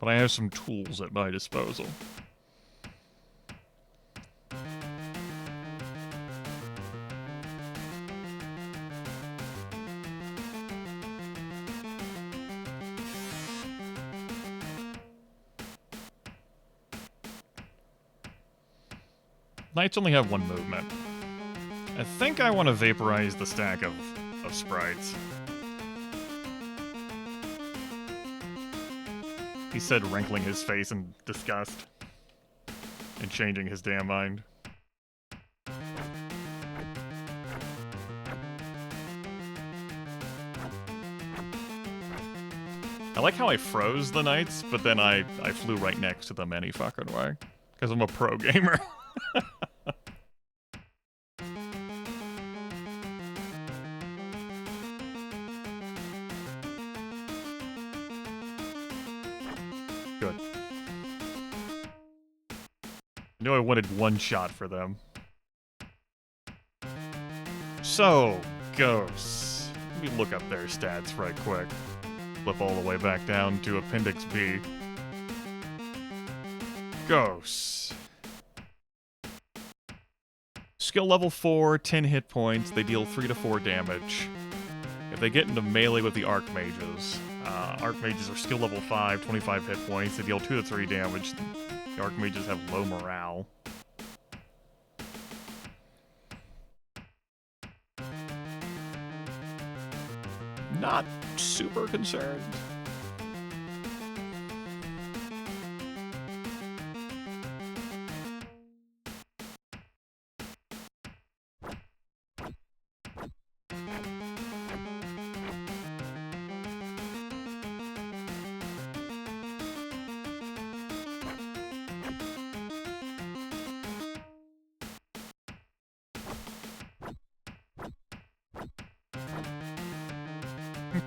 But I have some tools at my disposal. Knights only have one movement. I think I want to vaporize the stack of sprites. He said, wrinkling his face in disgust and changing his damn mind. I like how I froze the knights, but then I flew right next to them any fucking way. Because I'm a pro gamer. Good. I knew I wanted one shot for them. So, ghosts. Let me look up their stats right quick. Flip all the way back down to Appendix B. Ghosts. Skill level 4, 10 hit points. They deal 3 to 4 damage. If they get into melee with the Archmages, Archmages are skill level 5, 25 hit points. They deal 2 to 3 damage. The Archmages have low morale. Not super concerned.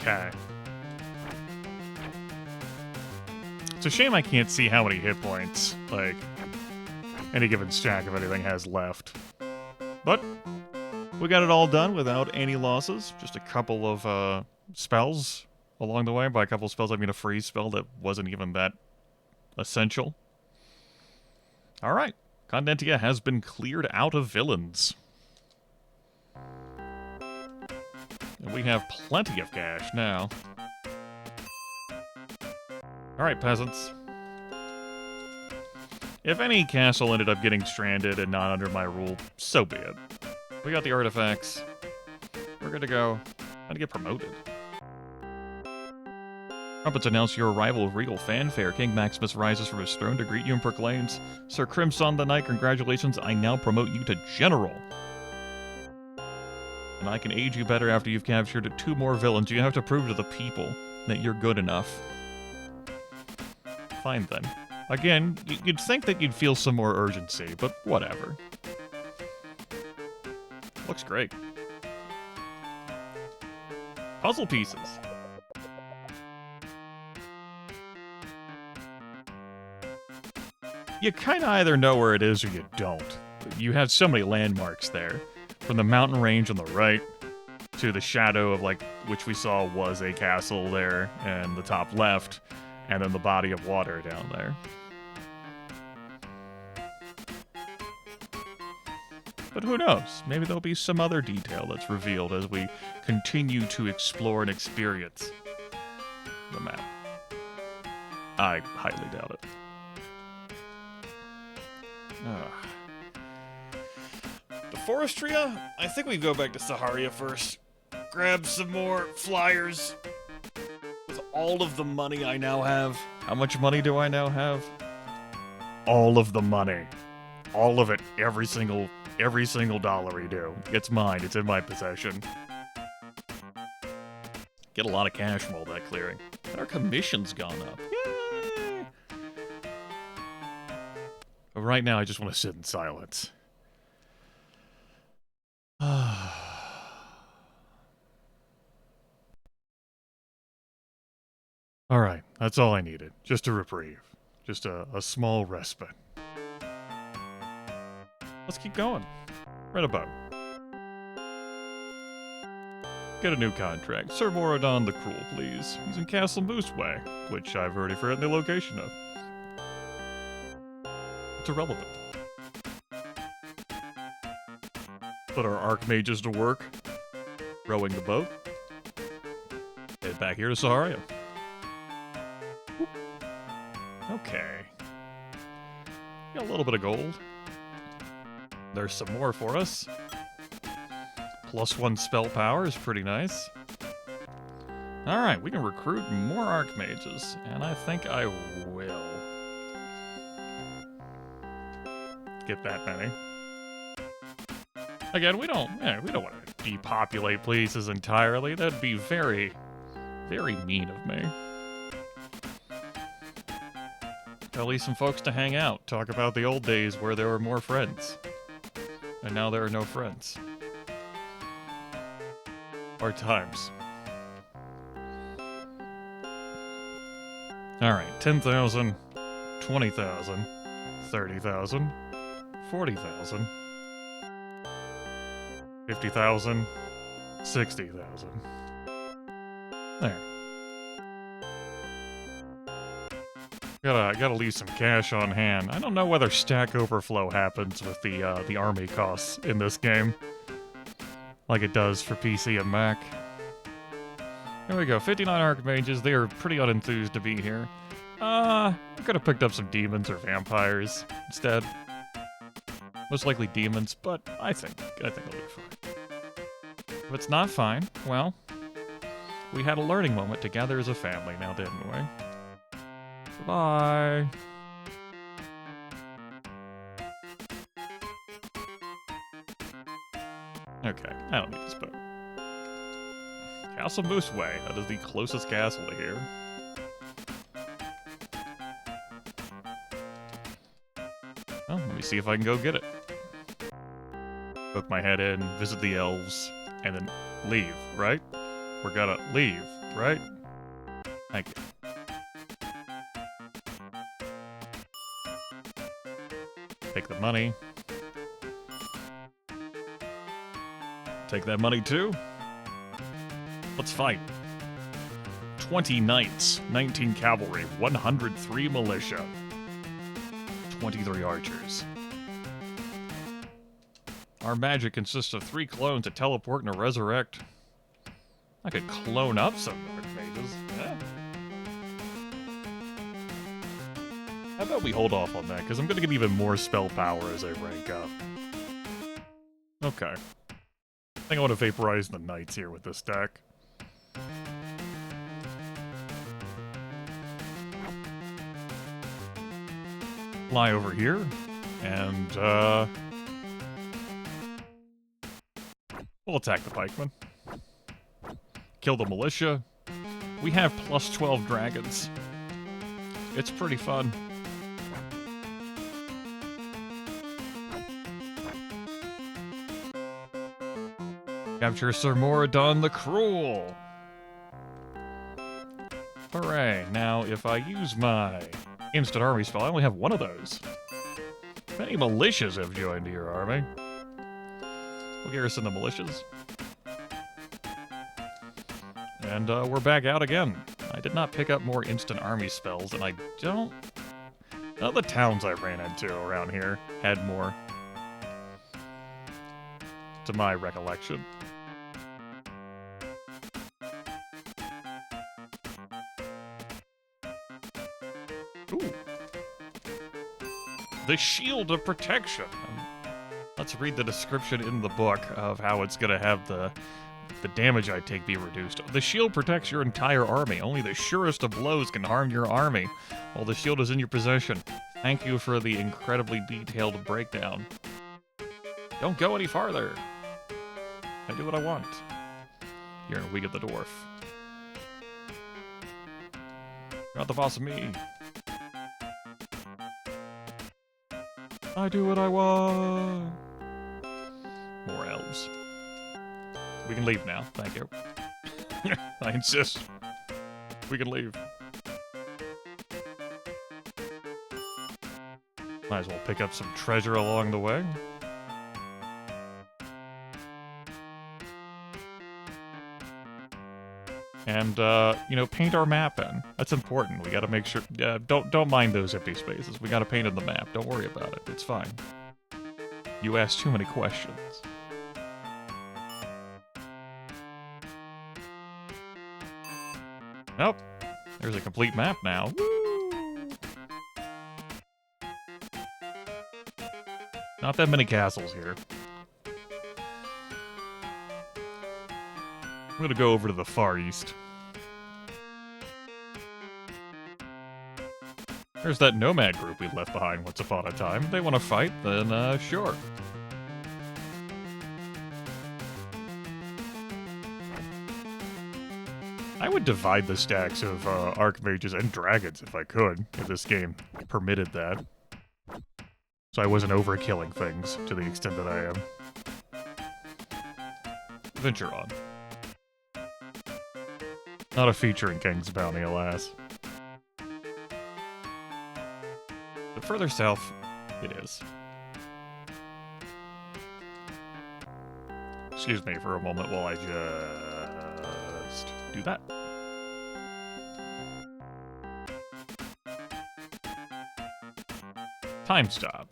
Okay. It's a shame I can't see how many hit points, like, any given stack of anything has left. But we got it all done without any losses. Just a couple of spells along the way. By a couple of spells, I mean a freeze spell that wasn't even that essential. Alright. Condentia has been cleared out of villains. And we have plenty of cash now. Alright, peasants. If any castle ended up getting stranded and not under my rule, so be it. We got the artifacts. We're good to go. How to get promoted. Trumpets announce your arrival with regal fanfare. King Maximus rises from his throne to greet you and proclaims, Sir Crimson the Knight, congratulations, I now promote you to General. And I can aid you better after you've captured 2 more villains. You have to prove to the people that you're good enough. Fine then. Again, you'd think that you'd feel some more urgency, but whatever. Looks great. Puzzle pieces. You kind of either know where it is or you don't. You have so many landmarks there. From the mountain range on the right to the shadow of, like, which we saw was a castle there and the top left, and then the body of water down there. But who knows? Maybe there'll be some other detail that's revealed as we continue to explore and experience the map. I highly doubt it. The Forestria? I think we go back to Saharia first. Grab some more flyers. With all of the money I now have. How much money do I now have? All of the money. All of it. Every single Every single dollar we do. It's mine. It's in my possession. Get a lot of cash from all that clearing. And our commission's gone up. Yay! But right now, I just want to sit in silence. Alright, that's all I needed. Just a reprieve. Just a small respite. Let's keep going. Right about. Get a new contract. Sir Moradon the Cruel, please. He's in Castle Mooseway, which I've already forgotten the location of. It's irrelevant. Put our archmages to work. Rowing the boat. Head back here to Saharia. Okay. Got a little bit of gold. There's some more for us. +1 spell power is pretty nice. Alright, we can recruit more archmages, and I think I will get that many. Again, we don't want to depopulate places entirely. That'd be very, very mean of me. At least some folks to hang out, talk about the old days where there were more friends. And now there are no friends. Or times. Alright, 10,000, 20,000, 30,000, 40,000, 50,000, 60,000. There. Gotta leave some cash on hand. I don't know whether stack overflow happens with the army costs in this game, like it does for PC and Mac. Here we go, 59 archmages. They are pretty unenthused to be here. I could have picked up some demons or vampires instead. Most likely demons, but I think I'll be fine. If it's not fine, well, we had a learning moment together as a family now, didn't we? Bye. Okay, I don't need this boat. Castle Mooseway. That is the closest castle to here. Well, let me see if I can go get it. Poke my head in, visit the elves, and then leave, right? We're gonna leave, right? Thank you. Take the money. Take that money too. Let's fight. 20 knights, 19 cavalry, 103 militia, 23 archers. Our magic consists of 3 clones, a teleport, and a resurrect. I could clone up some archmages. Yeah. How about we hold off on that, because I'm going to get even more spell power as I rank up. Okay. I think I want to vaporize the knights here with this deck. Fly over here, and, we'll attack the pikemen. Kill the militia. We have +12 dragons. It's pretty fun. Capture Sir Moradon the Cruel. Hooray. Now, if I use my instant army spell, I only have one of those. Many militias have joined your army. We'll garrison the militias. And we're back out again. I did not pick up more instant army spells, and I don't... None of the towns I ran into around here had more. To my recollection. Ooh. The Shield of Protection. Let's read the description in the book of how it's going to have the damage I take be reduced. The shield protects your entire army. Only the surest of blows can harm your army while the shield is in your possession. Thank you for the incredibly detailed breakdown. Don't go any farther. I do what I want. You're weak at the dwarf. You're not the boss of me. I do what I want. More elves. We can leave now. Thank you. I insist. We can leave. Might as well pick up some treasure along the way. And, you know, paint our map in. That's important. We gotta make sure... don't mind those empty spaces. We gotta paint in the map. Don't worry about it. It's fine. You asked too many questions. Nope. There's a complete map now. Woo! Not that many castles here. I'm gonna go over to the far east. There's that nomad group we left behind once upon a time. If they want to fight, then, sure. I would divide the stacks of, archmages and dragons if I could, if this game permitted that. So I wasn't overkilling things to the extent that I am. Venture on. Not a feature in King's Bounty, alas. But further south, it is. Excuse me for a moment while I just do that. Time stop.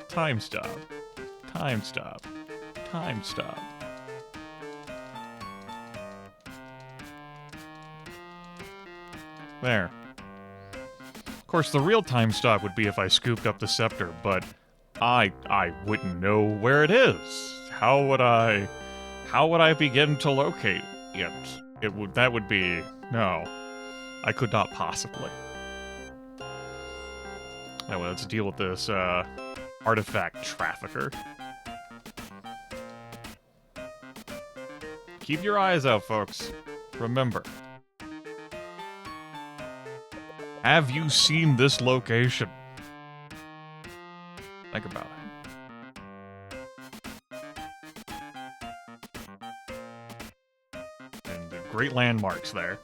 Time stop. Time stop. Time stop. There. Of course, the real time stop would be if I scooped up the scepter, but I wouldn't know where it is. How would I begin to locate it? That would be... No. I could not possibly. Anyway, let's deal with this, artifact trafficker. Keep your eyes out, folks. Remember. Have you seen this location? Think about it. And the great landmarks there.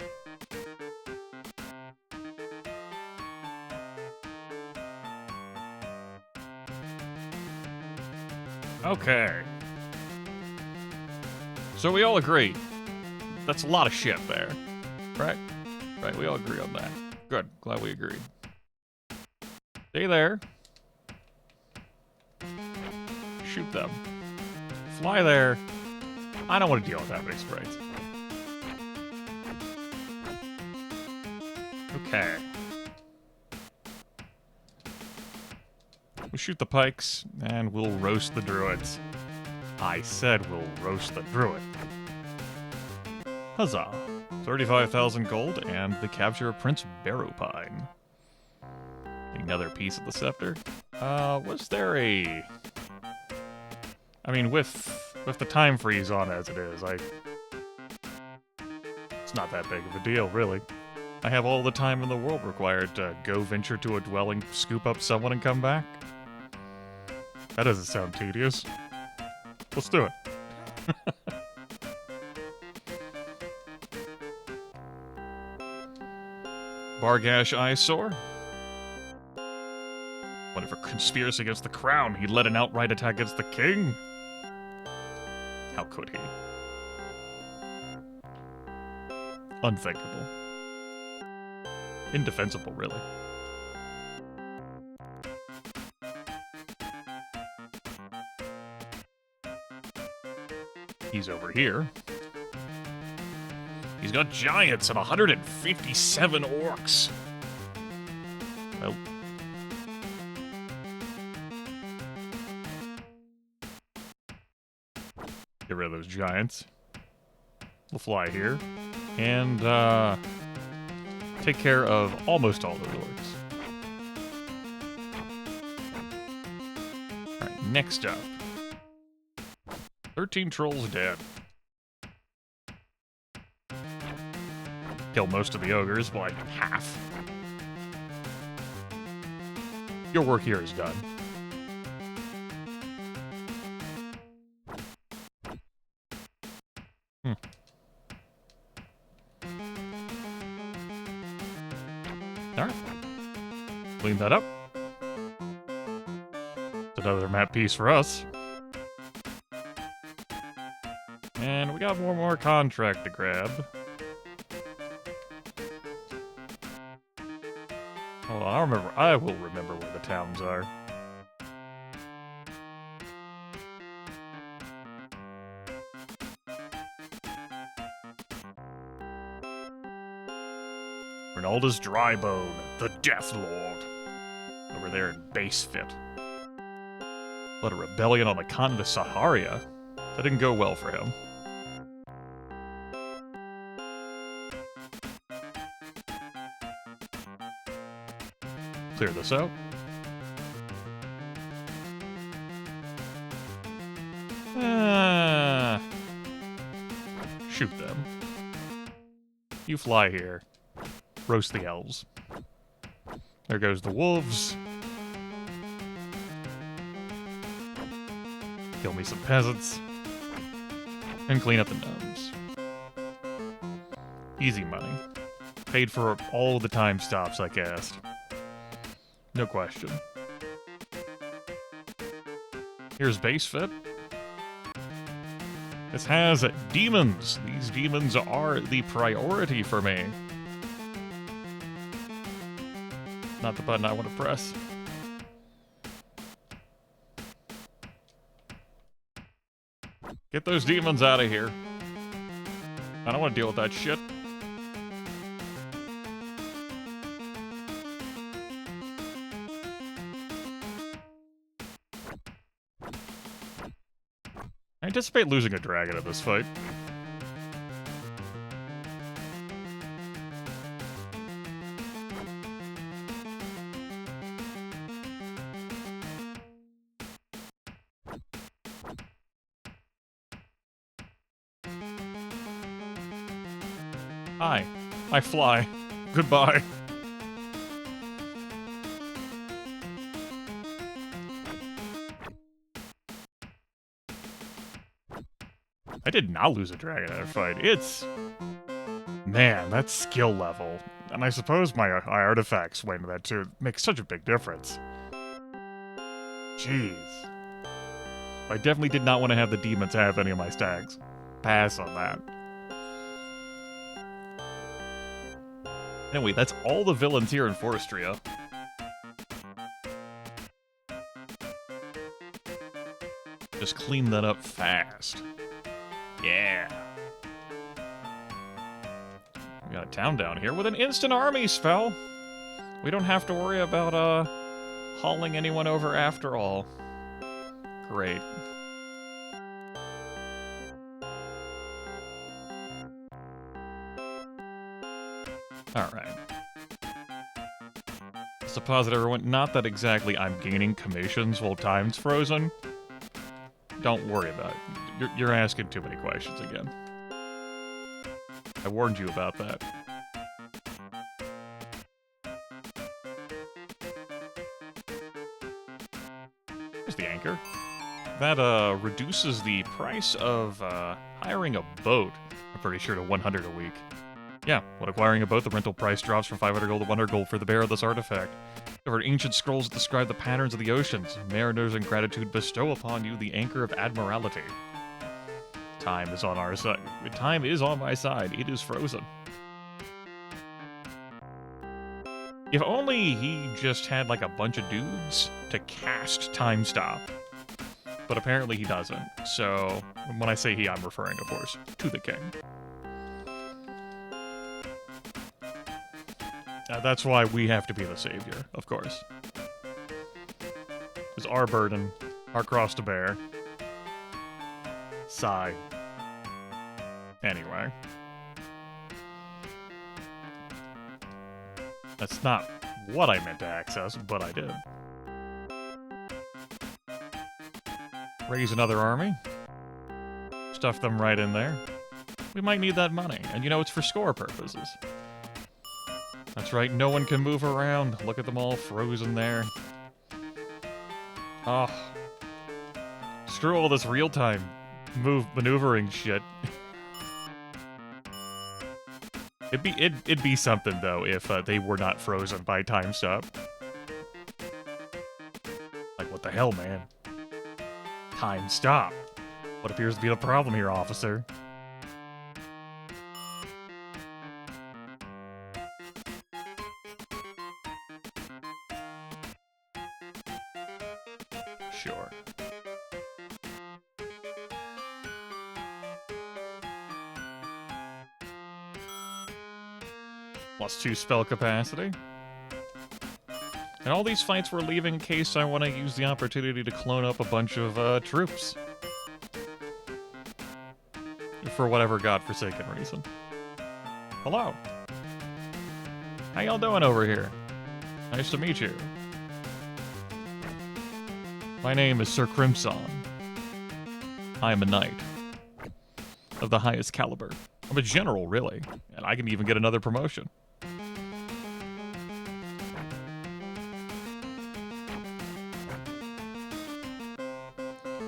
Okay. So we all agree. That's a lot of shit there. Right? Right, we all agree on that. Good. Glad we agreed. Stay there. Shoot them. Fly there. I don't want to deal with that many sprites. Okay. We'll shoot the pikes, and we'll roast the druids. I said we'll roast the druid. Huzzah. 35,000 gold, and the capture of Prince Barrowpine. Another piece of the scepter. Was there a... I mean, with the time freeze on as it is, it's not that big of a deal, really. I have all the time in the world required to go venture to a dwelling, scoop up someone, and come back. That doesn't sound tedious. Let's do it. Bargash eyesore. Whatever conspiracy against the crown, he led an outright attack against the king. How could he? Unthinkable. Indefensible, really. He's over here. He's got giants and 157 orcs. Well. Get rid of those giants. We'll fly here. And, take care of almost all the orcs. Alright, Next up. 13 trolls dead. Kill most of the ogres, well, like half. Your work here is done. Alright. Clean that up. It's another map piece for us. And we got one more contract to grab. Hold on, I will remember where the towns are. Ronaldus Drybone, the Death Lord. Over there in Base Fit. Led a rebellion on the continent of Saharia. That didn't go well for him. Clear this out. Shoot them. You fly here. Roast the elves. There goes the wolves. Kill me some peasants. And clean up the gnomes. Easy money. Paid for all the time stops I cast. No question. Here's Base Fit. This has demons. These demons are the priority for me. Not the button I want to press. Get those demons out of here. I don't want to deal with that shit. I anticipate losing a dragon in this fight. Hi. I fly. Goodbye. I did not lose a dragon in a fight. It's... Man, that's skill level. And I suppose my artifacts went into that too. It makes such a big difference. Jeez. I definitely did not want to have the demons have any of my stacks. Pass on that. Anyway, that's all the villains here in Forestria. Just clean that up fast. Yeah. We got a town down here with an instant army spell. We don't have to worry about, hauling anyone over after all. Great. Alright. Just to posit everyone, not that exactly I'm gaining commissions while time's frozen. Don't worry about it. You're asking too many questions again. I warned you about that. There's the anchor. That, reduces the price of, hiring a boat, I'm pretty sure, to 100 a week. Yeah, when acquiring a boat, the rental price drops from 500 gold to 100 gold for the bearer of this artifact. Discovered ancient scrolls that describe the patterns of the oceans. Mariners in gratitude bestow upon you the anchor of admiralty. Time is on our side. Time is on my side. It is frozen. If only he just had like a bunch of dudes to cast Time Stop. But apparently he doesn't. So when I say he, I'm referring, of course, to the king. That's why we have to be the savior, of course. It's our burden, our cross to bear. Sigh. Anyway. That's not what I meant to access, but I did. Raise another army. Stuff them right in there. We might need that money, and you know, it's for score purposes. That's right, no one can move around. Look at them all frozen there. Oh. Screw all this real-time maneuvering shit. It'd be something, though, if they were not frozen by time stop. Like, what the hell, man? Time stop. What appears to be the problem here, officer? Sure. +2 spell capacity. And all these fights we're leaving in case I want to use the opportunity to clone up a bunch of troops. For whatever godforsaken reason. Hello. How y'all doing over here? Nice to meet you. My name is Sir Crimson. I am a knight. Of the highest caliber. I'm a general, really. And I can even get another promotion.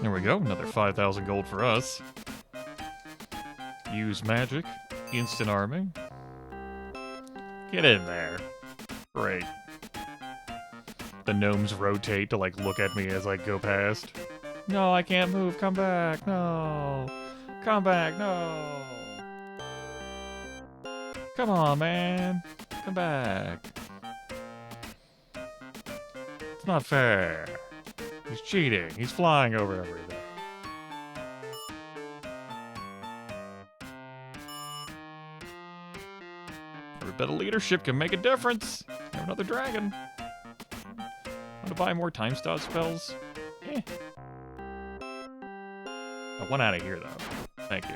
There we go, another 5,000 gold for us. Use magic. Instant arming. Get in there. Great. The gnomes rotate to, like, look at me as I go past. No, I can't move. Come back. No. Come back. No. Come on, man. Come back. It's not fair. He's cheating. He's flying over everything. Every bit of leadership can make a difference. Have another dragon. Want to buy more time stop spells? Eh. I want out of here, though. Thank you.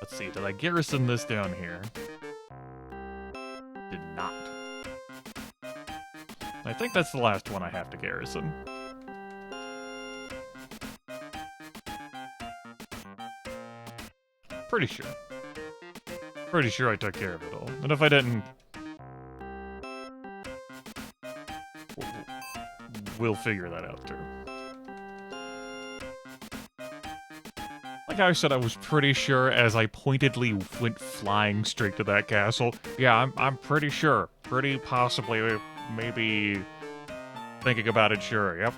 Let's see. Did I garrison this down here? Did not. I think that's the last one I have to garrison. Pretty sure. Pretty sure I took care of it all. And if I didn't... we'll figure that out, too. Like how I said, I was pretty sure as I pointedly went flying straight to that castle. Yeah, I'm pretty sure. Pretty possibly... maybe thinking about it, sure. Yep.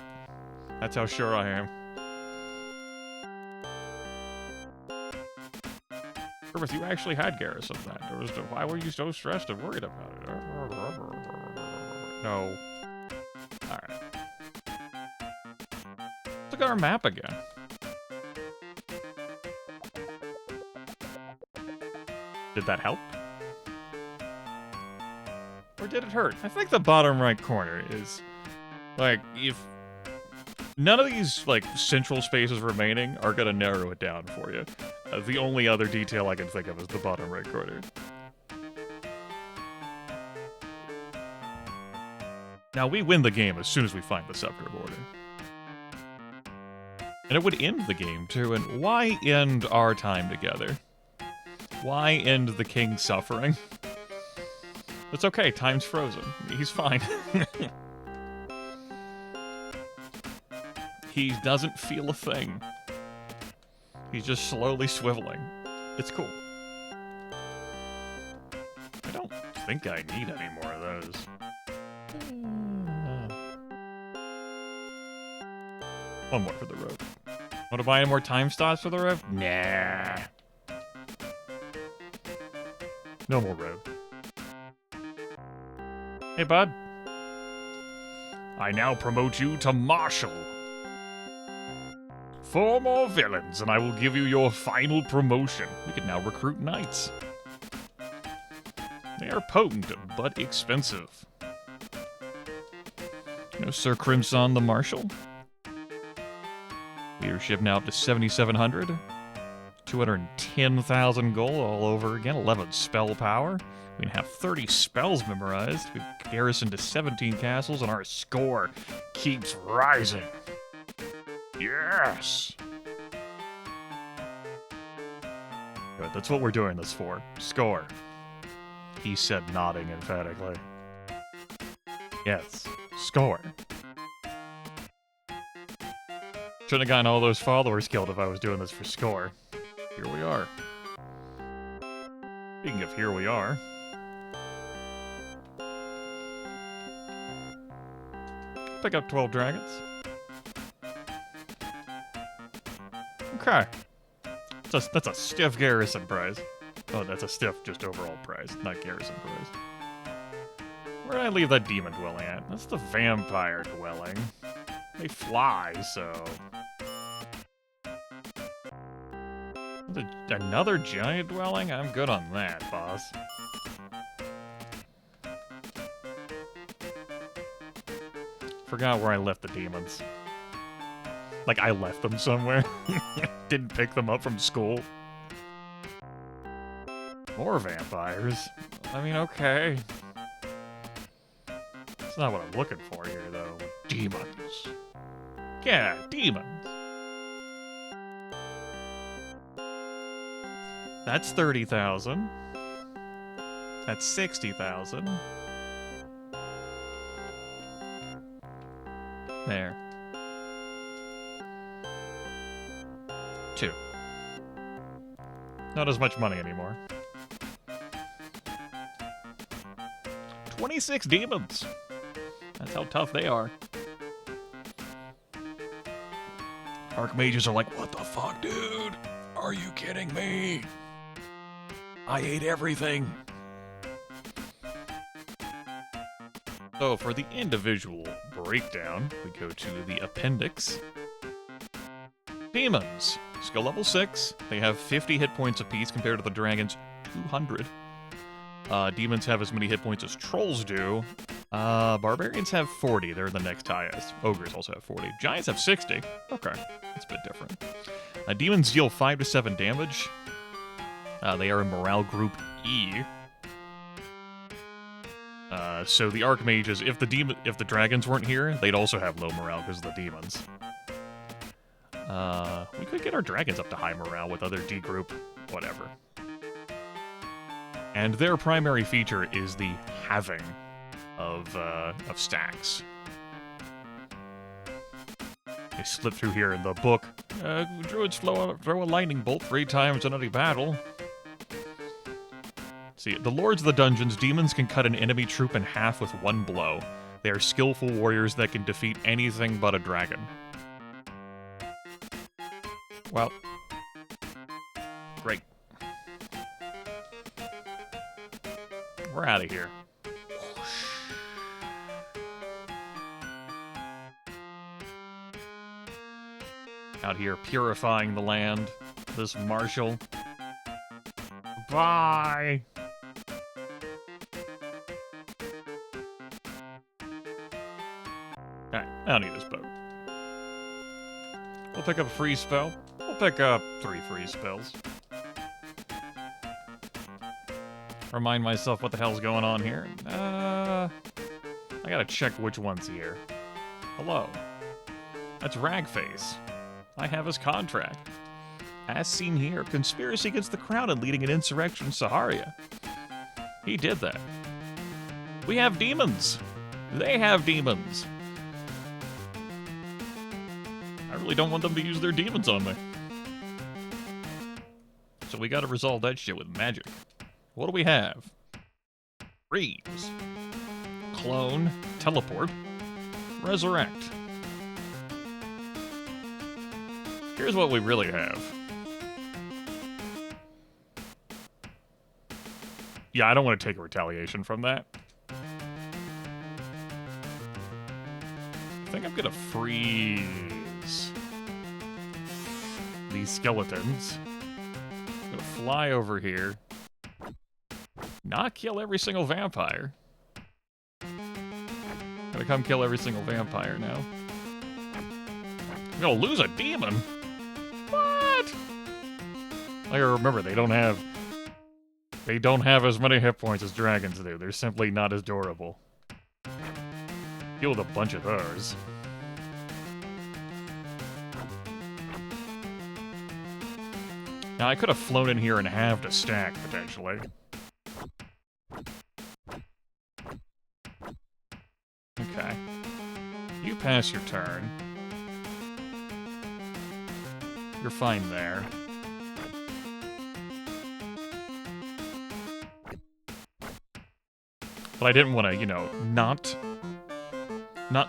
That's how sure I am. Grimith, you actually had garrisoned that. Why were you so stressed and worried about it? No. Alright. Look at our map again. Did that help? Or did it hurt? I think the bottom right corner is, like, if none of these, like, central spaces remaining are gonna narrow it down for you. The only other detail I can think of is the bottom right corner. Now, we win the game as soon as we find the scepter border. And it would end the game, too, and why end our time together? Why end the king's suffering? It's okay, time's frozen. He's fine. He doesn't feel a thing. He's just slowly swiveling. It's cool. I don't think I need any more of those. One more for the road. Want to buy any more time stops for the road? Nah. No more road. Hey, bud. I now promote you to Marshal. 4 more villains, and I will give you your final promotion. We can now recruit knights. They are potent, but expensive. You know, Sir Crimson the Marshal. Leadership now up to 7,700. 210,000 gold all over again. 11 spell power. We have 30 spells memorized. We've garrisoned to 17 castles, and our score keeps rising. Yes! Good, that's what we're doing this for. Score. He said, nodding emphatically. Yes, score. Shouldn't have gotten all those followers killed if I was doing this for score. Here we are. Speaking of here we are. Pick up 12 dragons. Okay. That's a stiff garrison prize. Oh, that's a stiff just overall prize, not garrison prize. Where did I leave that demon dwelling at? That's the vampire dwelling. They fly, so... Another giant dwelling? I'm good on that, boss. Forgot where I left the demons. Like, I left them somewhere. Didn't pick them up from school. More vampires? I mean, okay. That's not what I'm looking for here, though. Demons. Yeah, demons. That's 30,000. That's 60,000. There. 2. Not as much money anymore. 26 demons. That's how tough they are. Archmages are like, what the fuck, dude? Are you kidding me? I ate everything. So for the individual breakdown, we go to the appendix. Demons. Skill level 6. They have 50 hit points apiece compared to the dragons' 200. Demons have as many hit points as trolls do. Barbarians have 40. They're the next highest. Ogres also have 40. Giants have 60. Okay, that's a bit different. Demons deal 5 to 7 damage. They are in Morale Group E. So the Archmages, if the dragons weren't here, they'd also have low morale because of the demons. We could get our dragons up to high morale with other D group, whatever. And their primary feature is the halving of stacks. You slip through here in the book. Druids throw a lightning bolt 3 times in any battle. See, the lords of the dungeons, demons can cut an enemy troop in half with 1 blow. They are skillful warriors that can defeat anything but a dragon. Well, great. We're out of here. Out here purifying the land. This marshal. Bye! Alright, I don't need this boat. We'll pick up a free spell. We'll pick up 3 free spells. Remind myself what the hell's going on here. I gotta check which one's here. Hello. That's Ragface. I have his contract. As seen here, conspiracy against the crown and leading an insurrection in Saharia. He did that. We have demons. They have demons. I really don't want them to use their demons on me. So we gotta resolve that shit with magic. What do we have? Freeze. Clone. Teleport. Resurrect. Here's what we really have. Yeah, I don't want to take a retaliation from that. I think I'm gonna freeze these skeletons. I'm gonna fly over here. Not kill every single vampire. Gonna come kill every single vampire now. I'm gonna lose a demon? What? I remember, they don't have They don't have as many hit points as dragons do. They're simply not as durable. Deal with a bunch of those. Now, I could have flown in here and halved a stack, potentially. Okay. You pass your turn. You're fine there. But I didn't want to, you know, not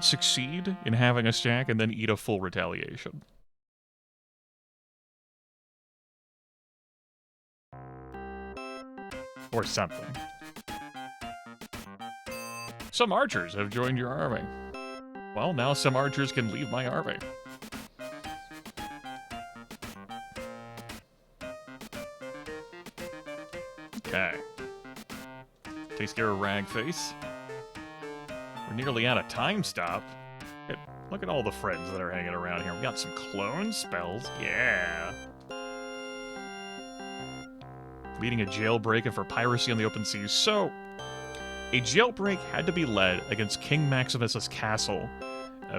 succeed in having a stack and then eat a full retaliation. Or something. Some archers have joined your army. Well, now some archers can leave my army. Okay. Takes care of Ragface. We're nearly out of time stop. Look at all the friends that are hanging around here. We got some clone spells. Yeah. Leading a jailbreak and for piracy on the open seas. So, a jailbreak had to be led against King Maximus's castle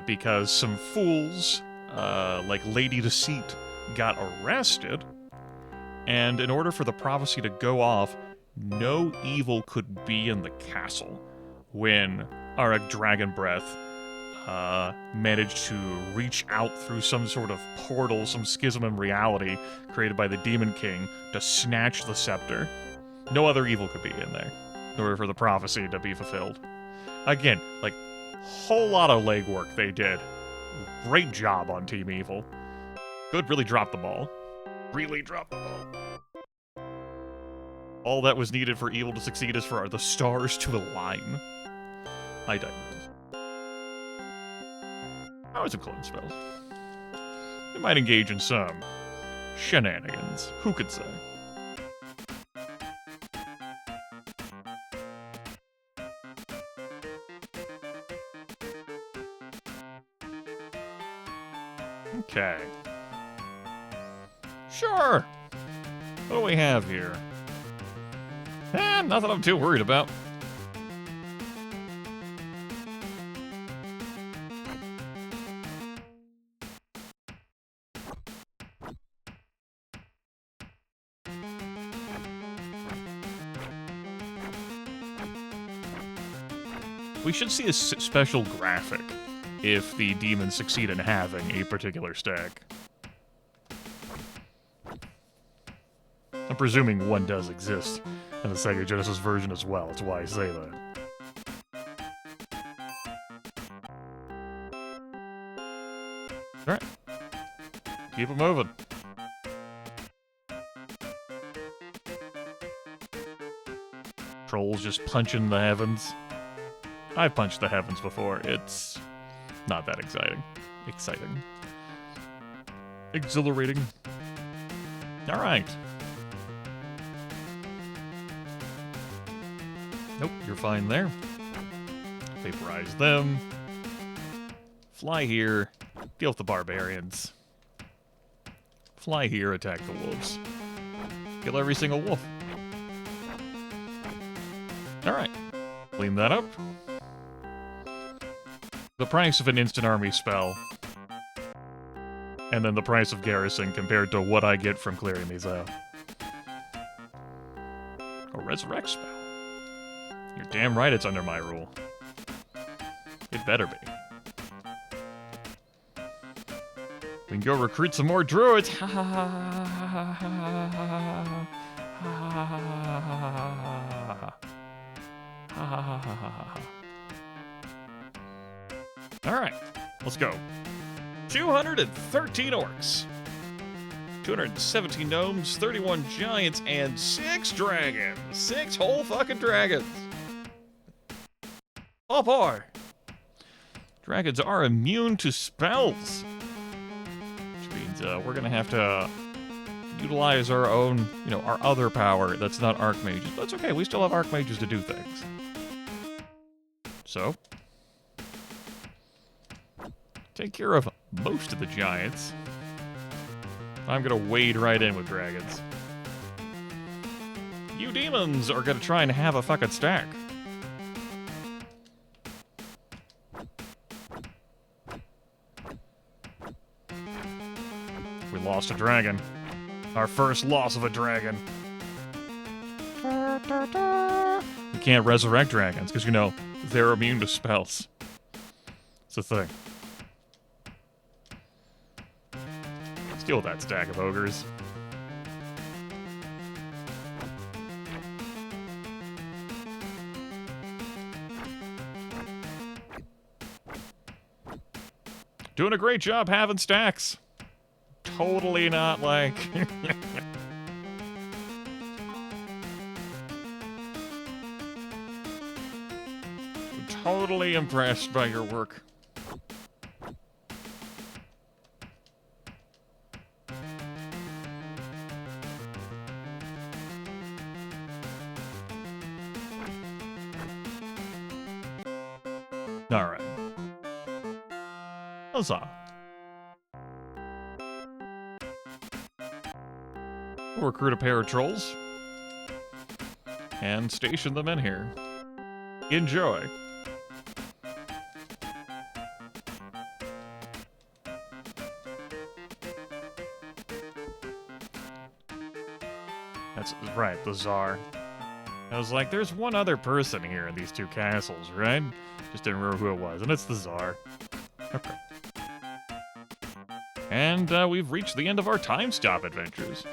because some fools, like Lady Deceit, got arrested. And in order for the prophecy to go off, no evil could be in the castle when Arak Dragon Breath managed to reach out through some sort of portal, some schism in reality created by the Demon King to snatch the scepter. No other evil could be in there in order for the prophecy to be fulfilled. Again, like, whole lot of legwork they did. Great job on Team Evil. Good, really dropped the ball. Really dropped the ball. All that was needed for evil to succeed is for the stars to align. I digress. Oh, some clone spells. They might engage in some shenanigans. Who could say? Okay. Sure. What do we have here? Nothing I'm too worried about. We should see a special graphic if the demons succeed in having a particular stack. I'm presuming one does exist in the Sega Genesis version as well. That's why I say that. Alright. Keep it moving. Trolls just punching the heavens. I've punched the heavens before. It's not that exciting. Exciting. Exhilarating. Alright. Nope, you're fine there. Vaporize them. Fly here. Deal with the barbarians. Fly here, attack the wolves. Kill every single wolf. Alright. Clean that up. The price of an instant army spell. And then the price of garrison compared to what I get from clearing these out. A resurrect spell. You're damn right it's under my rule. It better be. We can go recruit some more druids. Ha ha ha ha ha ha ha. Alright, let's go. 213 orcs. 217 gnomes, 31 giants, and 6 dragons. 6 whole fucking dragons. Oh boy. Dragons are immune to spells. Which means we're gonna have to utilize our own, our other power that's not archmages. But it's okay, we still have archmages to do things. So, take care of most of the giants. I'm gonna wade right in with dragons. You demons are gonna try and have a fucking stack. We lost a dragon. Our first loss of a dragon. You can't resurrect dragons, because, you know, they're immune to spells. It's a thing. Let's deal with that stack of ogres. Doing a great job having stacks. Totally not like... Totally impressed by your work. Alright. Huzzah. We'll recruit a pair of trolls and station them in here. Enjoy. That's right, the Tsar. I was like, there's one other person here in these two castles, right? Just didn't remember who it was, and it's the Tsar. Okay. And we've reached the end of our time stop adventures.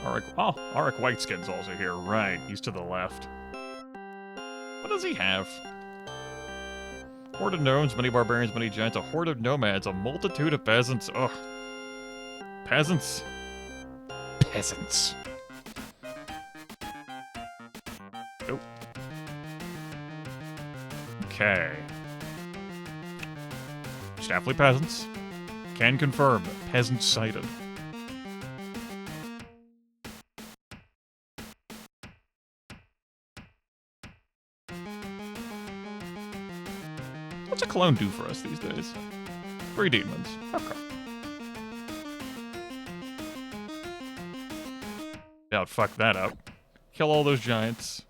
Auric Whiteskin's also here, right? He's to the left. What does he have? Horde of gnomes, many barbarians, many giants, a horde of nomads, a multitude of peasants. Ugh. Peasants. Peasants. Nope. Okay. Staffley peasants. Can confirm. Peasants sighted. What's a clone do for us these days? 3 demons. Okay. Doubt fuck that up. Kill all those giants.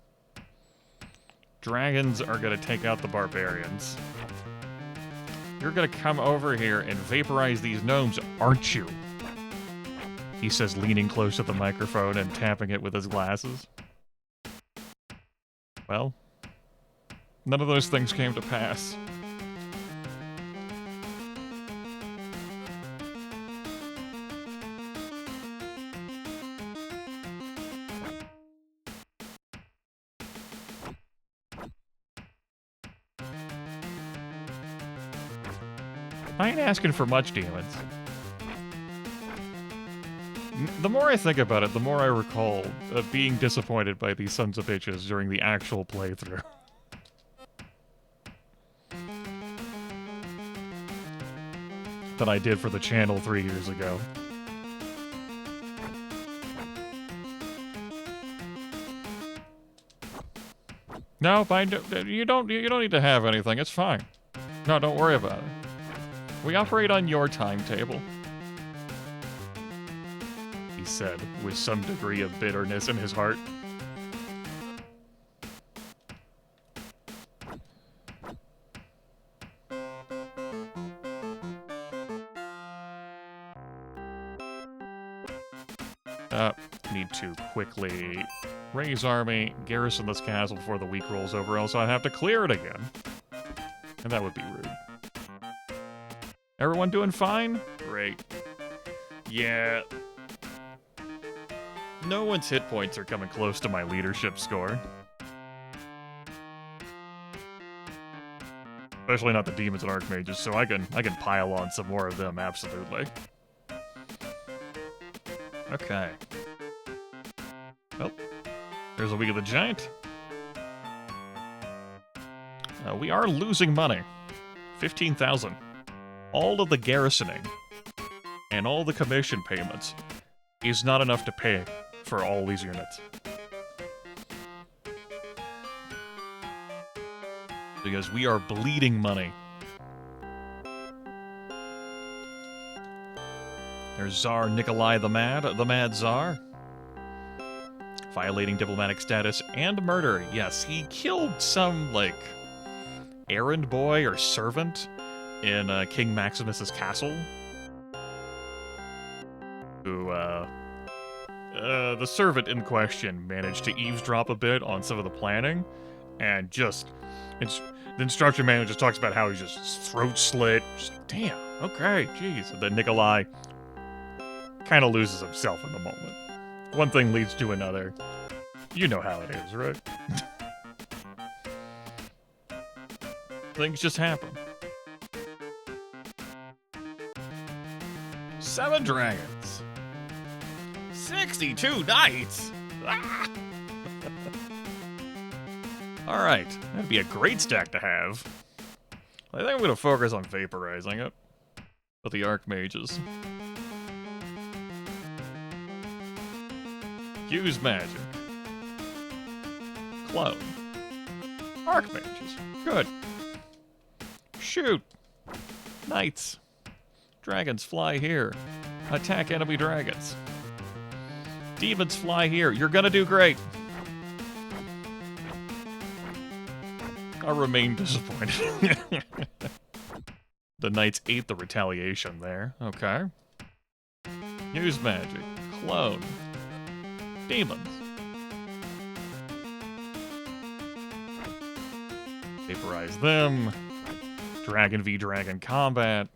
Dragons are gonna take out the barbarians. You're gonna come over here and vaporize these gnomes, aren't you? He says, leaning close to the microphone and tapping it with his glasses. Well, none of those things came to pass. I ain't asking for much, demons. The more I think about it, the more I recall being disappointed by these sons of bitches during the actual playthrough. Than I did for the channel 3 years ago. No, you don't need to have anything. It's fine. No, don't worry about it. We operate on your timetable, he said, with some degree of bitterness in his heart. Need to quickly raise army, garrison this castle before the week rolls over, else I'd have to clear it again. And that would be rude. Everyone doing fine? Great. Yeah. No one's hit points are coming close to my leadership score. Especially not the demons and archmages, so I can pile on some more of them, absolutely. Okay. Well, there's a week of the giant. We are losing money. 15,000. All of the garrisoning and all the commission payments is not enough to pay for all these units. Because we are bleeding money. There's Tsar Nikolai the Mad Tsar. Violating diplomatic status and murder. Yes, he killed some, like, errand boy or servant in King Maximus's castle. Who, the servant in question managed to eavesdrop a bit on some of the planning, and just, the instruction manual just talks about how he's just throat slit. Just, damn, okay, jeez. And then Nikolai kind of loses himself in the moment. One thing leads to another. You know how it is, right? Things just happen. 7 dragons. 62 knights! Ah! Alright, that'd be a great stack to have. I think I'm gonna focus on vaporizing it. With the archmages. Use magic. Clone. Archmages. Good. Shoot. Knights. Dragons fly here. Attack enemy dragons. Demons fly here. You're gonna do great. I'll remain disappointed. The knights ate the retaliation there. Okay. Use magic. Clone. Demons. Vaporize them. Dragon v Dragon combat.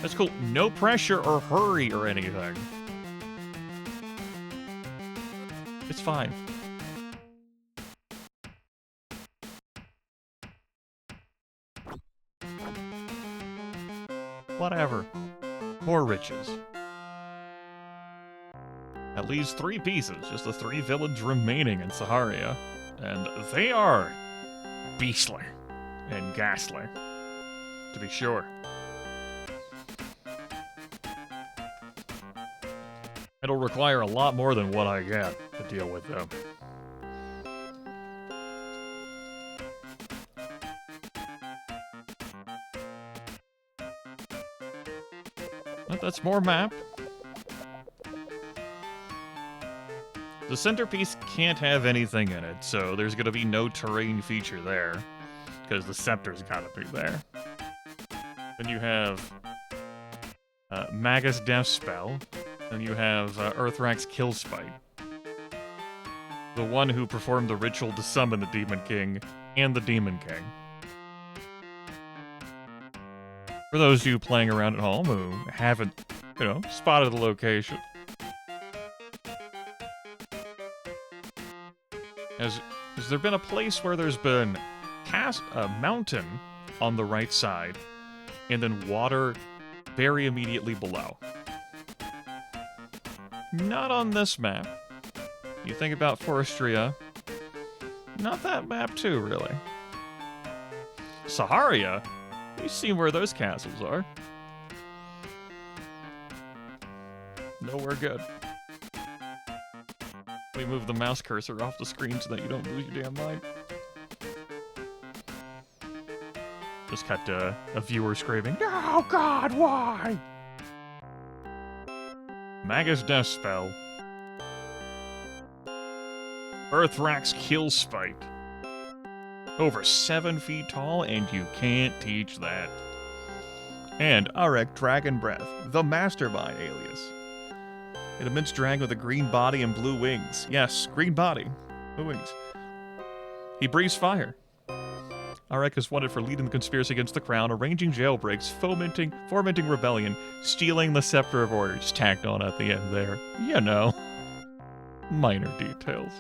That's cool. No pressure or hurry or anything. It's fine. Whatever. More riches. That leaves 3 pieces, just the 3 villains remaining in Saharia. And they are beastly and ghastly, to be sure. It'll require a lot more than what I get to deal with them. But that's more map. The centerpiece can't have anything in it, so there's gonna be no terrain feature there, because the scepter's gotta be there. Then you have Magus Death Spell, and you have Earthrax Kill Spite. The one who performed the ritual to summon the Demon King and the Demon King. For those of you playing around at home who haven't, spotted the location. Has there been a place where there's been a mountain on the right side, and then water very immediately below? Not on this map. You think about Forestria, not that map too, really. Saharia, we've seen where those castles are. Nowhere good. We move the mouse cursor off the screen so that you don't lose your damn mind. Just cut to a viewer screaming, "Oh God, why?" Magus Death Spell. Earthrax Kill Spite. Over 7 feet tall, and you can't teach that. And Arek Dragon Breath, the Mastermind alias. An immense dragon with a green body and blue wings. Yes, green body, blue wings. He breathes fire. Arek is wanted for leading the conspiracy against the crown, arranging jailbreaks, fomenting rebellion, stealing the Scepter of Orders, tacked on at the end there. You know. Minor details.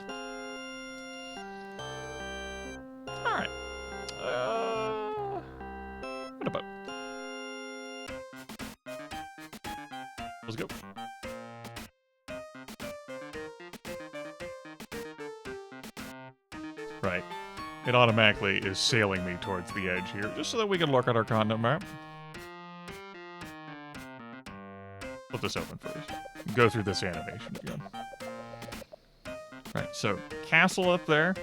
Alright. What about? Let's go. Right. It automatically is sailing me towards the edge here, just so that we can look at our continent map. Flip this open first. Go through this animation again. Right, so castle up there,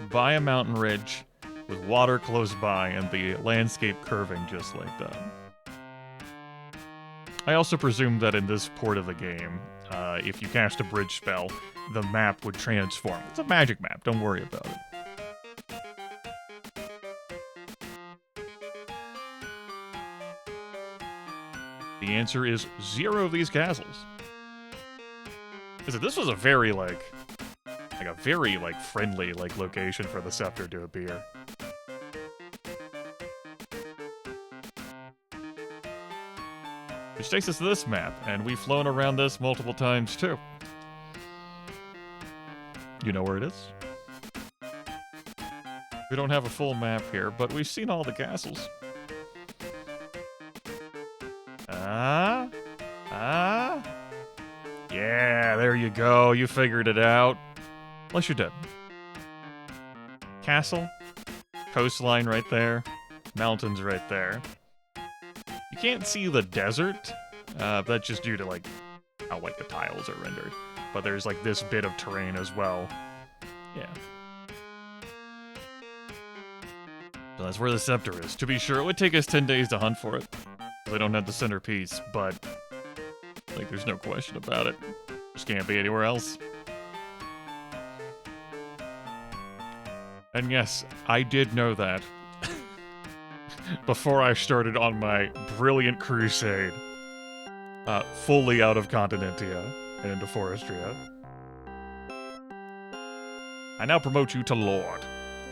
by a mountain ridge, with water close by and the landscape curving just like that. I also presume that in this port of the game, if you cast a bridge spell, the map would transform. It's a magic map, don't worry about it. The answer is 0 of these castles. This was a very, friendly, location for the scepter to appear. Which takes us to this map, and we've flown around this multiple times, too. You know where it is? We don't have a full map here, but we've seen all the castles. Yeah, there you go. You figured it out. Unless you're dead. Castle. Coastline right there. Mountains right there. You can't see the desert. That's just due to, how, the tiles are rendered. But there's, this bit of terrain as well. Yeah. So that's where the scepter is. To be sure, it would take us 10 days to hunt for it. I don't have the centerpiece, but there's no question about it. Just can't be anywhere else. And yes, I did know that before I started on my brilliant crusade, fully out of Continentia and into Forestria. I now promote you to Lord.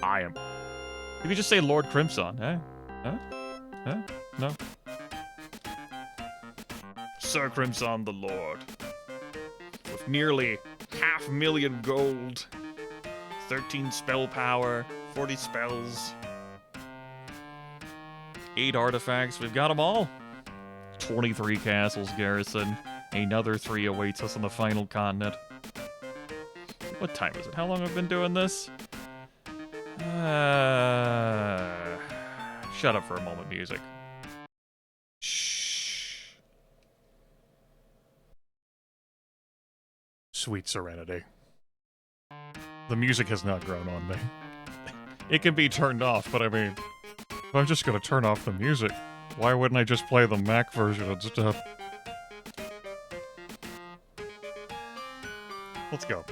I am. You could just say Lord Crimson, eh? Huh? Huh? No? Sir Crimson the Lord. With nearly 500,000 gold, 13 spell power, 40 spells, 8 artifacts, we've got them all. 23 castles garrison, another 3 awaits us on the final continent. What time is it? How long have I been doing this? Shut up for a moment, music. Shh. Sweet serenity. The music has not grown on me. It can be turned off, but I mean, if I'm just gonna turn off the music, why wouldn't I just play the Mac version instead? Let's go.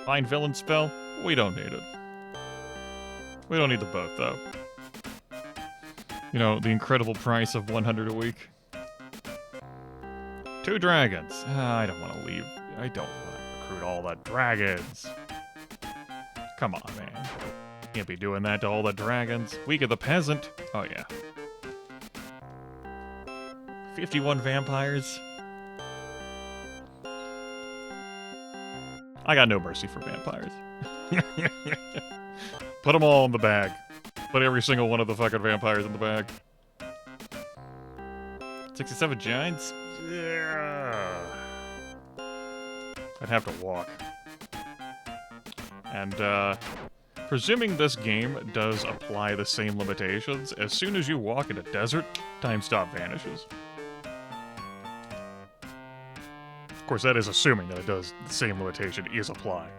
Find villain spell? We don't need it. We don't need the boat, though. You know, the incredible price of 100 a week. 2 dragons. I don't want to leave. I don't want to recruit all the dragons. Come on, man. Can't be doing that to all the dragons. Week of the Peasant. Oh, yeah. 51 vampires. I got no mercy for vampires. Put them all in the bag. Put every single one of the fucking vampires in the bag. 67 giants? Yeah. I'd have to walk. And, presuming this game does apply the same limitations, as soon as you walk in a desert, time stop vanishes. Of course, that is assuming that it does the same limitation is applied.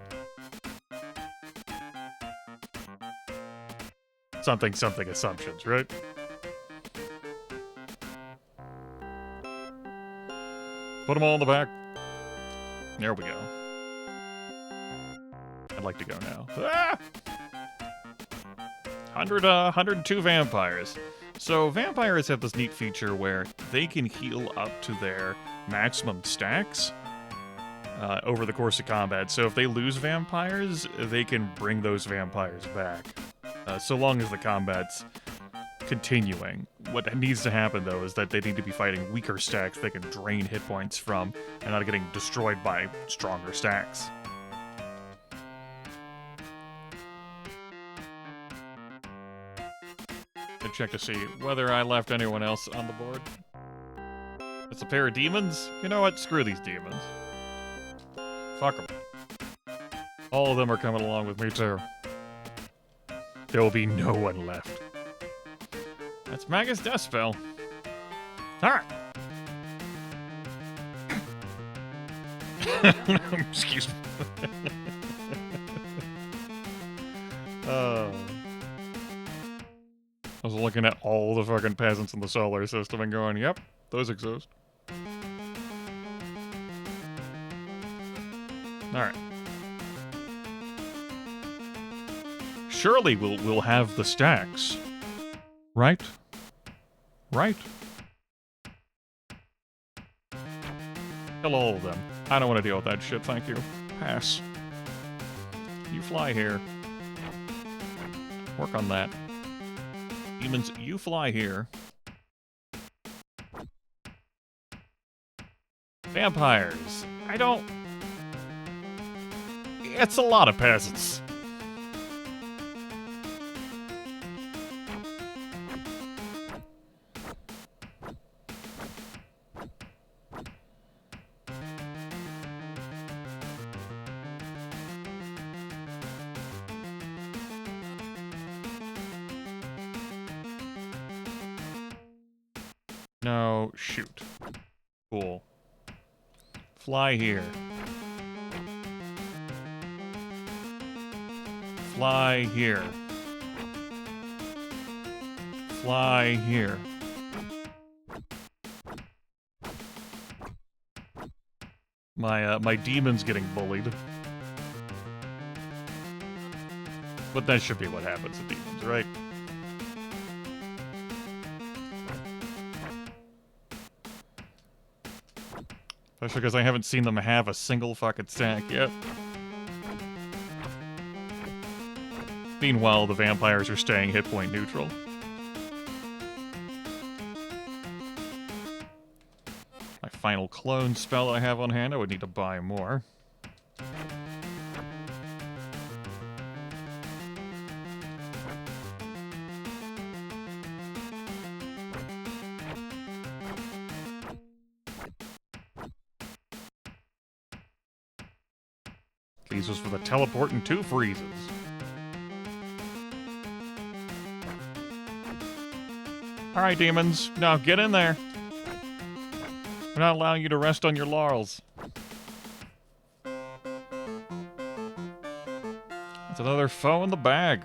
Something assumptions, right? Put them all in the back. There we go. I'd like to go now. Ah! 102 vampires. So vampires have this neat feature where they can heal up to their maximum stacks over the course of combat. So if they lose vampires, they can bring those vampires back. So long as the combat's continuing. What needs to happen, though, is that they need to be fighting weaker stacks they can drain hit points from and not getting destroyed by stronger stacks. To check to see whether I left anyone else on the board. It's a pair of demons? You know what? Screw these demons. Fuck them. All of them are coming along with me, too. There will be no one left. That's Magus Death Spell. Alright. Excuse me. I was looking at all the fucking peasants in the solar system and going, yep, those exist. Alright. Surely we'll have the stacks. Right? Right? Kill all of them. I don't want to deal with that shit, thank you. Pass. You fly here. Work on that. Demons, you fly here. Vampires. I don't... It's a lot of peasants. No, shoot. Cool. Fly here. Fly here. Fly here. My demon's getting bullied. But that should be what happens to demons, right? Especially because I haven't seen them have a single fucking stack yet. Meanwhile, the vampires are staying hit point neutral. My final clone spell I have on hand, I would need to buy more. These was for the teleport and 2 freezes. Alright, demons. Now get in there. We're not allowing you to rest on your laurels. That's another foe in the bag.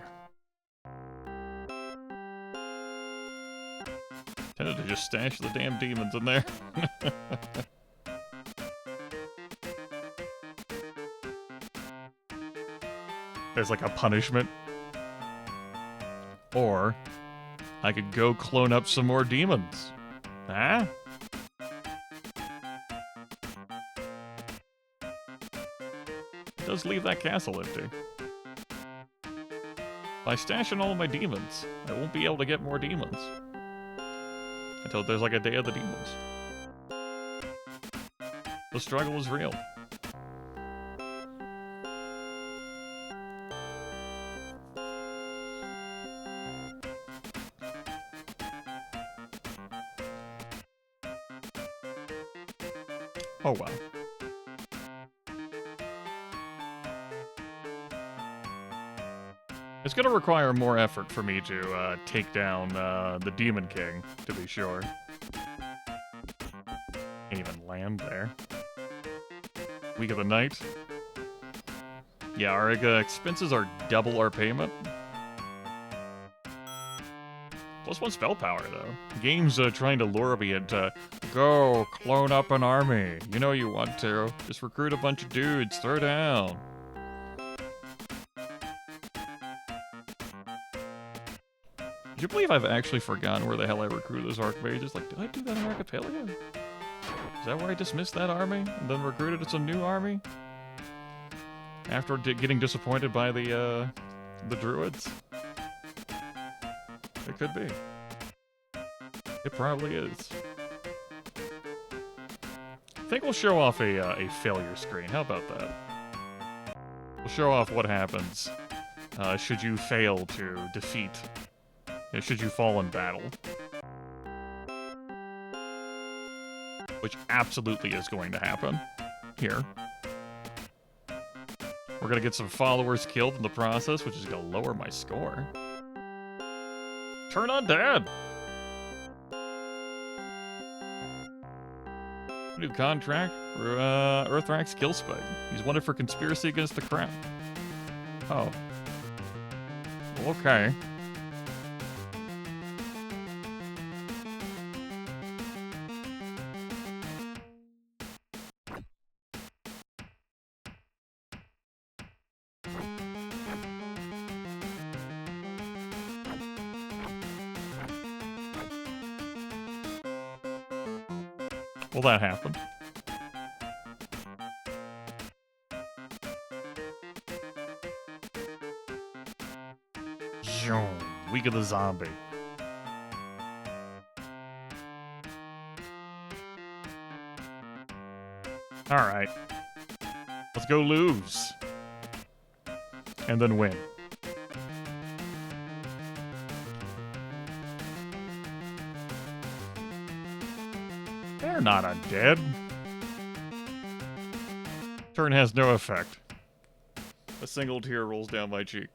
Tended to just stash the damn demons in there. There's like a punishment. Or I could go clone up some more demons. Huh? It does leave that castle empty. By stashing all of my demons, I won't be able to get more demons. Until there's like a day of the demons. The struggle is real. Oh, wow. It's gonna require more effort for me to take down the Demon King, to be sure. Can't even land there. Week of the Night. Yeah, our expenses are double our payment. +1 spell power, though. The game's trying to lure me into, go, clone up an army. You know you want to. Just recruit a bunch of dudes, throw down. Do you believe I've actually forgotten where the hell I recruited those archmages? Like, did I do that in Archipelia? Is that where I dismissed that army and then recruited some new army? After getting disappointed by the druids? It could be. It probably is. I think we'll show off a failure screen. How about that? We'll show off what happens should you fail to defeat. Should you fall in battle. Which absolutely is going to happen. Here. We're gonna get some followers killed in the process, which is gonna lower my score. Turn undead! New contract for Earthrax Gillspike. He's wanted for conspiracy against the crown. Oh. Okay. Well, that happened. Week of the Zombie. Alright. Let's go lose. And then win. They're not undead. Turn has no effect. A single tear rolls down my cheek.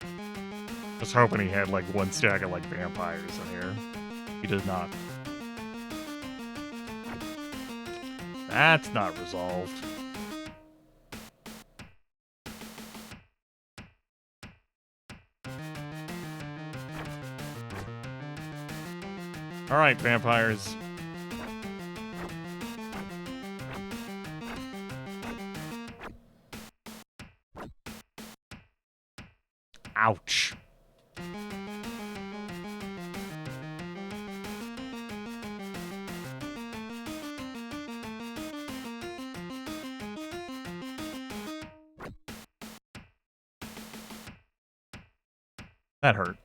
I was hoping he had like one stack of like vampires in here. He does not. That's not resolved. Alright, vampires. Ouch. That hurt.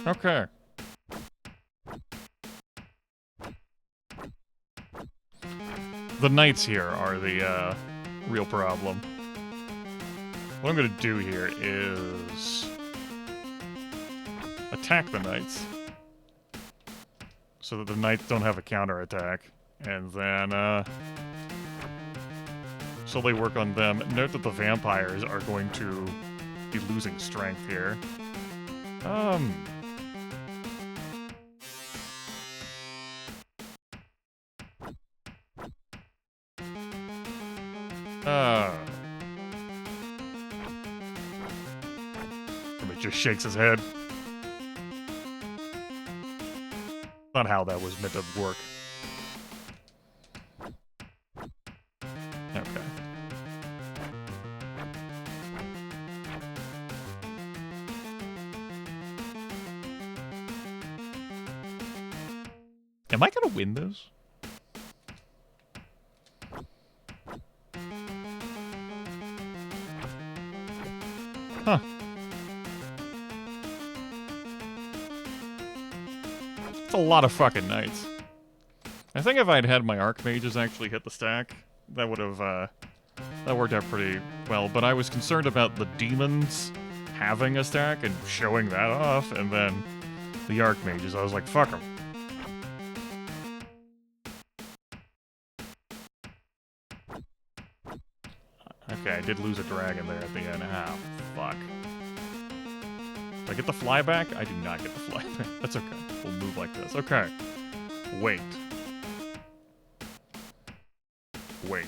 Okay. The knights here are the real problem. What I'm gonna do here is attack the knights so that the knights don't have a counterattack, and then slowly work on them. Note that the vampires are going to be losing strength here. It just shakes his head. Not how that was meant to work. Okay. Am I gonna win this? Huh. It's a lot of fucking knights. I think if I'd had my archmages actually hit the stack, that would have, that worked out pretty well, but I was concerned about the demons having a stack and showing that off, and then the archmages, I was like, fuck them. Okay, I did lose a dragon there at the end. Ah, fuck. Do I get the flyback? I do not get the flyback. That's okay. We'll move like this. Okay. Wait. Wait.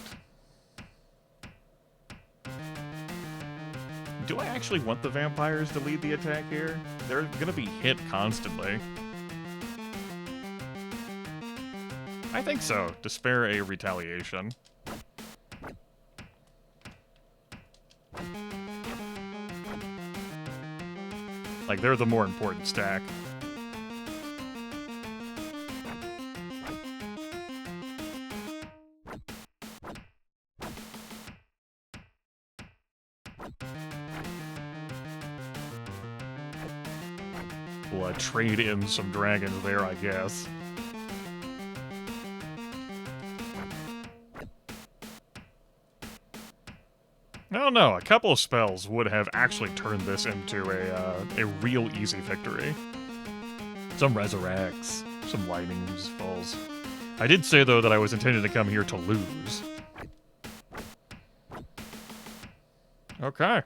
Do I actually want the vampires to lead the attack here? They're gonna be hit constantly. I think so, to spare a retaliation. Like, they're the more important stack. We'll trade in some dragons there, I guess. I don't know, a couple of spells would have actually turned this into a real easy victory. Some resurrects, some lightning falls. I did say, though, that I was intending to come here to lose. Okay.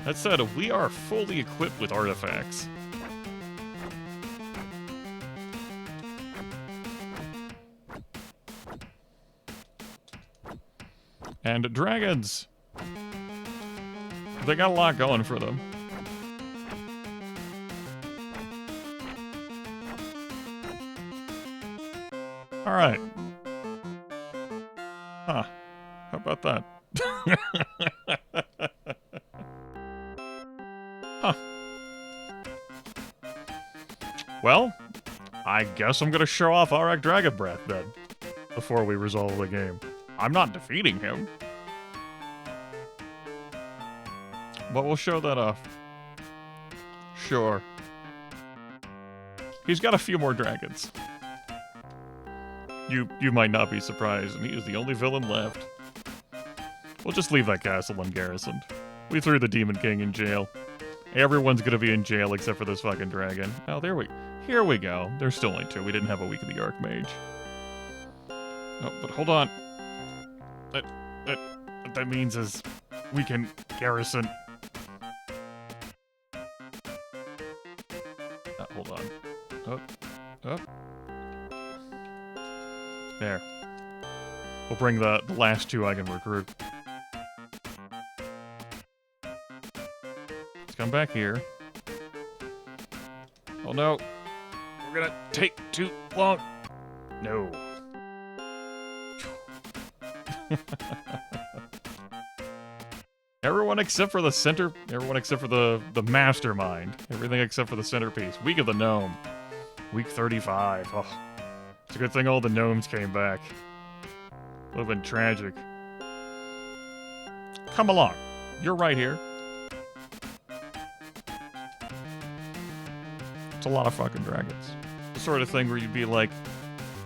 That said, we are fully equipped with artifacts. And dragons. They got a lot going for them. Alright. Huh. How about that? Huh. Well, I guess I'm gonna show off Arak Dragon Breath then, before we resolve the game. I'm not defeating him. But we'll show that off. Sure. He's got a few more dragons. You might not be surprised, and he is the only villain left. We'll just leave that castle ungarrisoned. We threw the Demon King in jail. Everyone's gonna be in jail except for this fucking dragon. Oh, here we go. There's still only 2. We didn't have a week of the Archmage. Oh, but hold on. What that means is we can garrison. Hold on. Up. There. We'll bring the last 2 I can recruit. Let's come back here. Oh no. We're gonna take too long. No. Everyone except for the center. Everyone except for the mastermind. Everything except for the centerpiece. Week of the Gnome. Week 35. Oh. It's a good thing all the gnomes came back. Would have been tragic. Come along. You're right here. It's a lot of fucking dragons. The sort of thing where you'd be like,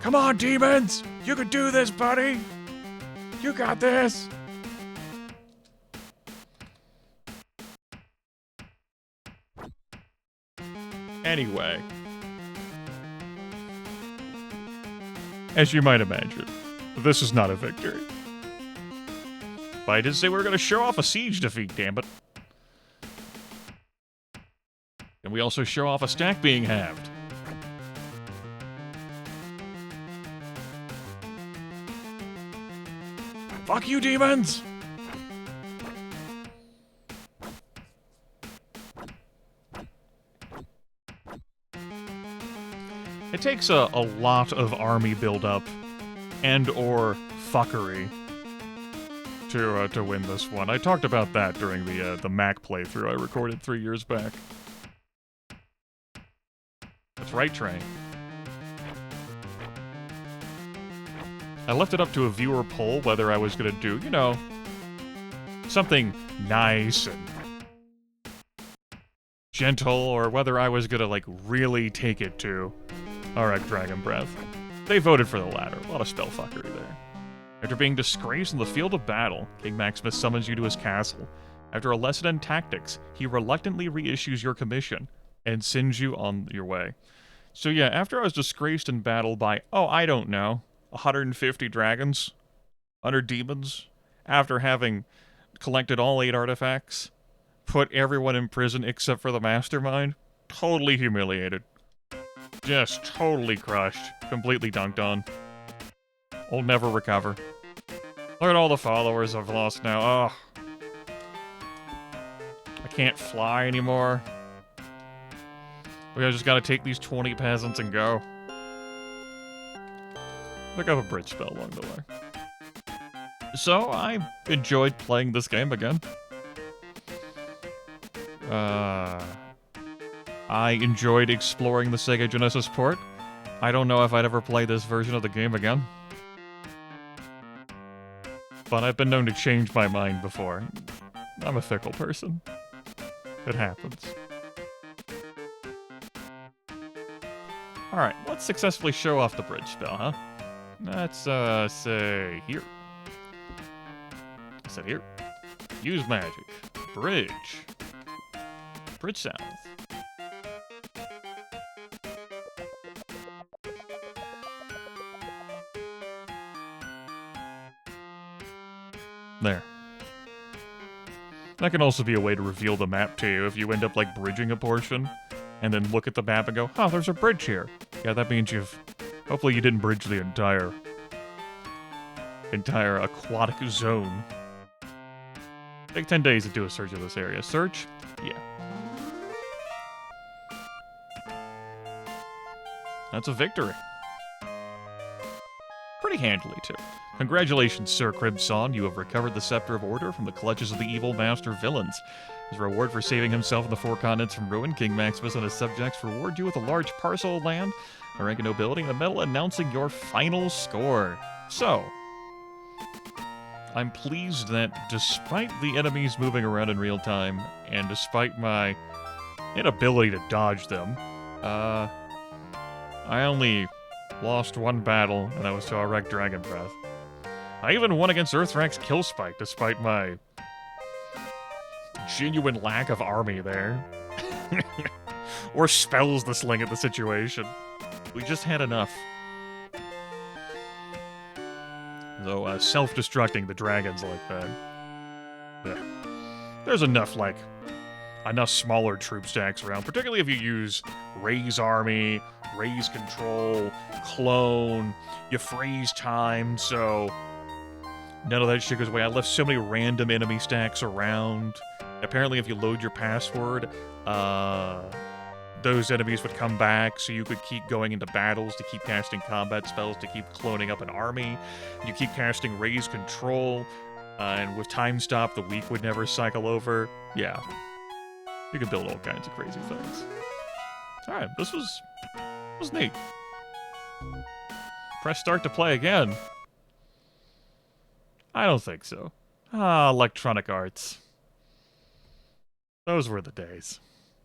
come on, demons! You can do this, buddy! You got this! Anyway. As you might imagine, this is not a victory. But I did say we were going to show off a siege defeat, damn it. And we also show off a stack being halved. Fuck you, demons! It takes a lot of army buildup and or fuckery to win this one. I talked about that during the Mac playthrough I recorded 3 years back. That's right, Train. I left it up to a viewer poll whether I was gonna do, you know, something nice and gentle, or whether I was gonna, like, really take it to Arak Dragon Breath. They voted for the latter. A lot of spell fuckery there. After being disgraced in the field of battle, King Maximus summons you to his castle. After a lesson in tactics, he reluctantly reissues your commission and sends you on your way. So yeah, after I was disgraced in battle by, oh, I don't know, 150 dragons, 100 demons, after having collected all 8 artifacts, put everyone in prison except for the mastermind, totally humiliated. Just totally crushed. Completely dunked on. I'll never recover. Look at all the followers I've lost now. Oh. I can't fly anymore. We just gotta take these 20 peasants and go. Pick up a bridge spell along the way. So, I enjoyed playing this game again. I enjoyed exploring the Sega Genesis port. I don't know if I'd ever play this version of the game again. But I've been known to change my mind before. I'm a fickle person. It happens. Alright, let's successfully show off the bridge spell, huh? Let's, say here. I said here. Use magic. Bridge. Bridge south. There. That can also be a way to reveal the map to you if you end up, like, bridging a portion, and then look at the map and go, oh, there's a bridge here. Yeah, that means hopefully you didn't bridge the entire aquatic zone. Take 10 days to do a search of this area. Search? Yeah. That's a victory. Pretty handily, too. Congratulations, Sir Crimson. You have recovered the Scepter of Order from the clutches of the evil master villains. As a reward for saving himself and the four continents from ruin, King Maximus and his subjects reward you with a large parcel of land, a rank of nobility, and a medal announcing your final score. So, I'm pleased that despite the enemies moving around in real time, and despite my inability to dodge them, I only lost one battle, and that was to a wrecked Dragon Breath. I even won against Earthrack's Killspike, despite my genuine lack of army there. Or spells to sling at the situation. We just had enough. Though, self-destructing the dragons like that. Yeah. There's enough smaller troop stacks around, particularly if you use Raise Army, Raise Control, Clone, you freeze time, so none of that shit goes away. I left so many random enemy stacks around. Apparently, if you load your password, those enemies would come back, so you could keep going into battles to keep casting combat spells, to keep cloning up an army. You keep casting Raise Control, and with Time Stop, the week would never cycle over. Yeah. You could build all kinds of crazy things. Alright, this was neat. Press start to play again. I don't think so. Electronic Arts. Those were the days.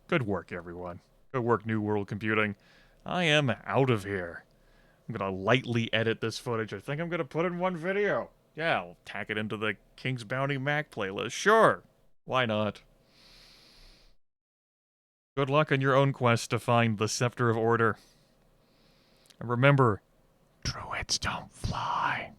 Good work, everyone. Good work, New World Computing. I am out of here. I'm gonna lightly edit this footage. I think I'm gonna put in one video. Yeah, I'll tack it into the King's Bounty Mac playlist. Sure. Why not? Good luck on your own quest to find the Scepter of Order. And remember, druids don't fly.